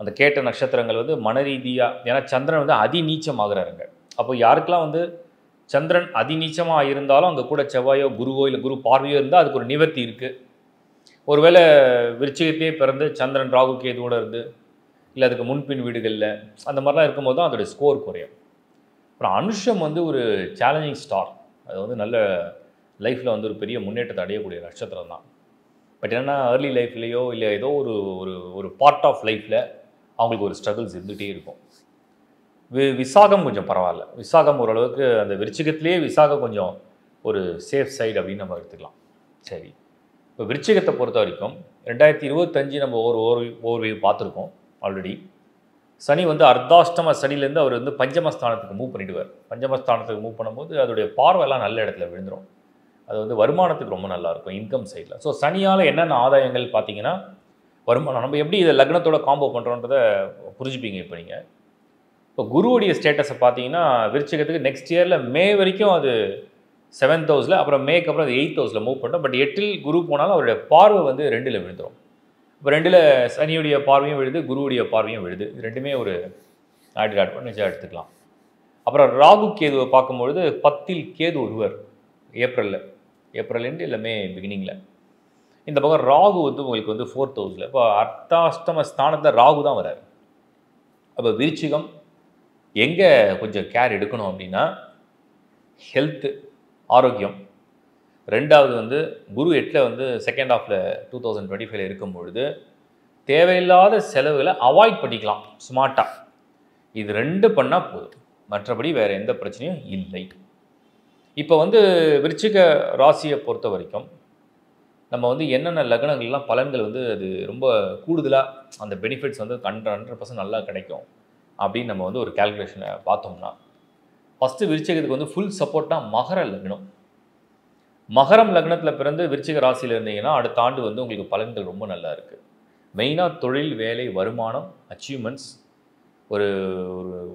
அந்த கேட்ட நட்சத்திரங்கள் வந்து மன ரீதியாக, ஏன்னா சந்திரன் வந்து அதிநீச்சம் ஆகுறாருங்க. அப்போ யாருக்கெல்லாம் வந்து சந்திரன் அதிநீச்சமாக இருந்தாலும் அங்கே கூட செவ்வாயோ குருவோ இல்லை குரு பார்வையோ இருந்தால் அதுக்கு ஒரு நிவர்த்தி இருக்குது. ஒருவேளை விருச்சிகத்தையே பிறந்து சந்திரன் ராகு கேதுவோடு இருந்து, இல்லை அதுக்கு முன்பின் வீடுகளில் அந்த மாதிரிலாம் இருக்கும்போது தான் அதோடய ஸ்கோர் குறையும். அப்புறம் அனுஷம் வந்து ஒரு சேலஞ்சிங் ஸ்டார். அது வந்து நல்ல லைஃப்பில் வந்து ஒரு பெரிய முன்னேற்றத்தை அடையக்கூடிய நட்சத்திரம் தான். பட் என்னென்னா ஏர்லி லைஃப்லேயோ இல்லை ஏதோ ஒரு ஒரு ஒரு பார்ட் ஆஃப் லைஃப்பில் அவங்களுக்கு ஒரு ஸ்ட்ரகிள்ஸ் இருந்துகிட்டே இருக்கும். விசாகம் கொஞ்சம் பரவாயில்ல. விசாகம் ஓரளவுக்கு அந்த விருச்சிகத்திலே விசாகம் கொஞ்சம் ஒரு சேஃப் சைடு அப்படின்னு நம்ம எடுத்துக்கலாம். சரி, இப்போ விருச்சிகத்தை பொறுத்த வரைக்கும் 2025 நம்ம ஓவர் பார்த்துருக்கோம் ஆல்ரெடி. சனி வந்து அர்த்தாஷ்டம சனிலேருந்து அவர் வந்து பஞ்சமஸ்தானத்துக்கு மூவ் பண்ணிவிடுவார். பஞ்சமஸ்தானத்துக்கு மூவ் பண்ணும்போது அதோடைய பார்வையெல்லாம் நல்ல இடத்துல விழுந்துடும். அது வந்து வருமானத்துக்கு ரொம்ப நல்லாயிருக்கும், இன்கம் சைடில். ஸோ சனியால் என்னென்ன ஆதாயங்கள் பார்த்தீங்கன்னா, வருமானம். நம்ம எப்படி இதை லக்னத்தோட காம்போ பண்ணுறோன்றத புரிஞ்சுப்பீங்க. இப்போ நீங்கள் இப்போ குருவுடைய ஸ்டேட்டஸை பார்த்தீங்கன்னா விருச்சிகத்துக்கு நெக்ஸ்ட் இயரில் மே வரைக்கும் அது 7th ஹவுஸில், அப்புறம் மேக்கு அப்புறம் அது 8th ஹவுஸில் மூவ் பண்ணுறோம். பட் 8ல் குரு போனாலும் அவருடைய பார்வை வந்து 2ல் விழுந்துடும். இப்போ 2ல் சனியுடைய பார்வையும் விழுது, குருவுடைய பார்வையும் விழுது. இது ரெண்டுமே ஒரு ஆடிட் அட்வான்டேஜாக எடுத்துக்கலாம். அப்புறம் ராகு கேதுவை பார்க்கும்பொழுது 10ல் கேது ஒருவர் ஏப்ரல் எண்டு இல்லை மே பிகினிங்கில். இந்த பக்கம் ராகு வந்து உங்களுக்கு வந்து 4th ஹவுஸில். இப்போ அர்த்தாஷ்டம ஸ்தானத்தில் ராகு தான் வராரு. அப்போ விருச்சிகம் எங்கே கொஞ்சம் கேர் எடுக்கணும் அப்படின்னா ஹெல்த்து, ஆரோக்கியம். ரெண்டாவது வந்து குரு 8ல் வந்து செகண்ட் ஹாஃபில் 2025 இருக்கும்பொழுது தேவையில்லாத செலவுகளை அவாய்ட் பண்ணிக்கலாம் ஸ்மார்ட்டாக. இது 2 பண்ணால் போதும், மற்றபடி வேறு எந்த பிரச்சனையும் இல்லை. இப்போ வந்து விருச்சிக ராசியை பொறுத்த வரைக்கும் நம்ம வந்து என்னென்ன லக்னங்கள்லாம் பலன்கள் வந்து அது ரொம்ப கூடுதலாக அந்த பெனிஃபிட்ஸ் வந்து 100% நல்லா கிடைக்கும் அப்படின்னு நம்ம வந்து ஒரு கேல்குலேஷனை பார்த்தோம்னா, ஃபஸ்ட்டு விருச்சிகத்துக்கு வந்து ஃபுல் சப்போர்ட்னா மகர லக்னம். மகரம் லக்னத்தில் பிறந்து விருச்சிக ராசியில் இருந்தீங்கன்னா அடுத்த ஆண்டு வந்து உங்களுக்கு பலன்கள் ரொம்ப நல்லா இருக்குது. மெயினாக தொழில், வேலை, வருமானம், அச்சீவ்மெண்ட்ஸ், ஒரு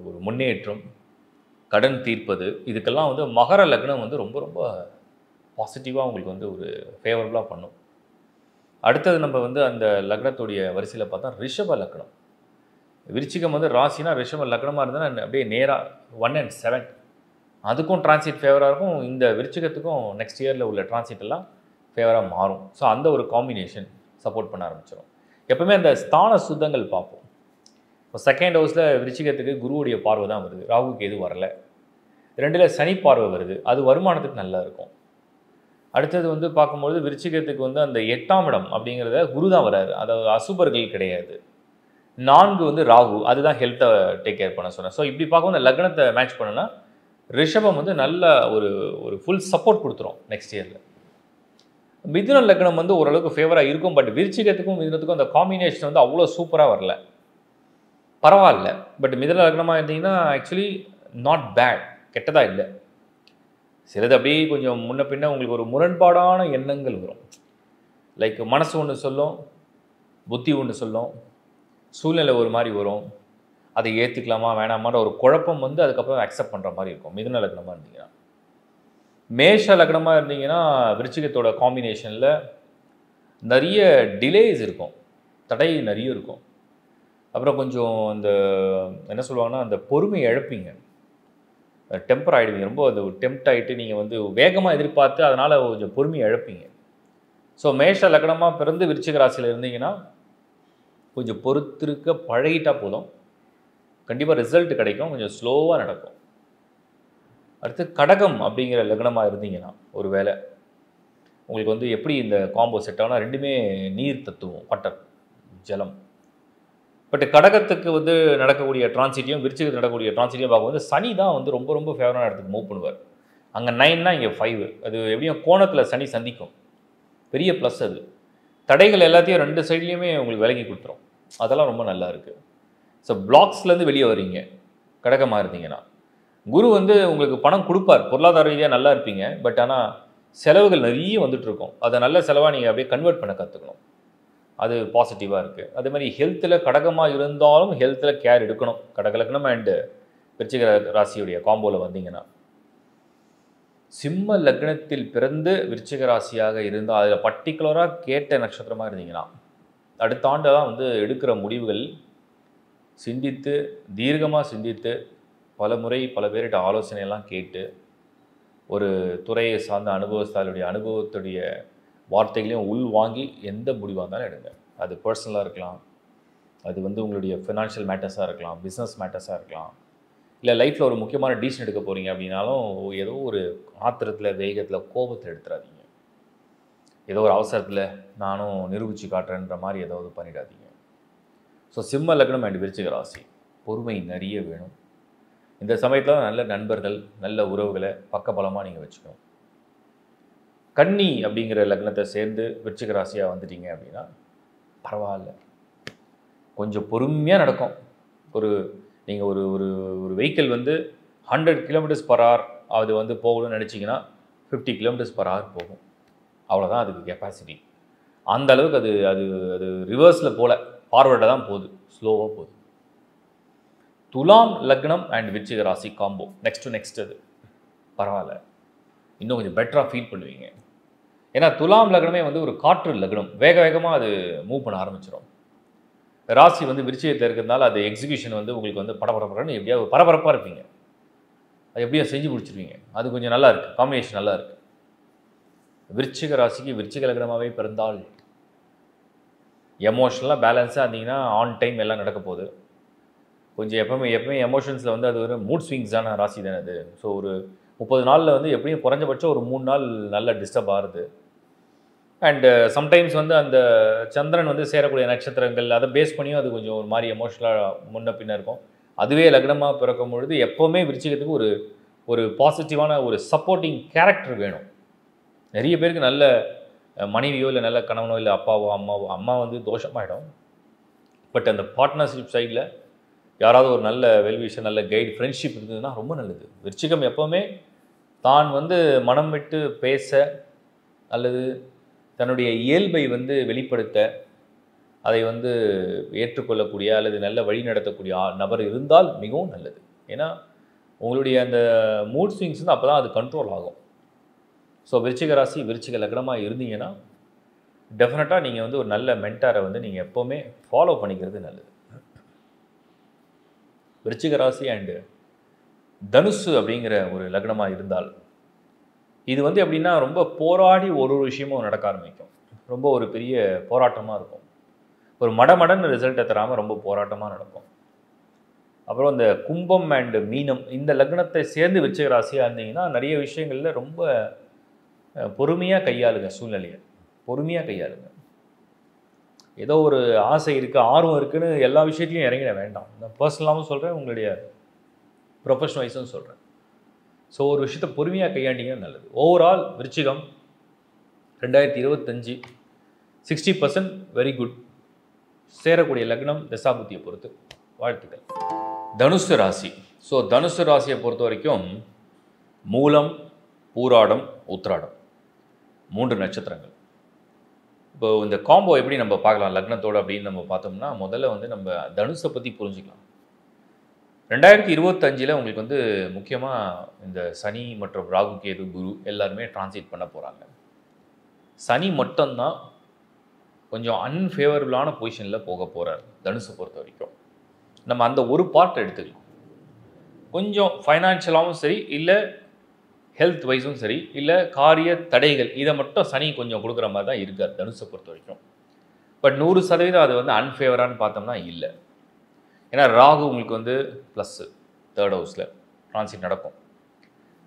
ஒரு முன்னேற்றம், கடன் தீர்ப்பது, இதுக்கெல்லாம் வந்து மகர லக்னம் வந்து ரொம்ப ரொம்ப பாசிட்டிவாக உங்களுக்கு வந்து ஒரு ஃபேவரபுளாக பண்ணும். அடுத்தது நம்ம வந்து அந்த லக்னத்துடைய வரிசையில் பார்த்தா ரிஷப லக்னம். விருச்சிகம் வந்து ராசினா ரிஷப லக்னமாக இருந்தால் அப்படியே நேராக 1 and 7 அதுக்கும் டிரான்சிட் ஃபேவராக இருக்கும். இந்த விருச்சிகத்துக்கும் நெக்ஸ்ட் இயரில் உள்ள டிரான்சிட் எல்லாம் ஃபேவராக மாறும். ஸோ அந்த ஒரு காம்பினேஷன் சப்போர்ட் பண்ண ஆரம்பிச்சிடும். எப்பவுமே அந்த ஸ்தான சுத்தங்கள் பார்ப்போம். இப்போ செகண்ட் ஹவுஸில் விருச்சிகத்துக்கு குருவுடைய பார்வை தான் வருது, ராகுக்கு எதுவும் வரல. 2ல் சனி பார்வை வருது, அது வருமானத்துக்கு நல்லா இருக்கும். அடுத்தது வந்து பார்க்கும்பொழுது விருச்சிகத்துக்கு வந்து அந்த 8ஆம் இடம் அப்படிங்கிறத குரு தான் வராரு, அதாவது அசுபர்கள் கிடையாது. 4 வந்து ராகு, அதுதான் ஹெல்த்தை டேக் கேர் பண்ண சொன்னேன். ஸோ இப்படி பார்க்கும்போது அந்த லக்னத்தை மேட்ச் பண்ணோன்னா ரிஷபம் வந்து நல்ல ஒரு ஃபுல் சப்போர்ட் கொடுத்துரும் நெக்ஸ்ட் இயரில். மிதுன லக்னம் வந்து ஓரளவுக்கு ஃபேவராக இருக்கும். பட் விருச்சிகத்துக்கும் மிதுனத்துக்கும் அந்த காம்பினேஷன் வந்து அவ்வளோ சூப்பராக வரல, பரவாயில்ல. பட் மிதுன லக்னமாக இருந்தீங்கன்னா ஆக்சுவலி நாட் பேட், கெட்டதாக இல்லை. சிலது அப்படியே கொஞ்சம் முன்ன பின்ன உங்களுக்கு ஒரு முரண்பாடான எண்ணங்கள் வரும். லைக் மனசு ஒன்று சொல்லும், புத்தி ஒன்று சொல்லும், சூழ்நிலை ஒரு மாதிரி வரும். அதை ஏற்றுக்கலாமா வேணாமான்ற ஒரு குழப்பம் வந்து அதுக்கப்புறம் அக்செப்ட் பண்ணுற மாதிரி இருக்கும் மிதுன லக்னமாக இருந்தீங்கன்னா. மேஷ லக்னமாக இருந்தீங்கன்னா விருச்சிகத்தோட காம்பினேஷனில் நிறைய டிலேஸ் இருக்கும், தடை நிறைய இருக்கும். அப்புறம் கொஞ்சம் அந்த என்ன சொல்லுவாங்கன்னா அந்த பொறுமை இழப்பீங்க, டெம்பர் ஆகிடுவீங்க. ரொம்ப அது டெம்ப்ட் ஆகிட்டு நீங்கள் வந்து வேகமாக எதிர்பார்த்து அதனால் கொஞ்சம் பொறுமையை இழப்பீங்க. ஸோ மேஷ லக்னமாக பிறந்து விருச்சிக ராசியில் இருந்தீங்கன்னா கொஞ்சம் பொறுத்திருக்க பழகிட்டா போதும், கண்டிப்பாக ரிசல்ட் கிடைக்கும். கொஞ்சம் ஸ்லோவாக நடக்கும். அடுத்து கடகம் அப்படிங்கிற லக்னமாக இருந்தீங்கன்னா ஒரு வேளை உங்களுக்கு வந்து எப்படி இந்த காம்போ செட் ஆகுனா ரெண்டுமே நீர் தத்துவம், வாட்டர், ஜலம். பட் கடகத்துக்கு வந்து நடக்கக்கூடிய டிரான்சிட்டியும் விருச்சிகத்துக்கு நடக்கக்கூடிய டிரான்சிட்டியும் பார்க்கும்போது சனி தான் வந்து ரொம்ப ரொம்ப ஃபேவரான இடத்துக்கு மூவ் பண்ணுவார். அங்கே 9னா இங்கே 5, அது எப்படியும் கோணத்தில் சனி சந்திக்கும், பெரிய ப்ளஸ். அது தடைகள் எல்லாத்தையும் 2 சைட்லேயுமே உங்களுக்கு விலகி கொடுத்துரும். அதெல்லாம் ரொம்ப நல்லா இருக்குது. ஸோ பிளாக்ஸ்லேருந்து வெளியே வரீங்க கடகமாக இருந்தீங்கன்னா. குரு வந்து உங்களுக்கு பணம் கொடுப்பார், பொருளாதார ரீதியாக நல்லா இருப்பீங்க. பட் ஆனால் செலவுகள் நிறைய வந்துட்டு இருக்கும். அதை நல்ல செலவாக நீங்கள் அப்படியே கன்வெர்ட் பண்ண கற்றுக்கணும், அது பாசிட்டிவாக இருக்குது. அதே மாதிரி ஹெல்த்தில் கடகமாக இருந்தாலும் ஹெல்த்தில் கேர் எடுக்கணும். கடக லக்னம் அண்டு விருச்சிக ராசியுடைய காம்போவில் வந்தீங்கன்னா. சிம்ம லக்னத்தில் பிறந்து விருச்சிக ராசியாக இருந்தால் அதில் பர்டிகுலராக கேட்ட நட்சத்திரமாக இருந்தீங்கன்னா அடுத்த ஆண்டு தான் வந்து எடுக்கிற முடிவுகள் சிந்தித்து தீர்க்கமாக சிந்தித்து பல முறை பல பேர்கிட்ட ஆலோசனையெல்லாம் கேட்டு ஒரு துறையை சார்ந்த அனுபவஸ்தாலுடைய அனுபவத்துடைய வார்த்தைகளையும் உள் வாங்கி எந்த முடிவாக இருந்தாலும் எடுங்க. அது பர்சனலாக இருக்கலாம், அது வந்து உங்களுடைய ஃபினான்ஷியல் மேட்டர்ஸாக இருக்கலாம், பிஸ்னஸ் மேட்டர்ஸாக இருக்கலாம், இல்லை லைஃப்பில் ஒரு முக்கியமான டிசிஷன் எடுக்க போகிறீங்க அப்படின்னாலும் ஏதோ ஒரு ஆத்திரத்தில், வேகத்தில், கோபத்தில் எடுத்துடாதீங்க. ஏதோ ஒரு அவசரத்தில் நானும் நிரூபித்து காட்டுறேன்ற மாதிரி ஏதாவது பண்ணிடாதீங்க. ஸோ சிம்ம லக்னம் அண்ட் விருச்சிக ராசி பொறுமை நிறைய வேணும். இந்த சமயத்தில் நல்ல நண்பர்கள், நல்ல உறவுகளை பக்கபலமாக நீங்கள் வச்சுக்கணும். கன்னி அப்படிங்கிற லக்னத்தை சேர்ந்து விருச்சிக ராசியாக வந்துட்டீங்க அப்படின்னா பரவாயில்ல, கொஞ்சம் பொறுமையாக நடக்கும். நீங்கள் ஒரு வெஹிக்கிள் வந்து 100 km/h அது வந்து போகணும்னு நினச்சிங்கன்னா 50 km/h போகும், அவ்வளோதான் அதுக்கு கெப்பாசிட்டி. அந்த அளவுக்கு அது அது அது ரிவர்ஸில் போல ஃபார்வர்டாக தான் போகுது, ஸ்லோவாக போகுது. துலாம் லக்னம் அண்ட் விருச்சிக ராசி காம்போ நெக்ஸ்ட் அது பரவாயில்ல, இன்னும் கொஞ்சம் பெட்டராக ஃபீல் பண்ணுவீங்க. ஏன்னா துலாம் லக்னமே வந்து ஒரு காற்று லக்னம், வேக வேகமாக அது மூவ் பண்ண ஆரம்பிச்சிடும். ராசி வந்து விருச்சிகத்தில் இருக்கிறதுனால அது எக்ஸிக்யூஷன் வந்து உங்களுக்கு வந்து படபடப்படன்னு எப்படியாவது பரபரப்பாக இருப்பீங்க, அது எப்படியோ செஞ்சு முடிச்சிருவீங்க. அது கொஞ்சம் நல்லா இருக்குது, காம்பினேஷன் நல்லா இருக்குது. விருச்சிக ராசிக்கு விருச்சிக லக்னமாகவே பிறந்தால் எமோஷனலாக பேலன்ஸாக இருந்தீங்கன்னா ஆன் டைம் எல்லாம் நடக்க போகுது. கொஞ்சம் எப்பவுமே எமோஷன்ஸில் வந்து அது ஒரு மூட் ஸ்விங்ஸான ராசி தானே அது. ஸோ ஒரு 30 நாளில் வந்து எப்படியும் குறைஞ்சபட்சம் ஒரு 3 நாள் நல்ல டிஸ்டர்ப் ஆகுது. அண்டு சம்டைம்ஸ் வந்து அந்த சந்திரன் வந்து சேரக்கூடிய நட்சத்திரங்கள் அதை பேஸ் பண்ணியும் அது கொஞ்சம் ஒரு மாதிரி எமோஷனலாக முன்ன பின்ன இருக்கும். அதுவே லக்னமாக பிறக்கும் பொழுது எப்போவுமே விருச்சிகத்துக்கு ஒரு ஒரு பாசிட்டிவான ஒரு சப்போர்ட்டிங் கேரக்டர் வேணும். நிறைய பேருக்கு நல்ல மனைவியோ இல்லை நல்ல கணவனோ இல்லை அப்பாவோ அம்மாவோ, அம்மா வந்து தோஷமாயிடும். பட் அந்த பார்ட்னர்ஷிப் சைடில் யாராவது ஒரு நல்ல வெல்விஷன், நல்ல கைடு, ஃப்ரெண்ட்ஷிப் இருந்ததுன்னா ரொம்ப நல்லது. விருச்சிகம் எப்போவுமே தான் வந்து மனம் விட்டு பேச அல்லது தன்னுடைய இயல்பை வந்து வெளிப்படுத்த, அதை வந்து ஏற்றுக்கொள்ளக்கூடிய அல்லது நல்ல வழி நடத்தக்கூடிய நபர் இருந்தால் மிகவும் நல்லது. ஏன்னா உங்களுடைய அந்த மூட் ஸ்விங்ஸ் வந்து அப்போ தான் அது கண்ட்ரோல் ஆகும். ஸோ விருச்சிக ராசி விருச்சிக லக்னமாக இருந்தீங்கன்னா டெஃபினட்டாக நீங்கள் வந்து ஒரு நல்ல மென்டாரை வந்து நீங்கள் எப்போவுமே ஃபாலோ பண்ணிக்கிறது நல்லது. விருச்சிக ராசி அண்டு தனுசு அப்படிங்கிற ஒரு லக்னமாக இருந்தால் இது வந்து எப்படின்னா ரொம்ப போராடி ஒரு விஷயமும் நடக்க ஆரம்பிக்கும். ரொம்ப ஒரு பெரிய போராட்டமாக இருக்கும். ஒரு மடமடன்னு ரிசல்ட்டை தராமல் ரொம்ப போராட்டமாக நடக்கும். அப்புறம் இந்த கும்பம் அண்டு மீனம் இந்த லக்னத்தை சேர்ந்து விருச்சிக ராசியாக இருந்தீங்கன்னா நிறைய விஷயங்களில் ரொம்ப பொறுமையாக கையாளுங்க, சூழ்நிலையை பொறுமையாக கையாளுங்க. ஏதோ ஒரு ஆசை இருக்குது, ஆர்வம் இருக்குதுன்னு எல்லா விஷயத்துலையும் இறங்கிட வேண்டாம். நான் பர்சனலாகவும் சொல்கிறேன், உங்களுடைய ப்ரொஃபஷனல் வைஸும் சொல்கிறேன். ஸோ ஒரு விஷயத்தை பொறுமையாக கையாண்டிங்கன்னா நல்லது. ஓவரால் விருச்சிகம் 2025 60% வெரி குட். சேரக்கூடிய லக்னம் தசாபுத்தியை பொறுத்து வாழ்த்துக்கள். தனுசு ராசி. ஸோ தனுசு ராசியை பொறுத்த வரைக்கும் மூலம், பூராடம், உத்திராடம் 3 நட்சத்திரங்கள். இப்போ இந்த காம்போ எப்படி நம்ம பார்க்கலாம் லக்னத்தோடு அப்படின்னு நம்ம பார்த்தோம்னா, முதல்ல வந்து நம்ம தனுசை பற்றி புரிஞ்சுக்கலாம். 2025 உங்களுக்கு வந்து முக்கியமாக இந்த சனி மற்றும் ராகு கேது குரு எல்லாருமே டிரான்சிட் பண்ண போகிறாங்க. சனி மட்டும்தான் கொஞ்சம் அன்ஃபேவரபுளான பொசிஷனில் போக போகிறார் தனுசை பொறுத்த வரைக்கும். நம்ம அந்த ஒரு பார்ட் எடுத்துக்கலாம். கொஞ்சம் ஃபைனான்ஷியலாகவும் சரி, இல்லை ஹெல்த் வைஸும் சரி, இல்லை காரிய தடைகள், இதை மட்டும் சனி கொஞ்சம் கொடுக்குற மாதிரி தான் இருக்கார் தனுசை பொறுத்த வரைக்கும். பட் 100% அது வந்து அன்ஃபேவரானு பார்த்தோம்னா இல்லை. ஏன்னா ராகு உங்களுக்கு வந்து ப்ளஸ்ஸு 3rd ஹவுஸில் டிரான்சிட் நடக்கும்.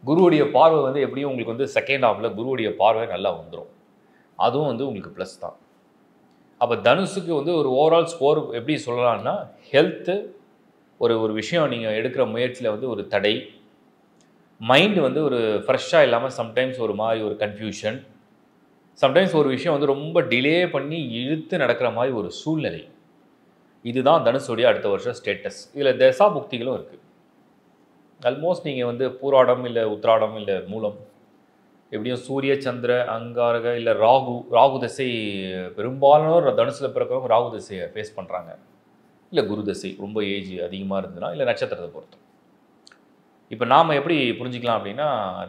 குருவுடைய பார்வை வந்து எப்படியும் உங்களுக்கு வந்து 2nd ஹாஃபில் குருவுடைய பார்வை நல்லா வந்துடும். அதுவும் வந்து உங்களுக்கு ப்ளஸ் தான். அப்போ தனுசுக்கு வந்து ஒரு ஓவரால் ஸ்கோர் எப்படி சொல்லலாம்னா, ஹெல்த்து ஒரு விஷயம் நீங்கள் எடுக்கிற முயற்சியில் வந்து ஒரு தடை, மைண்டு வந்து ஒரு ஃப்ரெஷ்ஷாக இல்லாமல் சம்டைம்ஸ் ஒரு மாதிரி ஒரு கன்ஃபியூஷன், சம்டைம்ஸ் ஒரு விஷயம் வந்து ரொம்ப டிலே பண்ணி இழுத்து நடக்கிற மாதிரி ஒரு சூழ்நிலை. இதுதான் தனுஷுடைய அடுத்த வருஷம் ஸ்டேட்டஸ். இதில் தசா புக்திகளும் இருக்குது. ஆல்மோஸ்ட் நீங்கள் வந்து பூராடம் இல்லை உத்திராடம் இல்லை மூலம், எப்படியும் சூரிய சந்திர அங்காரக இல்லை ராகு திசை பெரும்பாலானோர் தனுசில் பிறக்கிறவங்க ராகு திசையை ஃபேஸ் பண்ணுறாங்க. இல்லை குரு திசை ரொம்ப ஏஜ் அதிகமாக இருந்ததுன்னா, இல்லை நட்சத்திரத்தை பொறுத்து. இப்போ நாம் எப்படி புரிஞ்சிக்கலாம் அப்படின்னா,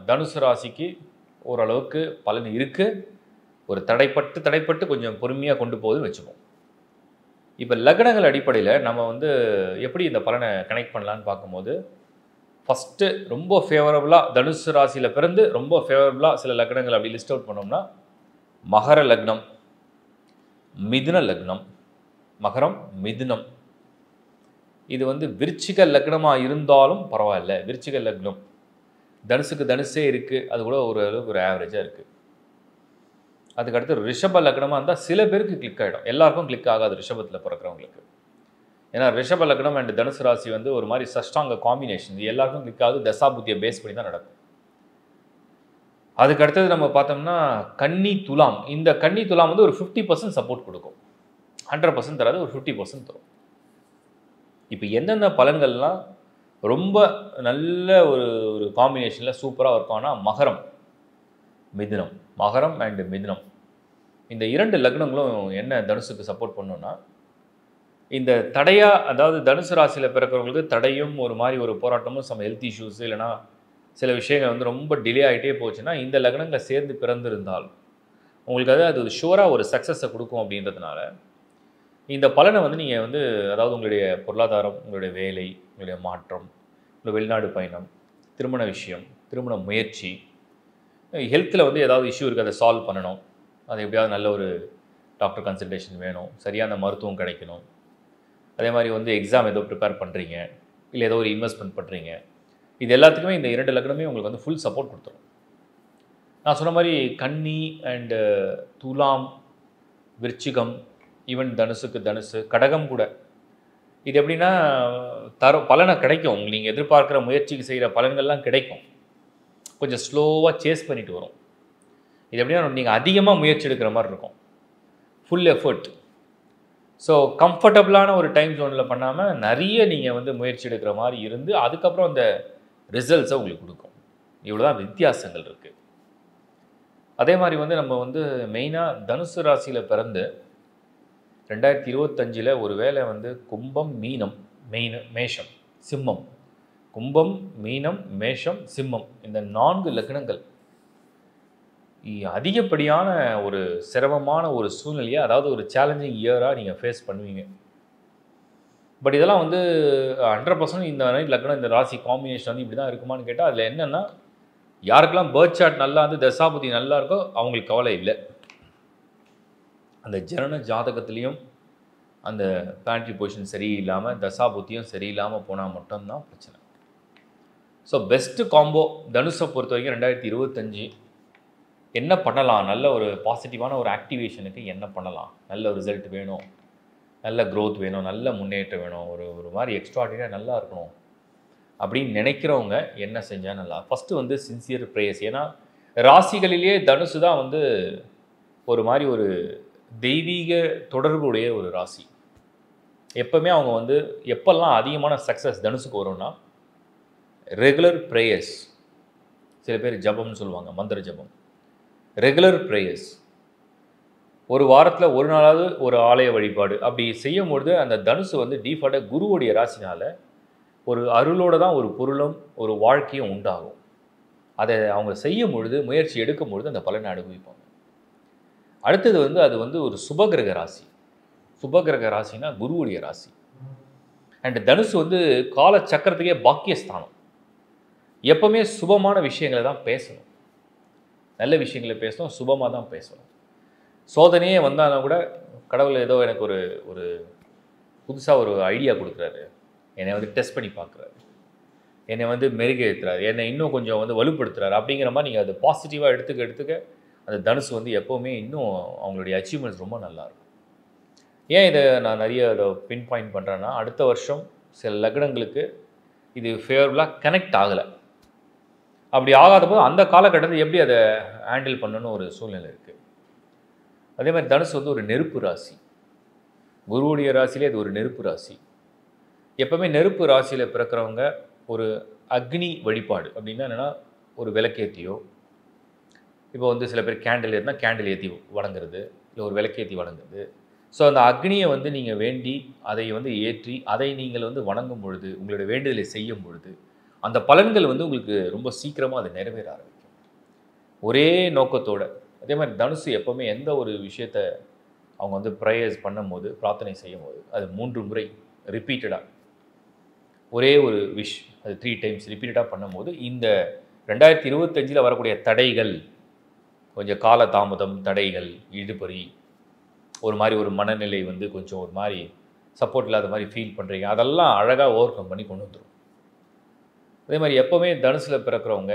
தனுசு ராசிக்கு ஓரளவுக்கு பலன் இருக்குது. ஒரு தடைப்பட்டு கொஞ்சம் பொறுமையாக கொண்டு போகுதுன்னு வச்சுப்போம். இப்போ லக்னங்கள் அடிப்படையில் நம்ம வந்து எப்படி இந்த பலனை கனெக்ட் பண்ணலான்னு பார்க்கும்போது, ஃபஸ்ட்டு ரொம்ப ஃபேவரபுளாக தனுசு ராசியில் பிறந்து ரொம்ப ஃபேவரபுளாக சில லக்னங்கள் அப்படி லிஸ்ட் அவுட் பண்ணோம்னா, மகர லக்னம், மிதுன லக்னம், மகரம் மிதுனம். இது வந்து விருச்சிக லக்னமாக இருந்தாலும் பரவாயில்ல. விருச்சிக லக்னம் தனுசுக்கு தனுசே இருக்குது, அது கூட ஓரளவுக்கு ஒரு ஆவரேஜாக இருக்குது. அதுக்கடுத்து ரிஷப லக்னமாக இருந்தால் சில பேருக்கு கிளிக் ஆகிடும், எல்லாருக்கும் கிளிக் ஆகாது ரிஷபத்தில் பிறக்கிறவங்களுக்கு. ஏன்னா ரிஷப லக்னம் அண்ட் தனுசு ராசி வந்து ஒரு மாதிரி சஷ்டாங்க காம்பினேஷன். இது எல்லாருக்கும் கிளிக் ஆகுது, தசாபுத்தியை பேஸ் பண்ணி தான் நடக்கும். அதுக்கடுத்தது நம்ம பார்த்தோம்னா கன்னி துலாம். இந்த கன்னி துலாம் வந்து ஒரு 50% சப்போர்ட் கொடுக்கும், 100% தராது, ஒரு 50% தரும். இப்போ எந்தெந்த பலன்கள்லாம் ரொம்ப நல்ல ஒரு காம்பினேஷனில் சூப்பராக ஒர்க் ஆனால் மகரம் மிதுனம், மகரம் அண்டு மிதுனம் இந்த 2 லக்னங்களும் என்ன தனுசுக்கு சப்போர்ட் பண்ணுன்னா, இந்த தடையா அதாவது தனுசு ராசியில பிறக்கிறவங்களுக்கு தடையும் ஒரு மாரி ஒரு போராட்டமும் சம் ஹெல்த் இஷ்யூஸ் இல்லைனா சில விஷயங்கள் வந்து ரொம்ப டிலே ஆகிட்டே போச்சுன்னா, இந்த லக்னங்களை சேர்ந்து பிறந்திருந்தால் உங்களுக்கு அது ஷுவரா ஒரு சக்ஸஸை கொடுக்கும் அப்படின்றதுனால, இந்த பலனை வந்து நீங்கள் வந்து அதாவது உங்களுடைய பொருளாதாரம், உங்களுடைய வேலை, உங்களுடைய மாற்றம், உங்களுடைய வெளிநாடு பயணம், திருமண விஷயம், திருமண முயற்சி, ஹெல்த்தில் வந்து ஏதாவது இஷ்யூ இருக்குது அதை சால்வ் பண்ணணும். அது எப்படியாவது நல்ல ஒரு டாக்டர் கன்சல்டேஷன் வேணும், சரியான மருத்துவம் கிடைக்கணும். அதே மாதிரி வந்து எக்ஸாம் ஏதோ ப்ரிப்பேர் பண்ணுறீங்க, இல்லை ஏதோ ஒரு இன்வெஸ்ட்மெண்ட் பண்ணுறீங்க, இது எல்லாத்துக்குமே இந்த 2 லக்னமே உங்களுக்கு வந்து ஃபுல் சப்போர்ட் கொடுத்துரும். நான் சொன்ன மாதிரி கன்னி அண்டு துலாம், விருச்சிகம், ஈவன் தனுசுக்கு தனுசு, கடகம் கூட இது எப்படின்னா பலனை கிடைக்கும். நீங்கள் எதிர்பார்க்குற முயற்சிக்கு செய்கிற பலன்கள்லாம் கிடைக்கும். கொஞ்சம் ஸ்லோவாக சேஸ் பண்ணிட்டு வரும். இது எப்படின்னா நீங்கள் அதிகமாக முயற்சி எடுக்கிற மாதிரி இருக்கும். Full effort. ஸோ கம்ஃபர்டபுளான ஒரு டைம் ஜோனில் பண்ணாமல் நிறைய நீங்கள் வந்து முயற்சி எடுக்கிற மாதிரி இருந்து அதுக்கப்புறம் அந்த ரிசல்ட்ஸை உங்களுக்கு கொடுக்கும். இவ்வளோ தான் வித்தியாசங்கள் இருக்குது. அதே மாதிரி வந்து நம்ம வந்து மெயினாக தனுசு ராசியில் பிறந்து 2025 ஒரு வேளை வந்து கும்பம், மீனம், மேஷம், சிம்மம், கும்பம், மீனம், மேஷம், சிம்மம் இந்த 4 லக்னங்கள் அதிகப்படியான ஒரு சிரமமான ஒரு சூழ்நிலையை அதாவது ஒரு சேலஞ்சிங் இயராக நீங்கள் ஃபேஸ் பண்ணுவீங்க. பட் இதெல்லாம் வந்து 100% இந்த லக்னம் இந்த ராசி காம்பினேஷன் வந்து இப்படி தான் இருக்குமான்னு கேட்டால் அதில் என்னென்னா யாருக்கெல்லாம் பர்த் சார்ட் நல்லா வந்து தசாபுத்தி நல்லா இருக்கோ அவங்களுக்கு கவலை இல்லை. அந்த ஜனன ஜாதகத்துலேயும் அந்த பிளானட்டரி பொசிஷன் சரியில்லாமல் தசாபுத்தியும் சரியில்லாமல் போனால் மட்டும்தான் பிரச்சனை. ஸோ பெஸ்ட்டு காம்போ தனுஷை பொறுத்த வரைக்கும் 2025 என்ன பண்ணலாம், நல்ல ஒரு பாசிட்டிவான ஒரு ஆக்டிவேஷனுக்கு என்ன பண்ணலாம், நல்ல ரிசல்ட் வேணும், நல்ல க்ரோத் வேணும், நல்ல முன்னேற்றம் வேணும், ஒரு மாதிரி எக்ஸ்ட்ராடினரியாக நல்லா இருக்கணும் அப்படின்னு நினைக்கிறவங்க என்ன செஞ்சால் நல்லா. ஃபஸ்ட்டு வந்து சின்சியர் ப்ரேயர்ஸ். ஏன்னா ராசிகளிலேயே தனுசு தான் வந்து ஒரு மாதிரி ஒரு தெய்வீக தொடர்புடைய ஒரு ராசி. எப்போவுமே அவங்க வந்து எப்பெல்லாம் அதிகமான சக்ஸஸ் தனுசுக்கு வரும்னா ரெகுலர் ப்ரேயர்ஸ். சில பேர் ஜபம்னு சொல்லுவாங்க, மந்திர ஜபம். ரெகுலர் ப்ரேயர்ஸ், ஒரு வாரத்தில் ஒரு நாளாவது ஒரு ஆலய வழிபாடு அப்படி செய்யும்பொழுது அந்த தனுசு வந்து டீஃபால்ட்டாக குருவுடைய ராசினால் ஒரு அருளோடு தான் ஒரு பொருளும் ஒரு வாழ்க்கையும் உண்டாகும். அதை அவங்க செய்யும் பொழுது முயற்சி எடுக்கும் பொழுது அந்த பலனை அனுபவிப்பாங்க. அடுத்தது வந்து அது வந்து ஒரு சுபகிரக ராசி. சுபகிரக ராசினா குருவுடைய ராசி. அண்ட் தனுசு வந்து கால சக்கரத்துக்கே பாக்கியஸ்தானம். எப்பவுமே சுபமான விஷயங்களை தான் பேசணும், நல்ல விஷயங்களை பேசணும், சுபமாக தான் பேசணும். சோதனையே வந்தாலும் கூட கடவுள் ஏதோ எனக்கு ஒரு புதுசாக ஒரு ஐடியா கொடுக்குறாரு, என்னை வந்து டெஸ்ட் பண்ணி பார்க்குறாரு, என்னை வந்து மெருகேற்றுறாரு, என்னை இன்னும் கொஞ்சம் வந்து வலுப்படுத்துறாரு அப்படிங்கிற மாதிரி நீங்கள் அது பாசிட்டிவாக எடுத்துக்க அந்த தனுசு வந்து எப்போவுமே இன்னும் அவங்களுடைய அச்சீவ்மெண்ட்ஸ் ரொம்ப நல்லாயிருக்கும். ஏன் இதை நான் நிறைய அதை பின் பாயிண்ட் பண்ணுறேன்னா, அடுத்த வருஷம் சில லக்னங்களுக்கு இது ஃபேவரபுளாக கனெக்ட் ஆகலை. அப்படி ஆகாத போது அந்த காலகட்டத்தில் எப்படி அதை ஹேண்டில் பண்ணணும்னு ஒரு சூழ்நிலை இருக்குது. அதே மாதிரி தனுசு வந்து ஒரு நெருப்பு ராசி. குருவுடைய ராசியிலே அது ஒரு நெருப்பு ராசி. எப்போவுமே நெருப்பு ராசியில் பிறக்கிறவங்க ஒரு அக்னி வழிபாடு அப்படின்னா என்னென்னா ஒரு விளக்கேற்றியோ, இப்போ வந்து சில பேர் கேண்டில் ஏற்றினா கேண்டில் ஏற்றி வணங்குறது, இல்லை ஒரு விளக்கேற்றி வணங்குறது. ஸோ அந்த அக்னியை வந்து நீங்கள் வேண்டி அதை வந்து ஏற்றி அதை நீங்கள் வந்து வணங்கும் பொழுது, உங்களுடைய வேண்டுதலை செய்யும் பொழுது அந்த பலன்கள் வந்து உங்களுக்கு ரொம்ப சீக்கிரமாக அது நிறைவேற ஆரம்பிக்கும் ஒரே நோக்கத்தோடு. அதே மாதிரி தனுசு எப்போவுமே எந்த ஒரு விஷயத்தை அவங்க வந்து ப்ரேயர்ஸ் பண்ணும்போது, பிரார்த்தனை செய்யும் போது அது 3 முறை ரிப்பீட்டடாக ஒரே ஒரு விஷ் அது 3 டைம்ஸ் ரிப்பீட்டடாக பண்ணும்போது இந்த 2025 வரக்கூடிய தடைகள், கொஞ்சம் கால தாமதம், தடைகள், இழுபறி, ஒரு மாதிரி ஒரு மனநிலை வந்து கொஞ்சம் ஒரு மாதிரி சப்போர்ட் இல்லாத மாதிரி ஃபீல் பண்ணுறீங்க, அதெல்லாம் அழகாக ஓவர் கம் பண்ணி கொண்டு வந்துடும். அதே மாதிரி எப்போவுமே தனுசில் பிறக்கிறவங்க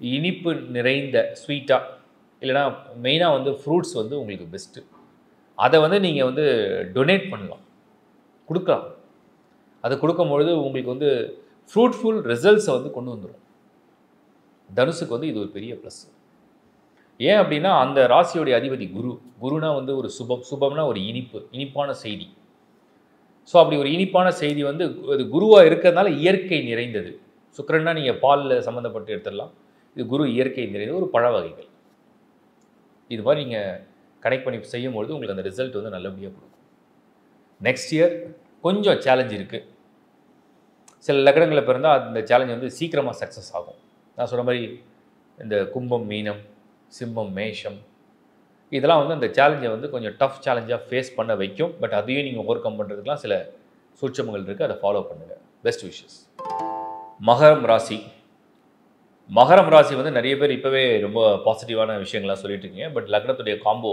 இனிப்பு நிறைந்த ஸ்வீட்டாக இல்லைனா மெயினாக வந்து ஃப்ரூட்ஸ் வந்து உங்களுக்கு பெஸ்ட்டு. அதை வந்து நீங்கள் வந்து டொனேட் பண்ணலாம், கொடுக்கலாம். அது கொடுக்கும்பொழுது உங்களுக்கு வந்து ஃப்ரூட்ஃபுல் ரிசல்ட்ஸை வந்து கொண்டு வந்துடும். தனுசுக்கு வந்து இது ஒரு பெரிய ப்ளஸ். ஏன் அப்படின்னா அந்த ராசியோடைய அதிபதி குருனா வந்து ஒரு சுபம்னா ஒரு இனிப்பான செய்தி. ஸோ அப்படி ஒரு இனிப்பான செய்தி வந்து அது குருவாக இருக்கிறதுனால இயற்கை நிறைந்தது. சுக்கிரன்னா நீங்கள் பாலில் சம்மந்தப்பட்டு எடுத்துடலாம். இது குரு இயற்கை நிறைந்த ஒரு பழ வகைகள். இது மாதிரி நீங்கள் கனெக்ட் பண்ணி செய்யும்பொழுது உங்களுக்கு அந்த ரிசல்ட் வந்து நல்லபடியாக கொடுக்கும். நெக்ஸ்ட் இயர் கொஞ்சம் சேலஞ்ச் இருக்குது. சில லக்னங்களில் பிறந்தால் அந்த சேலஞ்ச் வந்து சீக்கிரமாக சக்ஸஸ் ஆகும். நான் சொன்ன மாதிரி இந்த கும்பம் மீனம், சிம்மம் மேஷம், இதெல்லாம் வந்து அந்த சேலஞ்சை வந்து கொஞ்சம் டஃப் சேலஞ்சாக ஃபேஸ் பண்ண வைக்கும். பட் அதையும் நீங்கள் ஓவர் கம் பண்ணுறதுக்குலாம் சில சூட்சமங்கள் இருக்குது, அதை ஃபாலோ பண்ணுங்கள். Best wishes. மகரம் ராசி. மகரம் ராசி வந்து நிறைய பேர் இப்போவே ரொம்ப பாசிட்டிவான விஷயங்கள்லாம் சொல்லிட்டு இருக்கீங்க. பட் லக்னத்துடைய காம்போ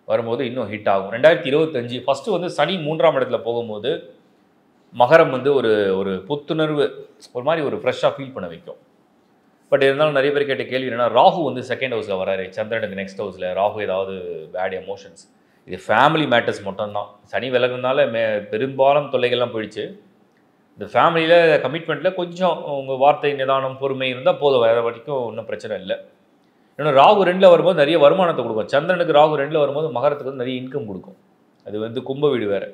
வரும்போது இன்னும் ஹிட் ஆகும். 2025 ஃபஸ்ட்டு வந்து சனி 3ஆம் இடத்துல போகும்போது மகரம் வந்து ஒரு ஒரு புத்துணர்வு, ஒரு மாதிரி ஒரு ஃப்ரெஷ்ஷாக ஃபீல் பண்ண வைக்கும். பட் இருந்தாலும் நிறைய பேர் கேட்ட கேள்வி என்னென்னா, ராகு வந்து செகண்ட் ஹவுஸில் வராரு, சந்திரனுக்கு நெக்ஸ்ட் ஹவுஸில். ராகு ஏதாவது பேட் எமோஷன்ஸ், இது ஃபேமிலி மேட்டர்ஸ் மட்டும்தான். சனி விலகுனால பெரும்பாலும் தொல்லைகள்லாம் போயிடுச்சு. இந்த ஃபேமிலியில் கமிட்மெண்ட்டில் கொஞ்சம் உங்கள் வார்த்தை நிதானம் பொறுமை இருந்தால் போதும், வேறு வரைக்கும் ஒன்றும் பிரச்சனை இல்லை. இன்னும் ராகு 2ல் வரும்போது நிறைய வருமானத்தை கொடுக்கும். சந்திரனுக்கு ராகு 2ல் வரும்போது மகரத்துக்கு வந்து நிறைய இன்கம் கொடுக்கும். அது வந்து கும்ப வீடு வேறு.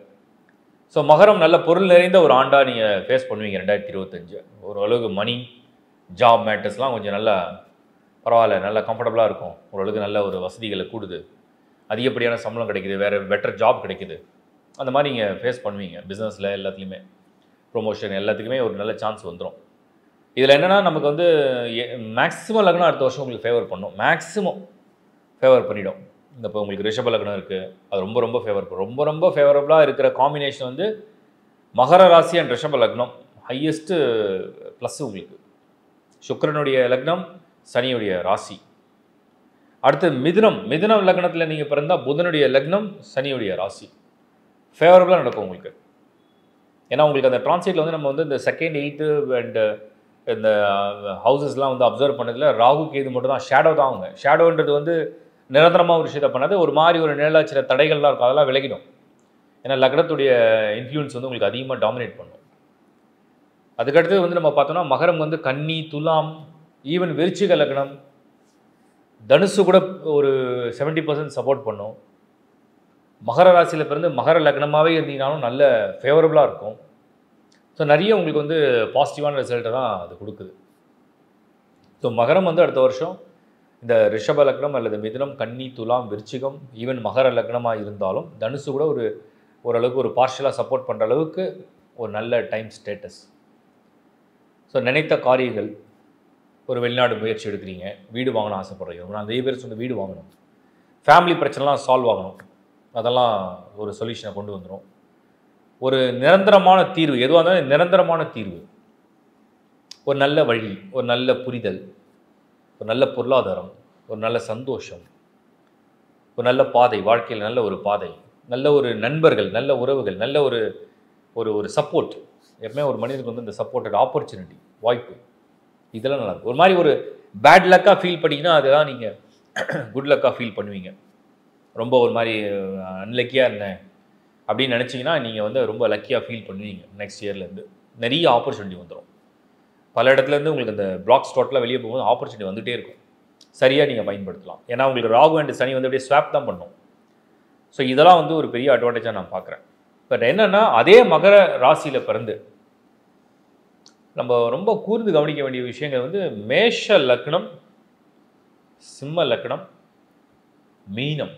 ஸோ மகரம் நல்ல பொருள் நிறைந்த ஒரு ஆண்டாக நீங்கள் ஃபேஸ் பண்ணுவீங்க 2025. ஓரளவுக்கு மணி ஜாப் மேட்டர்ஸ்லாம் கொஞ்சம் நல்லா பரவாயில்ல, நல்லா கம்ஃபர்டபுளாக இருக்கும். ஓரளவுக்கு நல்ல ஒரு வசதிகளை கூடுது, அதிகப்படியான சம்பளம் கிடைக்குது, வேறு பெட்டர் ஜாப் கிடைக்குது. அந்த மாதிரி நீங்கள் ஃபேஸ் பண்ணுவீங்க. பிஸ்னஸில் எல்லாத்துலேயுமே ப்ரொமோஷன் எல்லாத்துக்குமே ஒரு நல்ல சான்ஸ் வந்துடும். இதில் என்னென்னா, நமக்கு வந்து மேக்ஸிமம் லக்னம் அடுத்த வருஷம் உங்களுக்கு ஃபேவர் பண்ணும். மேக்ஸிமம் ஃபேவர் பண்ணிடும். இந்த இப்போ உங்களுக்கு ரிஷப லக்னம் இருக்குது, அது ரொம்ப ரொம்ப ஃபேவர் பண்ணும். ரொம்ப ரொம்ப ஃபேவரபுளாக இருக்கிற காம்பினேஷன் வந்து மகர ராசி அண்ட் ரிஷப லக்னம். ஹையஸ்ட்டு ப்ளஸ் உங்களுக்கு சுக்கிரனுடைய லக்னம், சனியுடைய ராசி. அடுத்து மிதுனம் லக்னத்தில் நீங்கள் பிறந்தால் புதனுடைய லக்னம், சனியுடைய ராசி. ஃபேவரபுளாக நடக்கும் உங்களுக்கு. ஏன்னா உங்களுக்கு அந்த டிரான்சிட்டில் வந்து நம்ம வந்து இந்த செகண்ட் 8 அண்ட் இந்த ஹவுசஸ்லாம் வந்து அப்சர்வ் பண்ணதில் ராகு கேது மட்டும் தான் ஷேடோ தான். அவங்க ஷேடோன்றது வந்து நிரந்தரமாக ஒரு விஷயத்தை பண்ணாது, ஒரு மாதிரி ஒரு நிழலாச்சிர தடைகள்லாம் இருக்கும், அதெல்லாம் விலகிடும். ஏன்னா லக்னத்துடைய இன்ஃப்ளூயன்ஸ் வந்து உங்களுக்கு அதிகமாக டாமினேட் பண்ணும். அதுக்கடுத்து வந்து நம்ம பார்த்தோம்னா மகரம் வந்து கன்னி, துலாம், ஈவன் விருச்சிக லக்னம், தனுசு கூட ஒரு 70% சப்போர்ட் பண்ணும். மகர ராசியில் பிறந்து மகர லக்னமாகவே இருந்தீங்கனாலும் நல்ல ஃபேவரபுளாக இருக்கும். ஸோ நிறைய உங்களுக்கு வந்து பாசிட்டிவான ரிசல்ட்டை தான் அது கொடுக்குது. ஸோ மகரம் வந்து அடுத்த வருஷம் இந்த ரிஷப லக்னம் அல்லது மிதுனம், கன்னி, துலாம், விருச்சிகம், ஈவன் மகர லக்னமாக இருந்தாலும் தனுசு கூட ஓரளவுக்கு ஒரு பார்ஷலாக சப்போர்ட் பண்ணுற அளவுக்கு ஒரு நல்ல டைம் ஸ்டேட்டஸ். ஸோ நினைத்த காரியங்கள், ஒரு வெளிநாடு முயற்சி எடுக்கிறீங்க, வீடு வாங்கணும் ஆசைப்படுறீங்க, நான் நிறைய பேர் சொன்ன வீடு வாங்கணும், ஃபேமிலி பிரச்சனைலாம் சால்வ் ஆகணும், அதெல்லாம் ஒரு சொல்யூஷனை கொண்டு வந்துடும். ஒரு நிரந்தரமான தீர்வு, எதுவாக இருந்தாலும் நிரந்தரமான தீர்வு, ஒரு நல்ல வழி, ஒரு நல்ல புரிதல், ஒரு நல்ல பொருளாதாரம், ஒரு நல்ல சந்தோஷம், ஒரு நல்ல பாதை, வாழ்க்கையில் நல்ல ஒரு பாதை, நல்ல ஒரு நண்பர்கள், நல்ல உறவுகள், நல்ல ஒரு ஒரு ஒரு சப்போர்ட். எப்பவுமே ஒரு மனிதனுக்கு வந்து இந்த சப்போர்ட்டட் ஆப்பர்ச்சுனிட்டி, வாய்ப்பு, இதெல்லாம் நல்லாயிருக்கும். ஒரு மாதிரி ஒரு பேட் லக்காக ஃபீல் பண்ணிங்கன்னா அதுதான் நீங்கள் குட் லக்காக ஃபீல் பண்ணுவீங்க. ரொம்ப ஒரு மாதிரி அன்லக்கியாக இருந்தேன் அப்படின்னு நினச்சிங்கன்னா நீங்கள் வந்து ரொம்ப லக்கியாக ஃபீல் பண்ணுவீங்க. நெக்ஸ்ட் இயர்லேருந்து நிறைய ஆப்பர்ச்சுனிட்டி வந்துடும். பல இடத்துலேருந்து உங்களுக்கு அந்த பிளாக் ஸ்டாட்டில் வெளியே போகும்போது ஆப்பர்ச்சுனிட்டி வந்துகிட்டே இருக்கும். சரியாக நீங்கள் பயன்படுத்தலாம். ஏன்னா உங்களுக்கு ராகு அண்ட் சனி வந்து அப்படியே ஸ்வாப் தான் பண்ணும். ஸோ இதெல்லாம் வந்து ஒரு பெரிய அட்வான்டேஜாக நான் பார்க்குறேன். பட் என்னென்னா, அதே மகர ராசியில் பிறந்து நம்ம ரொம்ப கூர்ந்து கவனிக்க வேண்டிய விஷயங்கள் வந்து மேஷ லக்னம், சிம்ம லக்னம், மீனம்,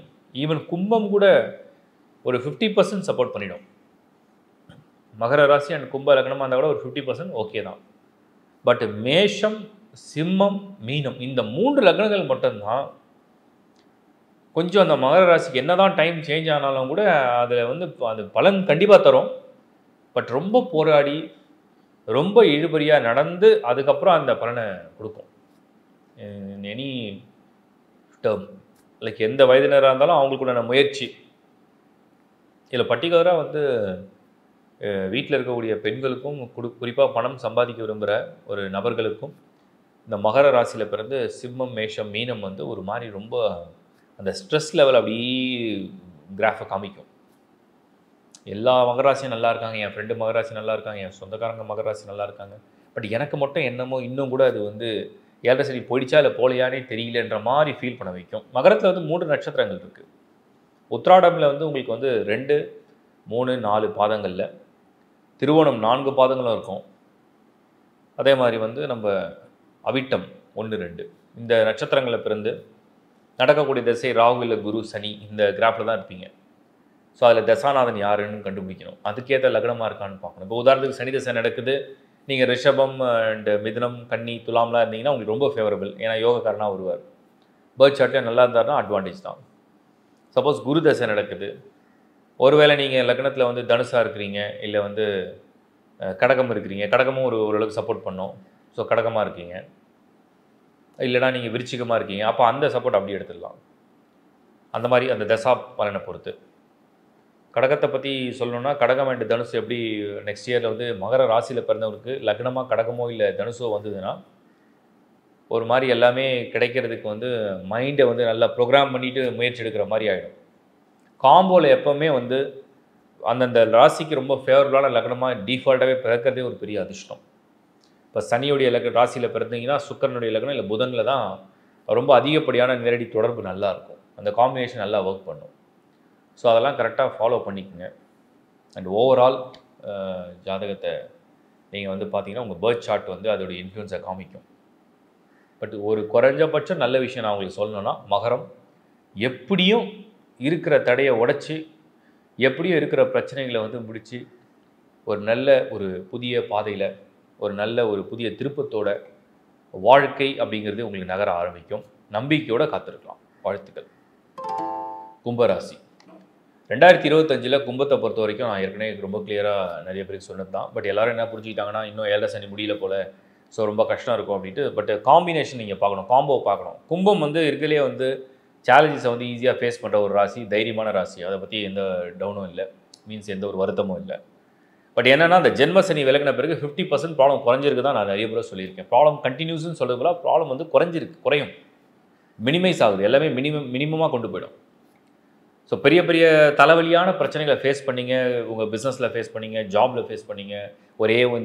ஈவன் கும்பம் கூட ஒரு 50% சப்போர்ட் பண்ணிடும். மகர ராசி அண்ட் கும்ப லக்னமாக இருந்தால் கூட ஒரு 50% ஓகே தான். பட் மேஷம், சிம்மம், மீனம் இந்த 3 லக்னங்கள் மட்டும்தான் கொஞ்சம் அந்த மகர ராசிக்கு என்ன தான் டைம் சேஞ்ச் ஆனாலும் கூட அதில் வந்து அது பலன் கண்டிப்பாக தரும். பட் ரொம்ப போராடி ரொம்ப இழுபறியாக நடந்து அதுக்கப்புறம் அந்த பலனை கொடுக்கும். எனி டேர்ம் லைக் எந்த வயதினராக இருந்தாலும் அவங்களுக்குள்ள முயற்சி. இதில் பர்டிகுலராக வந்து வீட்டில் இருக்கக்கூடிய பெண்களுக்கும் குறிப்பாக பணம் சம்பாதிக்க விரும்புகிற ஒரு நபர்களுக்கும் இந்த மகர ராசியில் பிறந்து சிம்மம், மேஷம், மீனம் வந்து ஒரு மாதிரி ரொம்ப அந்த ஸ்ட்ரெஸ் லெவல் அப்படியே கிராஃபை காமிக்கும். எல்லா மகராசியும் நல்லா இருக்காங்க, என் ஃப்ரெண்டு மகராசி நல்லா இருக்காங்க, என் சொந்தக்காரங்க மகராசி நல்லா இருக்காங்க, பட் எனக்கு மட்டும் என்னமோ இன்னும் கூட அது வந்து ஏழரை சரி போயிடுச்சா இல்லை போலையானே தெரியலன்ற மாதிரி ஃபீல் பண்ண வைக்கும். மகரத்தில் வந்து 3 நட்சத்திரங்கள் இருக்குது. உத்திராடமில் வந்து உங்களுக்கு வந்து 2, 3, 4 பாதங்களில், திருவோணம் 4 பாதங்களும் இருக்கும். அதே மாதிரி வந்து நம்ம அவிட்டம் 1, 2 இந்த நட்சத்திரங்களை பிறந்து நடக்கக்கூடிய திசை ராகு இல்லை குரு சனி இந்த கிராஃபில் தான் இருப்பீங்க. ஸோ அதில் தசாநாதன் யாருன்னு கண்டுபிடிக்கணும். அதுக்கேற்ற லக்னமாக இருக்கான்னு பார்க்கணும். இப்போ உதாரணத்துக்கு சனி தசை நடக்குது, நீங்கள் ரிஷபம் அண்ட் மிதுனம் கன்னி துலாம்லாம் இருந்தீங்கன்னா உங்களுக்கு ரொம்ப ஃபேவரபிள். ஏன்னா யோகக்காரனாக வருவார். பேர்த் சார்ட்டில் நல்லா இருந்தாருன்னா அட்வான்டேஜ் தான். சப்போஸ் குரு தசை நடக்குது, ஒருவேளை நீங்கள் லக்னத்தில் வந்து தனுசாக இருக்கிறீங்க, இல்லை வந்து கடகம் இருக்கிறீங்க, கடகமும் ஓரளவுக்கு சப்போர்ட் பண்ணும். ஸோ கடகமாக இருக்கீங்க, இல்லைனா நீங்கள் விருச்சிகமாக இருக்கீங்க, அப்போ அந்த சப்போர்ட் அப்படி எடுத்துடலாம். அந்த மாதிரி அந்த தசா பலனை பொறுத்து. கடகத்தை பற்றி சொல்லணும்னா கடகம் அண்ட் தனுசு எப்படி நெக்ஸ்ட் இயரில் வந்து மகர ராசியில் பிறந்தவருக்கு லக்னமாக கடகமோ இல்லை தனுசோ வந்ததுன்னா ஒரு மாதிரி எல்லாமே கிடைக்கிறதுக்கு வந்து மைண்டை வந்து நல்லா ப்ரோக்ராம் பண்ணிவிட்டு முயற்சி எடுக்கிற மாதிரி ஆகிடும். காம்போவில் எப்போவுமே வந்து அந்தந்த ராசிக்கு ரொம்ப ஃபேவரபுளான லக்னமாக டிஃபால்ட்டாகவே பிறக்கிறதே ஒரு பெரிய அதிர்ஷ்டம். இப்போ சனியுடைய ராசியில் பிறந்தீங்கன்னா சுக்கரனுடைய லக்னம் இல்லை புதனில் தான் ரொம்ப அதிகப்படியான நேரடி தொடர்பு நல்லாயிருக்கும். அந்த காம்பினேஷன் நல்லா ஒர்க் பண்ணும். ஸோ அதெல்லாம் கரெக்டாக ஃபாலோ பண்ணிக்கோங்க. அண்ட் ஓவரால் ஜாதகத்தை நீங்கள் வந்து பார்த்தீங்கன்னா உங்கள் பேர்த் சார்ட் வந்து அதோடைய இன்ஃப்ளூயன்ஸை காமிக்கும். பட் ஒரு குறைஞ்சபட்சம் நல்ல விஷயம் நான் உங்களுக்கு சொல்லணும்னா, மகரம் எப்படியும் இருக்கிற தடையை உடைச்சி எப்படியும் இருக்கிற பிரச்சனைகளை வந்து முடித்து ஒரு நல்ல ஒரு புதிய பாதையில் ஒரு நல்ல ஒரு புதிய திருப்பத்தோட வாழ்க்கை அப்படிங்கிறது உங்களுக்கு நகர ஆரம்பிக்கும். நம்பிக்கையோடு காத்திருக்கலாம். வாழ்த்துக்கள். கும்பராசி 2025 கும்பத்தை பொறுத்த வரைக்கும் நான் ஏற்கனவே ரொம்ப கிளியராக நிறைய பேருக்கு சொன்னது தான். பட் எல்லோரும் என்ன புரிஞ்சுக்கிட்டாங்கன்னா இன்னும் 7 சனி முடியல போல், ஸோ ரொம்ப கஷ்டம் இருக்கும் அப்படின்ட்டு. பட் காம்பினேஷன் நீங்கள் பார்க்கணும், காம்போ பார்க்கணும். கும்பம் வந்து இருக்கிறதுலே வந்து சேலஞ்சஸை வந்து ஈஸியாக ஃபேஸ் பண்ணுற ஒரு ராசி, தைரியமான ராசி. அதை பற்றி எந்த டவுனும் இல்லை, மீன்ஸ் எந்த ஒரு வருத்தமும் இல்லை. பட் என்னென்னா அந்த ஜென்ம சனி விலகின பிறகு 50% ப்ராப்ளம் குறைஞ்சிருக்கு தான் நான் நிறைய பேர் சொல்லியிருக்கேன். ப்ராப்ளம் கண்டினியூஸ்னு சொல்கிறது போல ப்ராப்ளம் வந்து குறையும், மினிமைஸ் ஆகுது, எல்லாமே மினிமமாக கொண்டு போயிடும். ஸோ பெரிய பெரிய தலைவலியான பிரச்சனைகளை ஃபேஸ் பண்ணிங்க, உங்கள் பிஸ்னஸில் ஃபேஸ் பண்ணிங்க, ஜாபில் ஃபேஸ் பண்ணிங்க.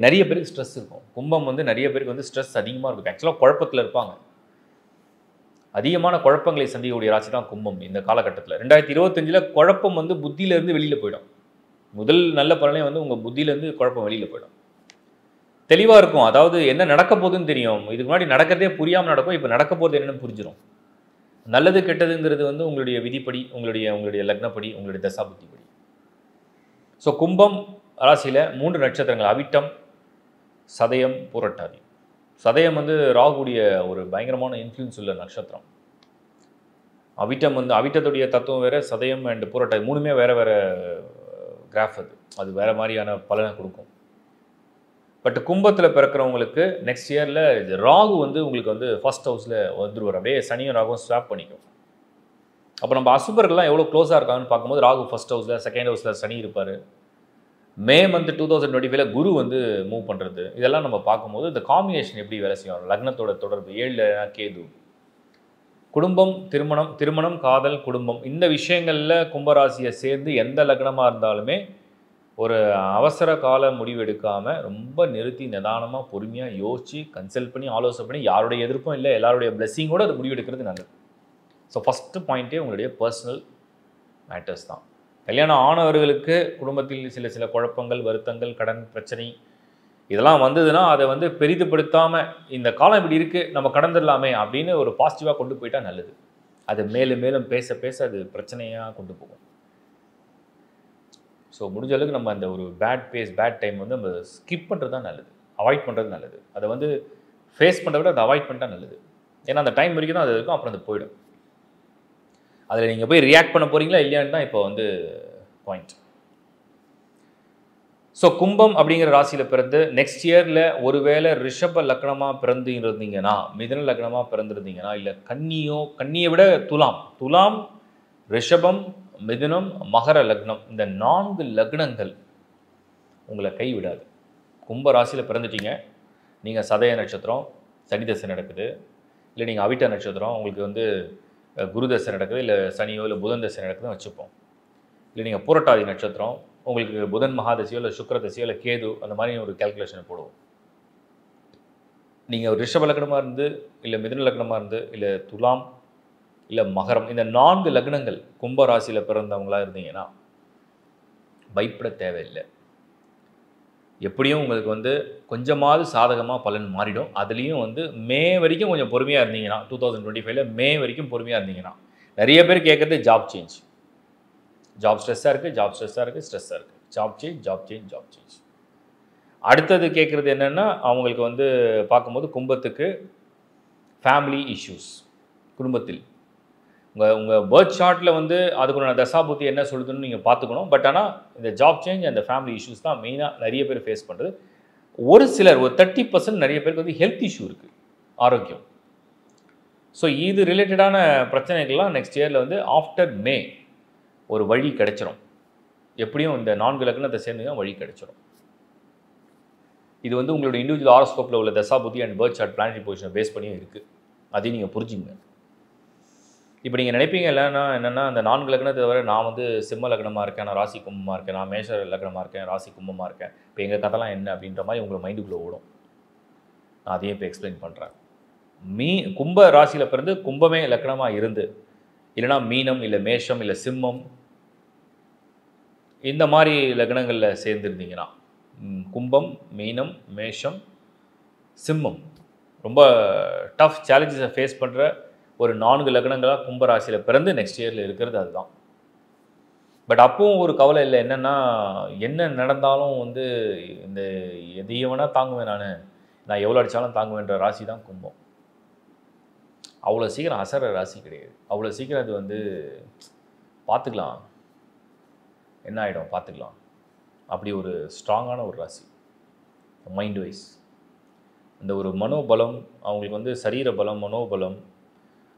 நிறைய பேருக்கு ஸ்ட்ரெஸ் இருக்கும். கும்பம் வந்து நிறைய பேருக்கு வந்து ஸ்ட்ரெஸ் அதிகமாக இருக்கும். ஆக்சுவலாக குழப்பத்தில் இருப்பாங்க. அதிகமான குழப்பங்களை சந்திக்கக்கூடிய ராசி தான் கும்பம் இந்த காலகட்டத்தில். 2025 குழப்பம் வந்து புத்தியிலேருந்து வெளியில் போயிடும். முதல் நல்ல பலனே வந்து உங்கள் புத்தியிலேருந்து குழப்பம் வெளியில் போயிடும். தெளிவாக இருக்கும். அதாவது என்ன நடக்க போகுதுன்னு தெரியும். இதுக்கு முன்னாடி நடக்கிறதே புரியாமல் நடக்கும். இப்போ நடக்க போகிறது என்னென்னு புரிஞ்சிடும். நல்லது கெட்டதுங்கிறது வந்து உங்களுடைய விதிப்படி, உங்களுடைய லக்னப்படி, உங்களுடைய தசா புத்திப்படி. ஸோ கும்பம் ராசியில் 3 நட்சத்திரங்கள்: அவிட்டம், சதயம், பூரட்டாதி. சதயம் வந்து ராகுடைய ஒரு பயங்கரமான இன்ஃப்ளூயன்ஸ் உள்ள நட்சத்திரம். அவிட்டம் வந்து அவிட்டத்துடைய தத்துவம் வேறு, சதயம் அண்ட் பூரட்டாதி 3மே வேறு கிராஃப். அது வேறு மாதிரியான பலனை கொடுக்கும். பட் கும்பத்தில் பிறக்கிறவங்களுக்கு நெக்ஸ்ட் இயரில் ராகு வந்து உங்களுக்கு வந்து ஃபர்ஸ்ட் ஹவுஸில் வந்துடுவார். அப்படியே சனியும் ராகுவும் ஸ்வாப் பண்ணிக்கும். அப்போ நம்ம அசுபர்கள்லாம் எவ்வளோ க்ளோஸாக இருக்காங்கன்னு பார்க்கும்போது ராகு ஃபர்ஸ்ட் ஹவுஸில், செகண்ட் ஹவுஸில் சனி இருப்பார். மே மந்த் 2025 குரு வந்து மூவ் பண்ணுறது, இதெல்லாம் நம்ம பார்க்கும்போது இந்த காம்பினேஷன் எப்படி வேலை செய்யும், லக்னத்தோட தொடர்பு 7 கேது. குடும்பம், திருமணம், காதல், குடும்பம், இந்த விஷயங்களில் கும்பராசியை சேர்ந்து எந்த லக்னமாக இருந்தாலுமே ஒரு அவசர கால முடிவு எடுக்காமல் ரொம்ப நிறுத்தி நிதானமாக பொறுமையாக யோசித்து கன்சல்ட் பண்ணி ஆலோசனை பண்ணி யாருடைய எதிர்ப்பும் இல்லை, எல்லாருடைய பிளெஸிங்கோடு அது முடிவு எடுக்கிறது நல்லது. ஸோ ஃபஸ்ட்டு பாயிண்ட்டே உங்களுடைய பர்சனல் மேட்டர்ஸ் தான். கல்யாணம் ஆனவர்களுக்கு குடும்பத்தில் சில குழப்பங்கள், வருத்தங்கள், கடன் பிரச்சனை இதெல்லாம் வந்ததுன்னா அதை வந்து பெரிதுபடுத்தாமல் இந்த காலம் இப்படி இருக்குது நம்ம கடந்துடலாமே அப்படின்னு ஒரு பாசிட்டிவாக கொண்டு போயிட்டால் நல்லது. அது மேலும் மேலும் பேச பேச அது பிரச்சனையாக கொண்டு போகும். ஸோ முடிஞ்ச அளவுக்கு நம்ம அந்த ஒரு பேட் டைம் வந்து நம்ம ஸ்கிப் பண்ணுறது தான் நல்லது, அவாய்ட் பண்ணுறது நல்லது. அதை வந்து ஃபேஸ் பண்ணுறத விட அதை அவாய்ட் பண்ணிட்டா நல்லது. ஏன்னா அந்த டைம் வரைக்கும் தான் அது இருக்கும், அப்புறம் அது போயிடும். அதில் நீங்கள் போய் ரியாக்ட் பண்ண போகிறீங்களா இல்லையான்னு தான் இப்போ வந்து பாயிண்ட். ஸோ கும்பம் அப்படிங்கிற ராசியில் பிறந்து நெக்ஸ்ட் இயரில் ஒருவேளை ரிஷப லக்னமாக பிறந்து இருந்தீங்கன்னா, மிதுன லக்னமாக பிறந்திருந்தீங்கன்னா, இல்லை கன்னியை விட துலாம், ரிஷபம், மிதுனம், மகர லக்னம், இந்த 4 லக்னங்கள் உங்களை கைவிடாது. கும்ப ராசியில் பிறந்துட்டீங்க, நீங்கள் சதய நட்சத்திரம் சனி தசை நடக்குது, இல்லை நீங்கள் அவிட்ட நட்சத்திரம் உங்களுக்கு வந்து குரு தசை நடக்குது, இல்லை சனியோ இல்லை புதன் தசை நடக்குதுன்னு வச்சுப்போம். இல்லை நீங்கள் பூரட்டாதி நட்சத்திரம் உங்களுக்கு புதன் மகாதசையோ இல்லை சுக்கிர தசையோ இல்லை கேது, அந்த மாதிரி ஒரு கேல்குலேஷனை போடுவோம். நீங்கள் ஒரு ரிஷப லக்னமாக இருந்து, இல்லை மிதுன லக்னமாக இருந்து, இல்லை துலாம், இல்லை மகரம், இந்த 4 லக்னங்கள் கும்ப ராசியில் பிறந்தவங்களாக இருந்தீங்கன்னா பயப்பட தேவையில்லை. எப்படியும் உங்களுக்கு வந்து கொஞ்சமாவது சாதகமாக பலன் மாறிடும். அதுலேயும் வந்து மே வரைக்கும் கொஞ்சம் பொறுமையாக இருந்தீங்கன்னா 2025ல மே வரைக்கும் பொறுமையாக இருந்தீங்கன்னா நிறைய பேர் கேட்குறது ஜாப் சேஞ்ச். ஜாப் ஸ்ட்ரெஸ்ஸாக இருக்குது, ஜாப் ஸ்ட்ரெஸ்ஸாக இருக்குது, ஸ்ட்ரெஸ்ஸாக இருக்குது, job change, job change, job change. அடுத்தது கேட்குறது என்னென்னா அவங்களுக்கு வந்து பார்க்கும்போது கும்பத்துக்கு ஃபேமிலி இஷ்யூஸ். குடும்பத்தில் உங்கள் பர்த் சார்ட்டில் வந்து அதுக்குள்ள தசாபுத்தி என்ன சொல்லுதுன்னு நீங்கள் பார்த்துக்கணும். பட் ஆனால் இந்த ஜாப் சேஞ்ச் அந்த ஃபேமிலி இஷ்யூஸ் தான் மெயினாக நிறைய பேர் ஃபேஸ் பண்ணுறது. ஒரு சிலர் ஒரு 30% நிறைய பேருக்கு வந்து ஹெல்த் இஷ்யூ இருக்குது, ஆரோக்கியம். ஸோ இது ரிலேட்டடான பிரச்சனைகள்லாம் நெக்ஸ்ட் இயரில் வந்து ஆஃப்டர் மே ஒரு வழி கிடைச்சிரும். எப்படியும் இந்த 4 லக்னத்தை சேர்ந்து வழி கிடைச்சிரும். இது வந்து உங்களோட இண்டிவிஜுவல் ஹாரோஸ்கோப்பில் உள்ள தசாபுத்தி அண்ட் பர்த் சார்ட் பிளானட்டரி பொசிஷனை பேஸ் பண்ணியும் இருக்குது. அதையும் நீங்கள் புரிஞ்சுங்க. இப்போ நீங்கள் நினைப்பீங்க இல்லைன்னா என்னென்னா அந்த 4 லக்னத்தை தவிர நான் வந்து சிம்ம லக்னமாக இருக்கேன், நான் ராசி கும்பமாக இருக்கேன், நான் மேஷ லக்னமாக இருக்கேன், ராசி கும்பமாக இருக்கேன், இப்போ எங்கள் கதைலாம் என்ன அப்படின்ற மாதிரி உங்களை மைண்டுக்குள்ளே ஓடும். நான் அதையும் இப்போ எக்ஸ்பிளைன் பண்ணுறேன். கும்ப ராசியில் பிறந்து கும்பமே லக்னமாக இருந்து இல்லைனா மீனம் இல்லை மேஷம் இல்லை சிம்மம் இந்த மாதிரி லக்னங்களில் சேர்ந்துருந்தீங்கன்னா கும்பம், மீனம், மேஷம், சிம்மம் ரொம்ப டஃப் சேலஞ்சஸை ஃபேஸ் பண்ணுற ஒரு 4 லக்னங்களாக கும்பராசியில் பிறந்து நெக்ஸ்ட் இயரில் இருக்கிறது அதுதான். பட் அப்பவும் ஒரு கவலை இல்லை. என்னென்னா என்ன நடந்தாலும் வந்து இந்த எதையும் வேணால் தாங்குவேன், நான் எவ்வளோ அடித்தாலும் தாங்குவேன்ற ராசி தான் கும்பம். அவ்வளோ சீக்கிரம் அசர ராசி கிடையாது. அவ்வளோ சீக்கிரம் அது வந்து பார்த்துக்கலாம், என்ன ஆகிடும் பார்த்துக்கலாம், அப்படி ஒரு ஸ்ட்ராங்கான ஒரு ராசி மைண்ட் வைஸ். அந்த ஒரு மனோபலம் அவங்களுக்கு வந்து சரீர பலம், மனோபலம்,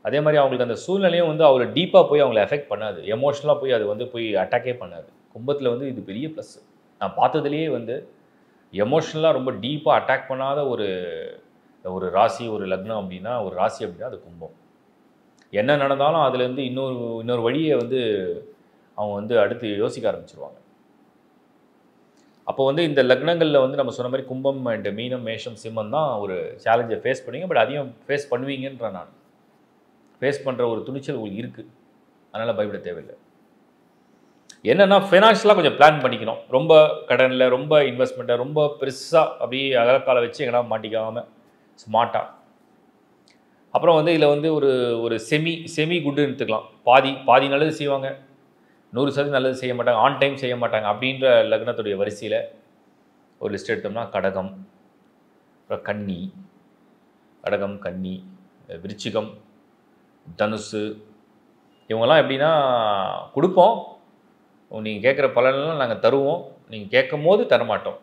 அதே மாதிரி அவங்களுக்கு அந்த சூழ்நிலையும் வந்து அவ்வளோ டீப்பாக போய் அவங்களை எஃபெக்ட் பண்ணாது. எமோஷ்னலாக போய் அது வந்து போய் அட்டாக்கே பண்ணாது. கும்பத்தில் வந்து இது பெரிய ப்ளஸ். நான் பார்த்ததுலேயே வந்து எமோஷ்னலாக ரொம்ப டீப்பாக அட்டாக் பண்ணாத ஒரு ராசி, ஒரு லக்னம் அப்படின்னா, ஒரு ராசி அப்படின்னா அது கும்பம். என்ன நடந்தாலும் அதுலேருந்து இன்னொரு வழியை வந்து அவங்க வந்து அடுத்து யோசிக்க ஆரம்பிச்சிருவாங்க. அப்போ வந்து இந்த லக்னங்களில் வந்து நம்ம சொன்ன மாதிரி கும்பம் அண்ட் மீனம், மேஷம், சிம்மம் தான் ஒரு சேலஞ்சை ஃபேஸ் பண்ணுவீங்க. பட் அதையும் ஃபேஸ் பண்ணுவீங்கன்ற நான் ஃபேஸ் பண்ணுற ஒரு துணிச்சல் உங்களுக்கு இருக்குது. அதனால் பயப்பட தேவையில்லை. என்னென்னா ஃபைனான்ஷியலாக கொஞ்சம் பிளான் பண்ணிக்கணும். ரொம்ப கடனில், ரொம்ப இன்வெஸ்ட்மெண்ட்டை ரொம்ப பெருசாக அப்படியே அகலக்கால வச்சு எங்கன்னா மாட்டிக்காமல் ஸ்மார்ட்டாக. அப்புறம் வந்து இதில் வந்து ஒரு செமி குட்டுன்னு எடுத்துக்கலாம். பாதி நல்லது செய்வாங்க, 100% நல்லது செய்ய மாட்டாங்க, ஆன் டைம் செய்ய மாட்டாங்க. அப்படின்ற லக்னத்துடைய வரிசையில் ஒரு லிஸ்ட் எடுத்தோம்னா கடகம், அப்புறம் கடகம், கன்னி, விருச்சிகம், தனுசு, இவங்கெல்லாம் எப்படின்னா கொடுப்போம், நீங்கள் கேட்குற பலனெல்லாம் நாங்கள் தருவோம், நீங்கள் கேட்கும் போது தரமாட்டோம்.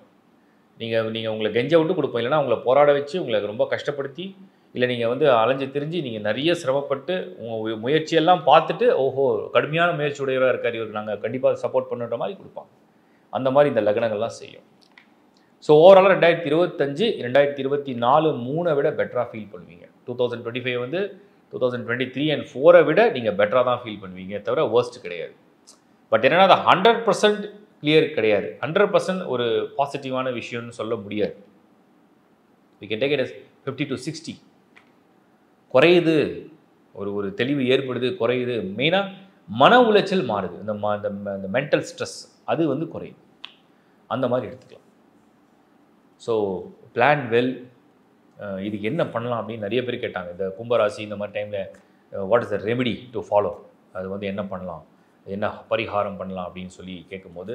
நீங்கள் உங்களை கெஞ்ச விட்டு கொடுப்போம், இல்லைனா உங்களை போராட வச்சு உங்களை ரொம்ப கஷ்டப்படுத்தி, இல்லை நீங்கள் வந்து அலைஞ்சு திரிஞ்சு நீங்கள் நிறைய சிரமப்பட்டு உங்கள் முயற்சியெல்லாம் பார்த்துட்டு ஓஹோ கடுமையான முயற்சி உடையவராக இருக்கார் இவருக்கு நாங்கள் கண்டிப்பாக சப்போர்ட் பண்ணுற மாதிரி கொடுப்பாங்க. அந்த மாதிரி இந்த லக்னங்கள்லாம் செய்யும். ஸோ ஓவராலாக 2025, 2024 3 விட பெட்டராக ஃபீல் பண்ணுவீங்க. 2025 வந்து 2023 and 4 விட நீங்கள் பெட்டராக தான் ஃபீல் பண்ணுவீங்க, தவிர வேர்ஸ்ட் கிடையாது. பட் என்னென்னா அது 100% கிளியர் கிடையாது. 100% ஒரு பாசிட்டிவான விஷயம்னு சொல்ல முடியாது. we can take it as 50 to 60. குறையுது, ஒரு தெளிவு ஏற்படுது, குறையுது. மெயினாக மன உளைச்சல் மாறுது, இந்த மென்டல் ஸ்ட்ரெஸ் அது வந்து குறையுது, அந்த மாதிரி எடுத்துக்கலாம். So plan well. இதுக்கு என்ன பண்ணலாம் அப்படின்னு நிறைய பேர் கேட்டாங்க. இந்த கும்பராசி இந்த மாதிரி டைமில் what is the remedy to follow, அது வந்து என்ன பண்ணலாம், என்ன பரிகாரம் பண்ணலாம் அப்படின்னு சொல்லி கேட்கும்போது,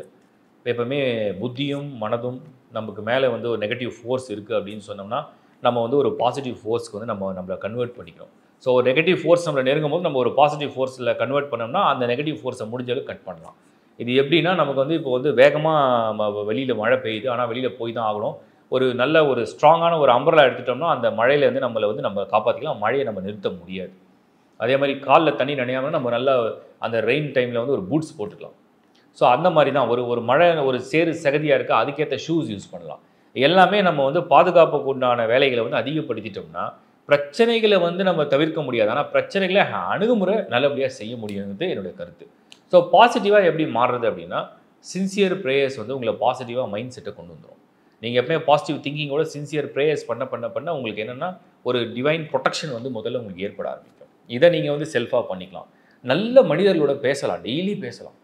எப்போவுமே புத்தியும் மனதும் நமக்கு மேலே வந்து ஒரு நெகட்டிவ் ஃபோர்ஸ் இருக்குது அப்படின்னு சொன்னோம்னா நம்ம வந்து ஒரு பாசிட்டிவ் ஃபோர்ஸ்க்கு வந்து நம்மளை கன்வெர்ட் பண்ணிக்கிறோம். ஸோ ஒரு நெகட்டிவ் ஃபோர்ஸ் நம்மளை நெருங்கும் போது நம்ம ஒரு பாசிட்டிவ் ஃபோர்ஸில் கன்வெர்ட் பண்ணோம்னா அந்த நெகட்டிவ் ஃபோர்ஸை முடிஞ்சாலும் கட் பண்ணலாம். இது எப்படின்னா நமக்கு வந்து இப்போ வந்து வேகமாக வெளியில் மழை பெய்யுது, ஆனால் வெளியில் போய் தான் ஆகணும். ஒரு நல்ல ஒரு ஸ்ட்ராங்கான ஒரு அம்பர்லா எடுத்துட்டோம்னா அந்த மழையிலேருந்து நம்ம காப்பாற்றிக்கலாம், மழையை நம்ம நிறுத்த முடியாது. அதே மாதிரி காலில் தண்ணி நனையாமல் நம்ம நல்லா அந்த ரெயின் டைமில் வந்து ஒரு பூட்ஸ் போட்டுக்கலாம். ஸோ அந்த மாதிரி தான் ஒரு மழை ஒரு சேறு சகதியாக இருக்குது, அதுக்கேற்ற ஷூஸ் யூஸ் பண்ணலாம். எல்லாமே நம்ம வந்து பாதுகாப்புக்கு உண்டான வேலைகளை வந்து அதிகப்படுத்திட்டோம்னா பிரச்சனைகளை வந்து நம்ம தவிர்க்க முடியாது, ஆனால் பிரச்சனைகளை அணுகுமுறை நல்லபடியாக செய்ய முடியுங்கிறது என்னுடைய கருத்து. ஸோ பாசிட்டிவாக எப்படி மாறுறது அப்படின்னா சின்சியர் ப்ரேயர்ஸ் வந்து உங்களை பாசிட்டிவாக மைண்ட் செட்டை கொண்டு வந்துடும். நீங்கள் எப்பவுமே பாசிட்டிவ் திங்கிங்கோட சின்சியர் ப்ரேயர்ஸ் பண்ண உங்களுக்கு என்னென்னா ஒரு டிவைன் ப்ரொடெக்ஷன் வந்து முதல்ல உங்களுக்கு ஏற்பட ஆரம்பிக்கும். இதை நீங்கள் வந்து செல்ஃபாக பண்ணிக்கலாம். நல்ல மனிதர்களோட பேசலாம், டெய்லி பேசலாம்.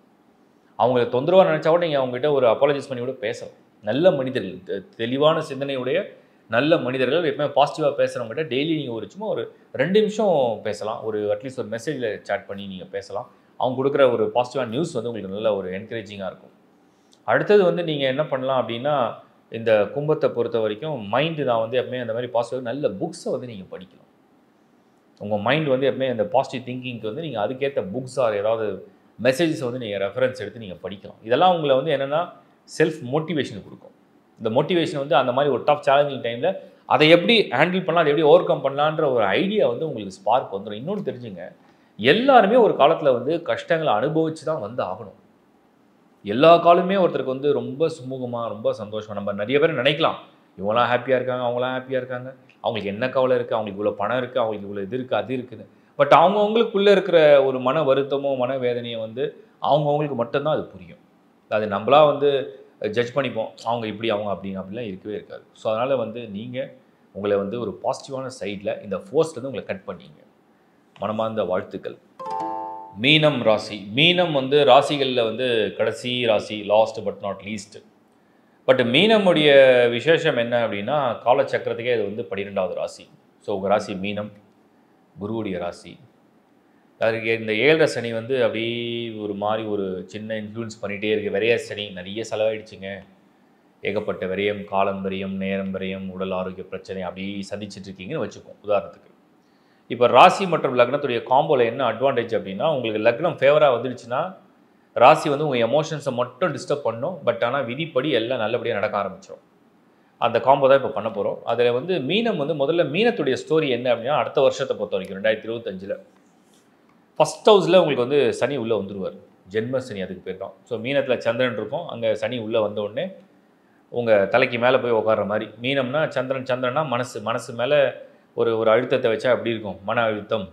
அவங்கள தொந்தரவாக நினச்சா கூட நீங்கள் அவங்ககிட்ட ஒரு அப்பாலஜைஸ் பண்ணி கூட பேசலாம். நல்ல மனிதர்கள், தெளிவான சிந்தனையுடைய நல்ல மனிதர்கள், எப்பவுமே பாசிட்டிவாக பேசுகிறவங்ககிட்ட டெய்லி நீங்கள் சும்மா ஒரு 2 நிமிஷம் பேசலாம். அட்லீஸ்ட் ஒரு மெசேஜில் சேட் பண்ணி நீங்கள் பேசலாம். அவங்க கொடுக்குற ஒரு பாசிட்டிவான நியூஸ் வந்து உங்களுக்கு நல்ல ஒரு என்கரேஜிங்காக இருக்கும். அடுத்தது வந்து நீங்கள் என்ன பண்ணலாம் அப்படின்னா, இந்த கும்பத்தை பொறுத்த வரைக்கும் மைண்டு நான் வந்து எப்பவுமே அந்த மாதிரி பாசிட்டிவ் நல்ல புக்ஸை வந்து நீங்கள் படிக்கலாம். உங்கள் மைண்ட் வந்து எப்பவுமே அந்த பாசிட்டிவ் திங்கிங்க்கு வந்து நீங்கள் அதுக்கேற்ற புக்ஸ் ஏதாவது மெசேஜஸ் வந்து நீங்கள் ரெஃபரன்ஸ் எடுத்து நீங்கள் படிக்கலாம். இதெல்லாம் உங்களை வந்து என்னென்னா செல்ஃப் மோட்டிவேஷன் கொடுக்கும். இந்த மோட்டிவேஷன் வந்து அந்த மாதிரி ஒரு டஃப் சேலஞ்சிங் டைமில் அதை எப்படி ஹேண்டில் பண்ணலாம், அதை எப்படி ஓவர் கம் பண்ணலான்ற ஒரு ஐடியா வந்து உங்களுக்கு ஸ்பார்க் வந்துடும். இன்னொன்று தெரிஞ்சுங்க, எல்லாருமே ஒரு காலத்தில் வந்து கஷ்டங்களை அனுபவித்து தான் வந்து ஆகணும். எல்லா காலமே ஒருத்தருக்கு வந்து ரொம்ப சுமூகமாக ரொம்ப சந்தோஷமாக நம்ம நிறைய பேர் நினைக்கலாம், இவங்களாம் ஹாப்பியாக இருக்காங்க, அவங்களாம் ஹாப்பியாக இருக்காங்க, அவங்களுக்கு என்ன கவலை இருக்குது, அவங்களுக்கு இவ்வளோ பணம் இருக்குது, அவங்களுக்கு இவ்வளோ இது இருக்குது, அது இருக்குது. பட் அவங்கவுங்களுக்குள்ளே இருக்கிற ஒரு மன வருத்தமோ மன வேதனையை வந்து அவங்கவுங்களுக்கு மட்டும்தான் அது புரியும். அது நம்மளா வந்து ஜட்ஜ் பண்ணிப்போம், அவங்க இப்படி அவங்க அப்படிலாம் இருக்கவே இருக்காது. ஸோ அதனால் வந்து நீங்கள் உங்களை வந்து ஒரு பாசிட்டிவான சைடில் இந்த ஃபோர்ஸ்லேருந்து உங்களை கட் பண்ணிங்க. மனமார்ந்த வாழ்த்துக்கள். மீனம் ராசி. மீனம் வந்து ராசிகளில் வந்து கடைசி ராசி, last but not least. But மீனமுடைய விசேஷம் என்ன அப்படின்னா, காலச்சக்கரத்துக்கே அது வந்து 12வது ராசி. ஸோ உங்கள் ராசி மீனம், குருவுடைய ராசி. அதுக்கு இந்த 7.5 சனி வந்து அப்படியே ஒரு மாதிரி ஒரு சின்ன இன்ஃப்ளூயன்ஸ் பண்ணிகிட்டே இருக்குது. விரைய சனி நிறைய செலவாயிடுச்சுங்க. ஏகப்பட்ட விரயம், காலம் விரயம், நேரம் விரயம், உடல் ஆரோக்கிய பிரச்சனை அப்படியே சந்திச்சுட்டு இருக்கீங்கன்னு வச்சுப்போம் உதாரணத்துக்கு. இப்போ ராசி மற்றும் லக்னத்துடைய காம்போவில் என்ன அட்வான்டேஜ் அப்படின்னா, உங்களுக்கு லக்னம் ஃபேவராக வந்துடுச்சுன்னா ராசி வந்து உங்கள் எமோஷன்ஸை மட்டும் டிஸ்டர்ப் பண்ணும். பட் ஆனால் விதிப்படி எல்லாம் நல்லபடியாக நடக்க ஆரம்பிச்சிடும். அந்த காம்போ தான் இப்போ பண்ண போகிறோம். அதில் வந்து மீனம் வந்து முதல்ல மீனத்துடைய ஸ்டோரி என்ன அப்படின்னா, அடுத்த வருஷத்தை பொறுத்த வரைக்கும் 2025 ஃபஸ்ட் ஹவுஸில் உங்களுக்கு வந்து சனி உள்ளே வந்துடுவார். ஜென்ம சனி அதுக்கு பேர் தான். ஸோ மீனத்தில் சந்திரன் இருக்கும், அங்கே சனி உள்ளே வந்த உடனே உங்கள் தலைக்கு மேலே போய் உட்கார்ற மாதிரி. மீனம்னா சந்திரன்னா மனசு மேலே ஒரு அழுத்தத்தை வச்சா எப்படி இருக்கும், மன அழுத்தம்.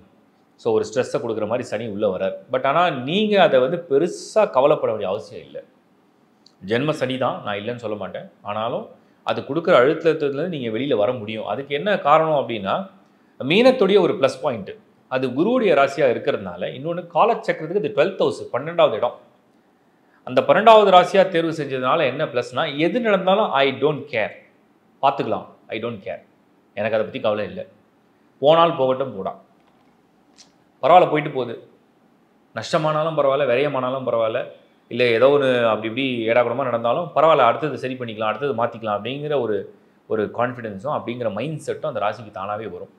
ஸோ ஒரு ஸ்ட்ரெஸ்ஸை கொடுக்குற மாதிரி சனி உள்ளே வரார். பட் ஆனால் நீங்கள் அதை வந்து பெருசாக கவலைப்பட வேண்டிய அவசியம் இல்லை. ஜென்ம சனி தான், நான் இல்லைன்னு சொல்ல மாட்டேன். ஆனாலும் அது கொடுக்குற அழுத்தத்துலேருந்து நீங்கள் வெளியில் வர முடியும். அதுக்கு என்ன காரணம் அப்படின்னா, மீனத்துடைய ஒரு ப்ளஸ் பாயிண்ட்டு, அது குருவுடைய ராசியாக இருக்கிறதுனால. இன்னொன்று காலச்சக்கரத்துக்கு அது 12th ஹவுஸ், 12வது இடம். அந்த 12வது ராசியாக தேர்வு செஞ்சதுனால என்ன ப்ளஸ்னால், எது நடந்தாலும் ஐ டோன்ட் கேர், பார்த்துக்கலாம், ஐ டோன்ட் கேர், எனக்கு அதை பற்றி கவலை இல்லை, போனால் போகட்டும் போடா, பரவாயில்ல போயிட்டு போகுது, நஷ்டமானாலும் பரவாயில்ல, விரயமானாலும் பரவாயில்ல, இல்லை ஏதோ ஒரு அப்படி இப்படி ஏடாகுடமாக நடந்தாலும் பரவாயில்ல, அடுத்தது சரி பண்ணிக்கலாம், அடுத்தது மாற்றிக்கலாம் அப்படிங்கிற ஒரு கான்ஃபிடென்ஸும் அப்படிங்கிற மைண்ட் செட்டும் அந்த ராசிக்கு தானாகவே வரும்.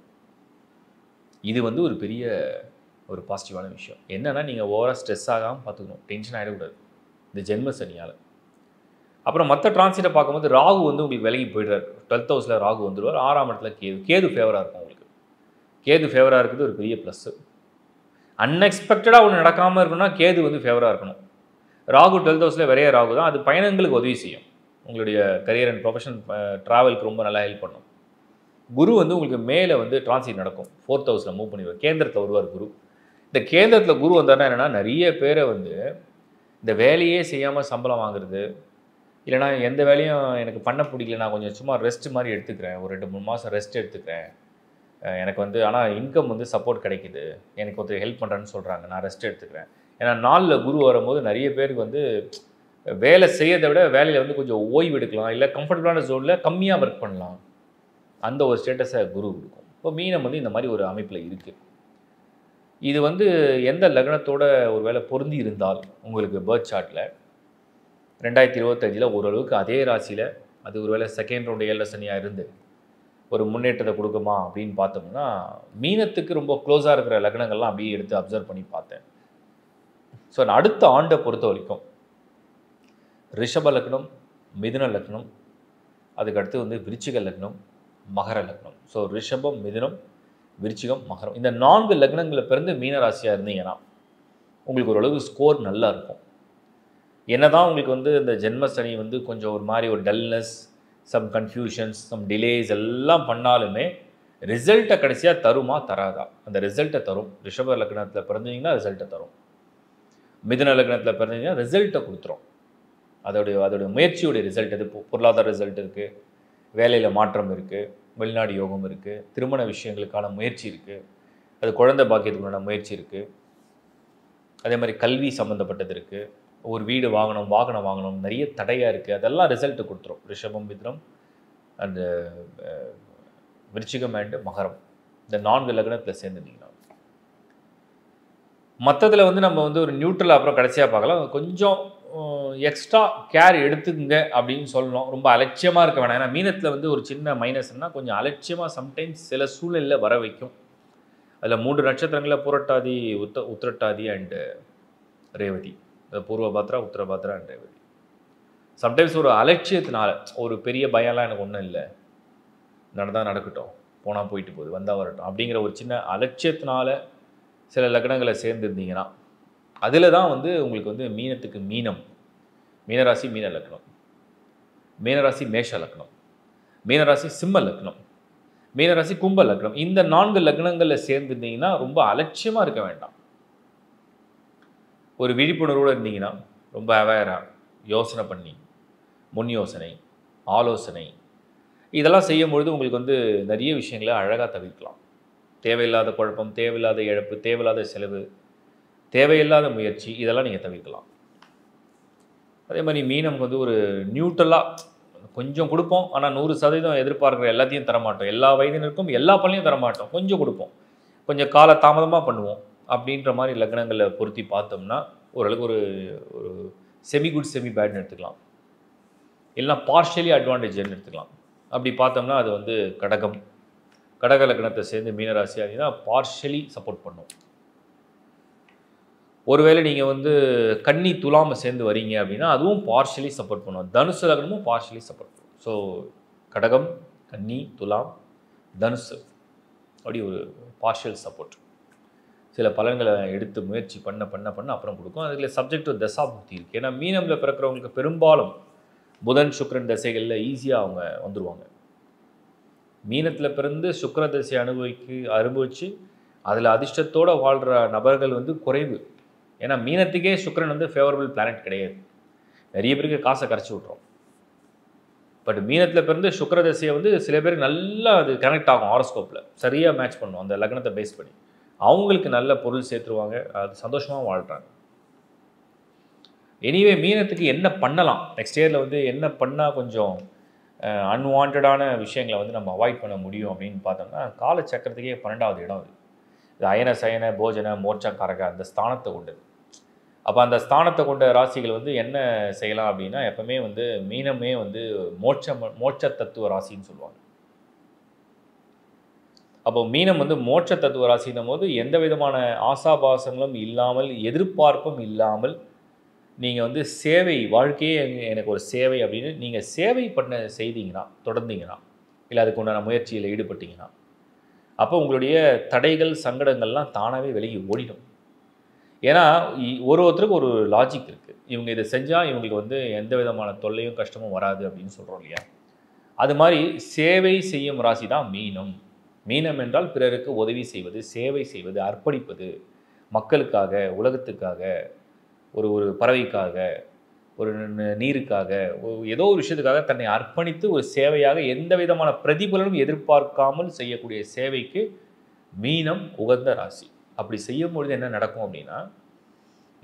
இது வந்து ஒரு பெரிய ஒரு பாசிட்டிவான விஷயம். என்னென்னா, நீங்கள் ஓவராக ஸ்ட்ரெஸ் ஆகாமல் பார்த்துக்கணும், டென்ஷன் ஆகிடக்கூடாது இந்த ஜென்ம சனியால். அப்புறம் மற்ற டிரான்சிட்டை பார்க்கும்போது ராகு வந்து உங்களுக்கு விலகி போய்டுறாரு. 12th ஹவுஸில் ராகு வந்துடுவார். 6ஆம் இடத்துல கேது ஃபேவராக இருக்கும் உங்களுக்கு. கேது ஃபேவராக இருக்குது ஒரு பெரிய ப்ளஸ்ஸு. அன்எக்ஸ்பெக்டடாக ஒன்று நடக்காமல் இருக்கணும்னா கேது வந்து ஃபேவராக இருக்கணும். ராகு 12th ஹவுஸில் விரைய ராகு தான், அது பயணங்களுக்கு உதவி செய்யும். உங்களுடைய கரியர் அண்ட் ப்ரொஃபஷன் ட்ராவலுக்கு ரொம்ப நல்லா ஹெல்ப் பண்ணும். குரு வந்து உங்களுக்கு மேலே வந்து டிரான்சிட் நடக்கும், 4th ஹவுஸில் மூவ் பண்ணிடுவார், கேந்திரத்தில் வருவார் குரு. இந்த கேந்திரத்தில் குரு வந்தாருன்னா என்னென்னா, நிறைய பேரை வந்து இந்த வேலையே செய்யாமல் சம்பளம் வாங்குறது, இல்லைனா எந்த வேலையும் எனக்கு பண்ண பிடிக்கல, நான் கொஞ்சம் சும்மா ரெஸ்ட் மாதிரி எடுத்துக்கிறேன், ஒரு 2-3 மாதம் ரெஸ்ட் எடுத்துக்கிறேன், எனக்கு வந்து ஆனால் இன்கம் வந்து சப்போர்ட் கிடைக்குது, எனக்கு ஒருத்தர் ஹெல்ப் பண்ணுறேன்னு சொல்கிறாங்க, நான் ரெஸ்ட் எடுத்துக்கிறேன். ஏன்னா நாளில் குரு வரும்போது நிறைய பேருக்கு வந்து வேலை செய்யறதை விட வேலையில் வந்து கொஞ்சம் ஓய்வு எடுக்கலாம், இல்லை கம்ஃபர்டபுளான ஜோனில் கம்மியாக ஒர்க் பண்ணலாம், அந்த ஒரு ஸ்டேட்டஸை குரு கொடுக்கும். இப்போ மீனம் வந்து இந்த மாதிரி ஒரு அமைப்பில் இருக்குது. இது வந்து எந்த லக்னத்தோட ஒரு வேளை பொருந்தி இருந்தால் உங்களுக்கு பர்த் சார்ட்டில் 2025 ஓரளவுக்கு அதே ராசியில் அது ஒரு வேளை செகண்ட் ரவுண்டு 7 சனியாக இருந்து ஒரு முன்னேற்றத்தை கொடுக்குமா அப்படின்னு பார்த்தோம்னா, மீனத்துக்கு ரொம்ப க்ளோஸாக இருக்கிற லக்னங்கள்லாம் அப்படியே எடுத்து அப்சர்வ் பண்ணி பார்த்தேன். ஸோ அடுத்த ஆண்டை பொறுத்த வரைக்கும் ரிஷப லக்னம், மிதுன லக்னம், அதுக்கடுத்து வந்து விருச்சிக லக்னம், மகர லக்னம். ஸோ ரிஷபம், மிதுனம், விருச்சிகம், மகரம், இந்த 4 லக்னங்களை பிறந்து மீனராசியாக இருந்தீங்கன்னா உங்களுக்கு ஓரளவு ஸ்கோர் நல்லா இருக்கும். என்னதான் உங்களுக்கு வந்து இந்த ஜென்ம சனி வந்து கொஞ்சம் ஒரு மாதிரி ஒரு dullness, some confusions, some delays எல்லாம் பண்ணாலுமே ரிசல்ட்டை கடைசியாக தருமா தராதா? அந்த ரிசல்ட்டை தரும். ரிஷப லக்னத்தில் பிறந்தீங்கன்னா ரிசல்ட்டை தரும். மிதுன லக்னத்தில் பிறந்தீங்கன்னா ரிசல்ட்டை கொடுத்துரும். அதோடைய முயற்சியோடைய ரிசல்ட், அது பொருளாதார ரிசல்ட் இருக்குது, வேலையில் மாற்றம் இருக்குது, வெளிநாடு யோகம் இருக்குது, திருமண விஷயங்களுக்கான முயற்சி இருக்குது, அது குழந்தை பாக்கியத்துக்கான முயற்சி இருக்குது, அதே மாதிரி கல்வி சம்மந்தப்பட்டது இருக்குது, ஒரு வீடு வாங்கணும், வாகனம் வாங்கணும், நிறைய தடையாக இருக்குது, அதெல்லாம் ரிசல்ட்டு கொடுத்துரும். ரிஷபம், மிதுனம் அண்டு விருச்சிகம் அண்டு மகரம், இந்த 4 லக்னத்தில் சேர்ந்துருந்தீங்கன்னா. மற்றதில் வந்து நம்ம வந்து ஒரு நியூட்ரல் அப்புறம் கடைசியாக பார்க்கலாம். கொஞ்சம் எக்ஸ்ட்ரா கேர் எடுத்துக்குங்க அப்படின்னு சொல்லணும். ரொம்ப அலட்சியமாக இருக்க வேணாம். ஏன்னா மீனத்தில் வந்து ஒரு சின்ன மைனஸ்னால் கொஞ்சம் அலட்சியமாக சம்டைம்ஸ் சில சூழ்நிலையில் வர வைக்கும். அதில் 3 நட்சத்திரங்களில் Purattathi, Uttarattathi and Revathi, Purvabhadra, Uttarabhadra and Revathi. Sometimes ஒரு அலட்சியத்தினால, ஒரு பெரிய பயம்லாம் எனக்கு ஒன்றும் இல்லை, நடந்தால் நடக்கட்டும், போனால் போயிட்டு போகுது, வந்தால் வரட்டும் அப்படிங்கிற ஒரு சின்ன அலட்சியத்தினால சில லக்னங்களை சேர்ந்துருந்தீங்கன்னா அதில் தான் வந்து உங்களுக்கு வந்து மீனத்துக்கு மீனராசி மீன லக்னம், மீனராசி மேஷ லக்னம், மீனராசி சிம்ம லக்னம், மீனராசி கும்ப லக்னம், இந்த 4 லக்னங்களில் சேர்ந்துருந்தீங்கன்னா ரொம்ப அலட்சியமாக இருக்க வேண்டாம். ஒரு விழிப்புணர்வோடு இருந்தீங்கன்னா ரொம்ப அவேராக யோசனை பண்ணி, முன் யோசனை, ஆலோசனை இதெல்லாம் செய்யும்பொழுது உங்களுக்கு வந்து நிறைய விஷயங்களை அழகாக தவிர்க்கலாம். தேவையில்லாத குழப்பம், தேவையில்லாத இழப்பு, தேவையில்லாத செலவு, தேவையில்லாத முயற்சி இதெல்லாம் நீங்கள் தவிர்க்கலாம். அதே மாதிரி மீனம் வந்து ஒரு நியூட்ரலாக கொஞ்சம் கொடுப்போம், ஆனால் 100% எதிர்பார்க்குற எல்லாத்தையும் தரமாட்டோம். எல்லா வயதினருக்கும் எல்லா பள்ளியும் தரமாட்டோம், கொஞ்சம் கொடுப்போம், கொஞ்சம் கால தாமதமாக பண்ணுவோம் அப்படின்ற மாதிரி லக்னங்களை பொருத்தி பார்த்தோம்னா ஓரளவுக்கு ஒரு ஒரு செமி குட் செமி பேட்னு எடுத்துக்கலாம், இல்லைனா பார்ஷியலி அட்வான்டேஜ்னு எடுத்துக்கலாம். அப்படி பார்த்தோம்னா அது வந்து கடக லக்னத்தை சேர்ந்து மீனராசி அப்படின்னா பார்ஷியலி சப்போர்ட் பண்ணும். ஒருவேளை நீங்கள் வந்து கன்னி துலாமை சேர்ந்து வரீங்க அப்படின்னா அதுவும் பார்ஷியலி சப்போர்ட் பண்ணுவோம். தனுசு லக்னமும் பார்ஷியலி சப்போர்ட் பண்ணும். ஸோ கடகம், கன்னி, துலாம், தனுசு அப்படி ஒரு பார்ஷியல் சப்போர்ட் சில பலன்களை எடுத்து முயற்சி பண்ண அப்புறம் கொடுக்கும். அதில் சப்ஜெக்ட் டு தசாபுக்தி இருக்குது. ஏன்னா மீனமில் பிறக்கிறவங்களுக்கு பெரும்பாலும் புதன் சுக்கிரன் தசைகளில் ஈஸியாக அவங்க வந்துடுவாங்க. மீனத்தில் பிறந்து சுக்கிர தசை அனுபவித்து அதில் அதிர்ஷ்டத்தோடு வாழ்கிற நபர்கள் வந்து குறைவு. ஏன்னா மீனத்துக்கே சுக்கிரன் வந்து ஃபேவரபிள் பிளானட் கிடையாது. நிறைய பேருக்கு காசை கரைச்சி விட்றோம். பட் மீனத்தில் பிறந்து சுக்கிர தசையை வந்து சில பேருக்கு நல்லா அது கனெக்ட் ஆகும். ஹாரோஸ்கோப்பில் சரியாக மேட்ச் பண்ணும். அந்த லக்னத்தை பேஸ் பண்ணி அவங்களுக்கு நல்ல பொருள் சேர்த்துருவாங்க, அது சந்தோஷமாக வாழ்கிறாங்க. எனிவே மீனத்துக்கு என்ன பண்ணலாம், நெக்ஸ்ட் இயரில் வந்து என்ன பண்ணால் கொஞ்சம் அன்வான்டான விஷயங்களை வந்து நம்ம அவாய்ட் பண்ண முடியும் அப்படின்னு பார்த்தோம்னா காலச்சக்கரத்துக்கே 12வது இடம் அது. இது அயன சயன போஜன மோட்சக்காரக அந்த ஸ்தானத்தை கொண்டது. அப்போ அந்த ஸ்தானத்தை கொண்ட ராசிகள் வந்து என்ன செய்யலாம் அப்படின்னா எப்பவுமே வந்து மீனமே வந்து மோட்ச தத்துவ ராசின்னு சொல்லுவாங்க. அப்போ மீனம் வந்து மோட்ச தத்துவ ராசின்னும் போது எந்த விதமான ஆசாபாசங்களும் இல்லாமல், எதிர்பார்ப்பும் இல்லாமல் நீங்கள் வந்து சேவை, வாழ்க்கையே எனக்கு ஒரு சேவை அப்படின்னு நீங்கள் சேவை செய்தீங்கன்னா, தொடர்ந்தீங்கன்னா, இல்லை அதுக்கு உண்டான முயற்சியில் ஈடுபட்டீங்கன்னா, அப்போ உங்களுடைய தடைகள் சங்கடங்கள்லாம் தானாகவே விலகி ஓடிடும். ஏன்னா ஒருத்தருக்கு ஒரு லாஜிக் இருக்குது. இவங்க இதை செஞ்சால் இவங்களுக்கு வந்து எந்த விதமான தொல்லையும் கஷ்டமும் வராது அப்படின்னு சொல்கிறோம் இல்லையா? அது மாதிரி சேவை செய்யும் ராசி தான் மீனம். மீனம் என்றால் பிறருக்கு உதவி செய்வது, சேவை செய்வது, அர்ப்பணிப்பது, மக்களுக்காக, உலகத்துக்காக, ஒரு பறவைக்காக, ஒரு நீருக்காக, ஏதோ ஒரு விஷயத்துக்காக தன்னை அர்ப்பணித்து ஒரு சேவையாக எந்த விதமான பிரதிபலனும் எதிர்பார்க்காமல் செய்யக்கூடிய சேவைக்கு மீனம் உகந்த ராசி. அப்படி செய்யும் பொழுது என்ன நடக்கும் அப்படின்னா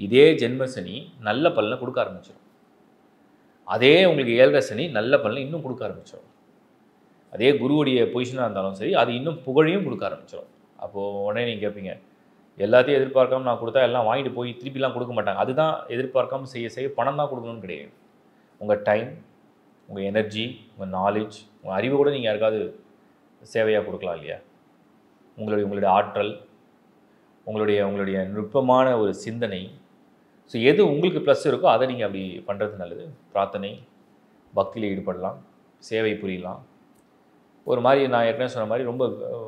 இதே ஜென்மசனி நல்ல பலனை கொடுக்க ஆரம்பிச்சிடும். அதே உங்களுக்கு 7ரை சனி நல்ல பலனை இன்னும் கொடுக்க ஆரம்பிச்சிடும். அதே குருவுடைய பொசிஷனாக இருந்தாலும் சரி அது இன்னும் புகழையும் கொடுக்க ஆரம்பிச்சிடும். அப்போது உடனே நீங்கள் கேட்பீங்க, எல்லாத்தையும் எதிர்பார்க்காம நான் கொடுத்தா எல்லாம் வாங்கிட்டு போய் திருப்பிலாம் கொடுக்க மாட்டாங்க. அதுதான் எதிர்பார்க்காம செய்ய பணம் தான் கொடுக்கணும்னு கிடையாது. உங்கள் டைம், உங்கள் எனர்ஜி, உங்கள் நாலேஜ், உங்கள் அறிவு கூட நீங்கள் யாருக்காவது சேவையாக கொடுக்கலாம் இல்லையா? உங்களுடைய ஆற்றல், உங்களுடைய நுட்பமான ஒரு சிந்தனை, ஸோ எது உங்களுக்கு ப்ளஸ் இருக்கோ அதை நீங்கள் அப்படி பண்ணுறது நல்லது. பிரார்த்தனை, பக்தியில் ஈடுபடலாம், சேவை புரியலாம். ஒரு மாதிரி நான் ஏற்கனவே சொன்ன மாதிரி ரொம்ப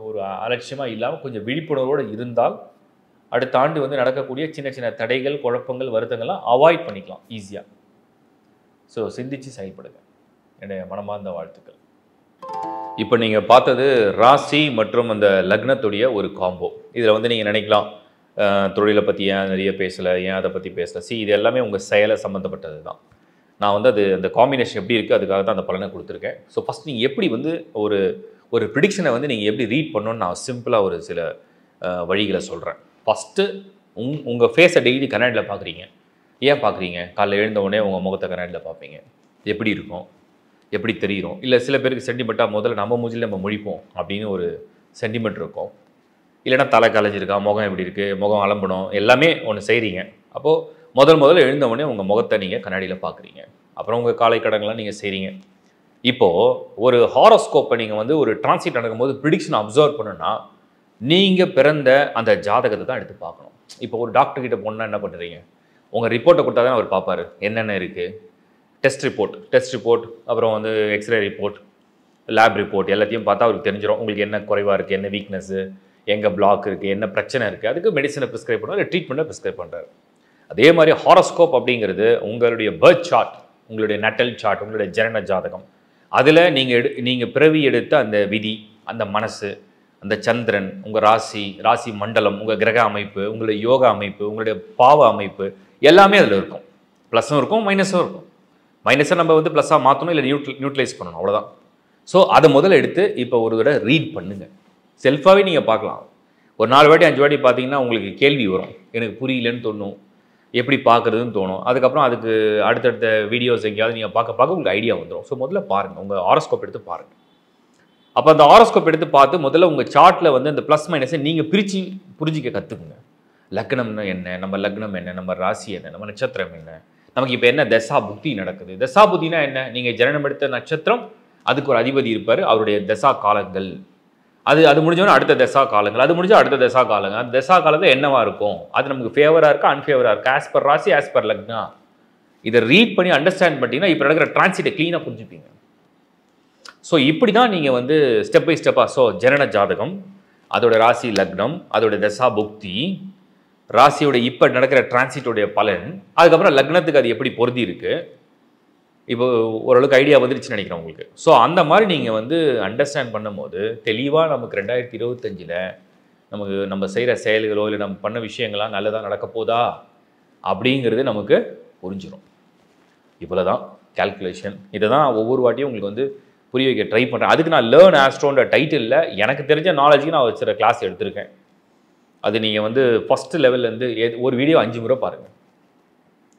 ஒரு அலட்சியமாக இல்லாமல் கொஞ்சம் விழிப்புணர்வோடு இருந்தால் அடுத்த ஆண்டு வந்து நடக்கக்கூடிய சின்ன சின்ன தடைகள், குழப்பங்கள், வருத்தங்கள்லாம் அவாய்ட் பண்ணிக்கலாம் ஈஸியாக. ஸோ சிந்திச்சு செயல்படுங்க. என்னுடைய மனமார்ந்த வாழ்த்துக்கள். இப்போ நீங்கள் பார்த்தது ராசி மற்றும் அந்த லக்னத்துடைய ஒரு காம்போ. இதில் வந்து நீங்கள் நினைக்கலாம் தொழிலை பற்றி ஏன் நிறைய பேசலை, ஏன் அதை பற்றி பேசலை. இது எல்லாமே உங்கள் செயலை சம்மந்தப்பட்டது தான். நான் வந்து அந்த காம்பினேஷன் எப்படி இருக்குது அதுக்காக தான் அந்த பலனை கொடுத்துருக்கேன். ஸோ ஃபஸ்ட் நீங்கள் எப்படி வந்து ஒரு ப்ரிடிக்ஷனை வந்து நீங்கள் எப்படி ரீட் பண்ணணும்னு நான் சிம்பிளாக ஒரு சில வழிகளை சொல்கிறேன். ஃபஸ்ட்டு உங்கள் ஃபேஸை டெய்லி கண்ணாடியில் பார்க்குறீங்க. ஏன் பார்க்குறீங்க? காலைல எழுந்த உடனே உங்கள் முகத்தை கண்ணாடியில் பார்ப்பீங்க. எப்படி இருக்கும்? எப்படி தெரியும்? இல்லை சில பேருக்கு சென்டிமெண்ட்டாக முதல்ல நம்ம மூஞ்சில நம்ம முழிப்போம் அப்படின்னு ஒரு சென்டிமெண்ட் இருக்கும். இல்லைன்னா தலை கலைஞ்சிருக்கா, முகம் எப்படி இருக்குது, முகம் அலம்பணும், எல்லாமே ஒன்று செய்கிறீங்க. அப்போது முதல்ல எழுந்த உடனே உங்கள் முகத்தை நீங்கள் கண்ணாடியில் பார்க்குறீங்க. அப்புறம் உங்கள் காலை கடன்கள்லாம் நீங்கள் செய்கிறீங்க. இப்போது ஒரு ஹாரோஸ்கோப்பை நீங்கள் வந்து ஒரு டிரான்சிட் நடக்கும்போது ப்ரிடிக்ஷன் அப்சர்வ் பண்ணுன்னா நீங்கள் பிறந்த அந்த ஜாதகத்தை தான் எடுத்து பார்க்கணும். இப்போ ஒரு டாக்டர் கிட்ட போனால் என்ன பண்ணுறீங்க? உங்கள் ரிப்போர்ட்டை கொடுத்தா தான் அவர் பார்ப்பார். என்னென்ன இருக்குது, டெஸ்ட் ரிப்போர்ட், அப்புறம் வந்து எக்ஸ்ரே ரிப்போர்ட், லேப் ரிப்போர்ட் எல்லாத்தையும் பார்த்தா அவருக்கு தெரிஞ்சிடும் உங்களுக்கு என்ன குறைவாக இருக்குது, என்ன வீக்னஸ்ஸு, எங்கே பிளாக் இருக்குது, என்ன பிரச்சனை இருக்குது. அதுக்கு மெடிசனை ப்ரிஸ்கிரைப் பண்ணுவார், இல்லை ட்ரீட்மெண்ட்டை ப்ரிஸ்கிரைப் பண்ணுறாரு. அதே மாதிரி ஹாரோஸ்கோப் அப்படிங்கிறது உங்களுடைய பர்த் சார்ட், உங்களுடைய நட்டல் சார்ட், உங்களுடைய ஜனன ஜாதகம். அதில் நீங்கள் பிறவி எடுத்த அந்த விதி, அந்த மனசு, அந்த சந்திரன், உங்கள் ராசி மண்டலம், உங்கள் கிரக அமைப்பு, உங்களுடைய யோகா அமைப்பு, உங்களுடைய பாவ அமைப்பு எல்லாமே அதில் இருக்கும். ப்ளஸ்ஸும் இருக்கும், மைனஸும் இருக்கும். மைனஸை நம்ம வந்து ப்ளஸ்ஸாக மாற்றணும், இல்லை நியூட்ரலைஸ் பண்ணணும், அவ்வளோதான். ஸோ அதை முதல்ல எடுத்து இப்போ ஒரு தடவை ரீட் பண்ணுங்கள். செல்ஃபாகவே நீங்கள் பார்க்கலாம். ஒரு 4 வாட்டி 5 வாட்டி பார்த்தீங்கன்னா உங்களுக்கு கேள்வி வரும், எனக்கு புரியலன்னு தோணும், எப்படி பார்க்குறதுன்னு தோணும். அதுக்கப்புறம் அதுக்கு அடுத்தடுத்த வீடியோஸ் எங்கேயாவது நீங்கள் பார்க்க உங்களுக்கு ஐடியா வந்துடும். ஸோ முதல்ல பாருங்கள், உங்கள் ஹாரோஸ்கோப் எடுத்து பாருங்கள். அப்போ அந்த ஹாரோஸ்கோப் எடுத்து பார்த்து முதல்ல உங்கள் சார்ட்டில் வந்து அந்த ப்ளஸ் மைனஸை நீங்கள் பிரித்து புரிஞ்சிக்க கற்றுக்குங்க. லக்னம்னா என்ன, நம்ம லக்னம் என்ன, நம்ம ராசி என்ன, நம்ம நட்சத்திரம் என்ன, நமக்கு இப்போ என்ன தசா புத்தி நடக்குது. தசா புத்தினா என்ன? நீங்கள் ஜனனம் எடுத்த நட்சத்திரம், அதுக்கு ஒரு அதிபதி இருப்பார், அவருடைய தசா காலங்கள். அது முடிஞ்சவொன்னே அடுத்த தசா காலங்கள், அது முடிஞ்சால் அடுத்த தசா காலங்கள். அந்த தசா காலங்கள் என்னவா இருக்கும், அது நமக்கு ஃபேவராக இருக்கா அன்ஃபேவராக இருக்கா, ஆஸ் பர் ராசி ஆஸ் பர் லக்னா. இதை ரீட் பண்ணி அண்டர்ஸ்டாண்ட் பண்ணிட்டீங்கன்னா இப்போ நடக்கிற டிரான்சிட்டை க்ளீனாக புரிஞ்சுப்பீங்க. ஸோ இப்படி தான் நீங்கள் வந்து ஸ்டெப் பை ஸ்டெப்பாக, ஸோ ஜனன ஜாதகம், அதோட ராசி லக்னம், அதோட தசா புக்தி, ராசியோட இப்போ நடக்கிற டிரான்சிட்டோடைய பலன், அதுக்கப்புறம் லக்னத்துக்கு அது எப்படி பொருந்தி இருக்கு, இப்போ ஓரளவுக்கு ஐடியா வந்துருச்சுன்னு நினைக்கிறேன் உங்களுக்கு. ஸோ அந்த மாதிரி நீங்கள் வந்து அண்டர்ஸ்டாண்ட் பண்ணும்போது தெளிவாக நமக்கு 2025 நம்ம செய்கிற செயல்களோ இல்லை நம்ம பண்ண விஷயங்கள்லாம் நல்லதாக நடக்க போதா அப்படிங்கிறது நமக்கு புரிஞ்சிடும். இவ்வளோ தான் கால்குலேஷன். இதை தான் ஒவ்வொரு வாட்டியும் உங்களுக்கு வந்து புரிய வைக்க ட்ரை பண்ணுறேன். அதுக்கு நான் லேர்ன் ஆஸ்ட்ரோன்ற டைட்டிலில் எனக்கு தெரிஞ்ச நாலேஜுக்கு நான் வச்சுற கிளாஸ் எடுத்திருக்கேன். அது நீங்கள் வந்து ஃபஸ்ட்டு லெவல்லேருந்து ஒரு வீடியோ 5 முறை பாருங்கள்.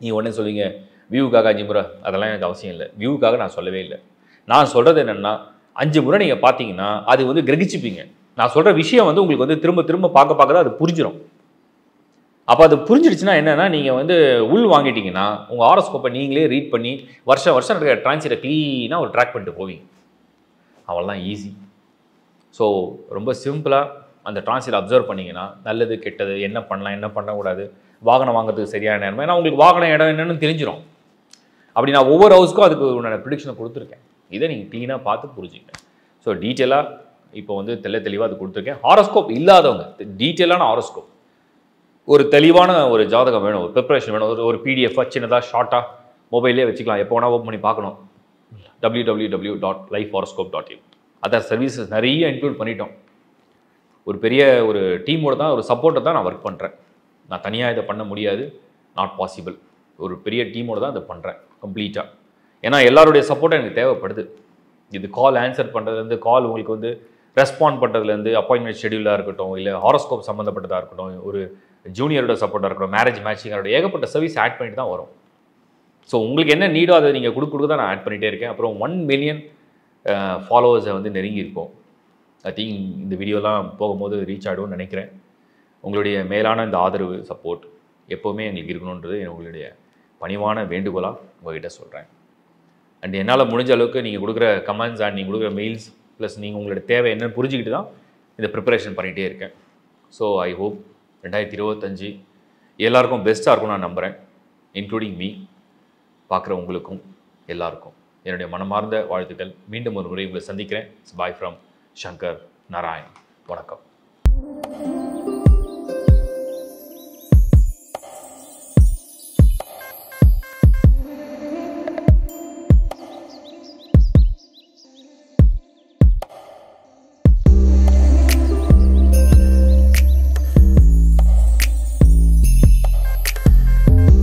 நீங்கள் உடனே சொல்லுவீங்க வியூவுக்காக 5 முறை, அதெல்லாம் எனக்கு அவசியம் இல்லை. வியூவுக்காக நான் சொல்லவே இல்லை. நான் சொல்கிறது என்னென்னா 5 முறை நீங்கள் பார்த்தீங்கன்னா அது வந்து கிரகிச்சிப்பீங்க. நான் சொல்கிற விஷயம் வந்து உங்களுக்கு வந்து திரும்ப திரும்ப பார்க்க தான் அது புரிஞ்சிடும். அப்போ அது புரிஞ்சிடுச்சுன்னா என்னென்னா நீங்கள் வந்து உள் வாங்கிட்டீங்கன்னா உங்கள் ஹாரோஸ்கோப்பை நீங்களே ரீட் பண்ணி வருஷம் நடக்கிற டிரான்சிட்டை க்ளீனாக ஒரு ட்ராக் பண்ணிட்டு போவீங்க. அவ்வளோதான், ஈஸி. ஸோ ரொம்ப சிம்பிளாக அந்த டிரான்சிட் அப்சர்வ் பண்ணிங்கன்னா நல்லது கெட்டது என்ன பண்ணலாம் என்ன பண்ணக்கூடாது, வாகனம் வாங்குறதுக்கு சரியான நேரம், ஏன்னா உங்களுக்கு வாகனம் இடம் என்னென்னு தெரிஞ்சிடும். அப்படி நான் ஒவ்வொரு ஹவுஸ்க்கும் அதுக்கு உண்டான ப்ரிடிக்ஷனை கொடுத்துருக்கேன். இதை நீங்கள் க்ளீனாக பார்த்து புரிஞ்சுங்க. ஸோ டீட்டெயிலாக இப்போ வந்து தெளிவாக அது கொடுத்துருக்கேன். ஹாரோஸ்கோப் இல்லாதவங்க டீட்டெயிலான ஹாரோஸ்கோப், ஒரு தெளிவான ஒரு ஜாதகம் வேணும், ஒரு ப்ரிப்பரேஷன் வேணும், ஒரு பிடிஎஃபாக சின்னதாக ஷார்ட்டாக மொபைலே வச்சுக்கலாம், எப்போ வேணால் ஓப்பன் பண்ணி பார்க்கணும். www.lifehoroscope.in அதர் சர்வீசஸ் நிறைய இன்க்ளூட் பண்ணிட்டோம். ஒரு பெரிய ஒரு டீமோட தான், ஒரு சப்போர்ட்டை தான் நான் ஒர்க் பண்ணுறேன். நான் தனியாக இதை பண்ண முடியாது, நாட் பாசிபிள். ஒரு பெரிய டீமோட தான் இதை பண்ணுறேன் கம்ப்ளீட்டாக. ஏன்னா எல்லாருடைய சப்போர்ட்டும் எனக்கு தேவைப்படுது. இது கால் ஆன்சர் பண்ணுறதுலேருந்து, கால் உங்களுக்கு வந்து ரெஸ்பாண்ட் பண்ணுறதுலேருந்து, அப்பாயின்மெண்ட் ஷெடியூலாக இருக்கட்டும், இல்லை ஹாரோஸ்கோப் சம்மந்தப்பட்டதாக இருக்கட்டும், ஒரு ஜூனியரோட சப்போர்ட்டாக இருக்கட்டும், மேரேஜ் மேட்சிங்கோட ஏகப்பட்ட சர்வீஸ் ஆட் பண்ணிட்டு தான் வரும். ஸோ உங்களுக்கு என்ன நீடோ அதை நீங்கள் கொடுக்க தான் நான் ஆட் பண்ணிகிட்டே இருக்கேன். அப்புறம் 1 மில்லியன் ஃபாலோவர்ஸை வந்து நெருங்கியிருக்கோம். ஐ திங்க் இந்த வீடியோலாம் போகும்போது ரீச் ஆகிடும்னு நினைக்கிறேன். உங்களுடைய மேலான இந்த ஆதரவு சப்போர்ட் எப்போவுமே எங்களுக்கு இருக்கணுன்றது உங்களுடைய பணிவான வேண்டுகோளாக உங்கள்கிட்ட சொல்கிறேன். அண்ட் என்னால் முடிஞ்ச அளவுக்கு நீங்கள் கொடுக்குற கமெண்ட்ஸ் அண்ட் நீங்கள் கொடுக்குற மெயில்ஸ் ப்ளஸ் நீங்கள் உங்களோட தேவை என்னென்னு புரிஞ்சுக்கிட்டு தான் இந்த ப்ரிப்பரேஷன் பண்ணிகிட்டே இருக்கேன். ஸோ ஐ ஹோப் 2025 எல்லாருக்கும் பெஸ்ட்டாக இருக்கும்னு நான் நம்புகிறேன், இன்க்ளூடிங் மீ. பார்க்குற உங்களுக்கும் எல்லாருக்கும் என்னுடைய மனமார்ந்த வாழ்த்துக்கள். மீண்டும் ஒரு முறை உங்களை சந்திக்கிறேன். Bye from Shankar Narayan. வணக்கம்.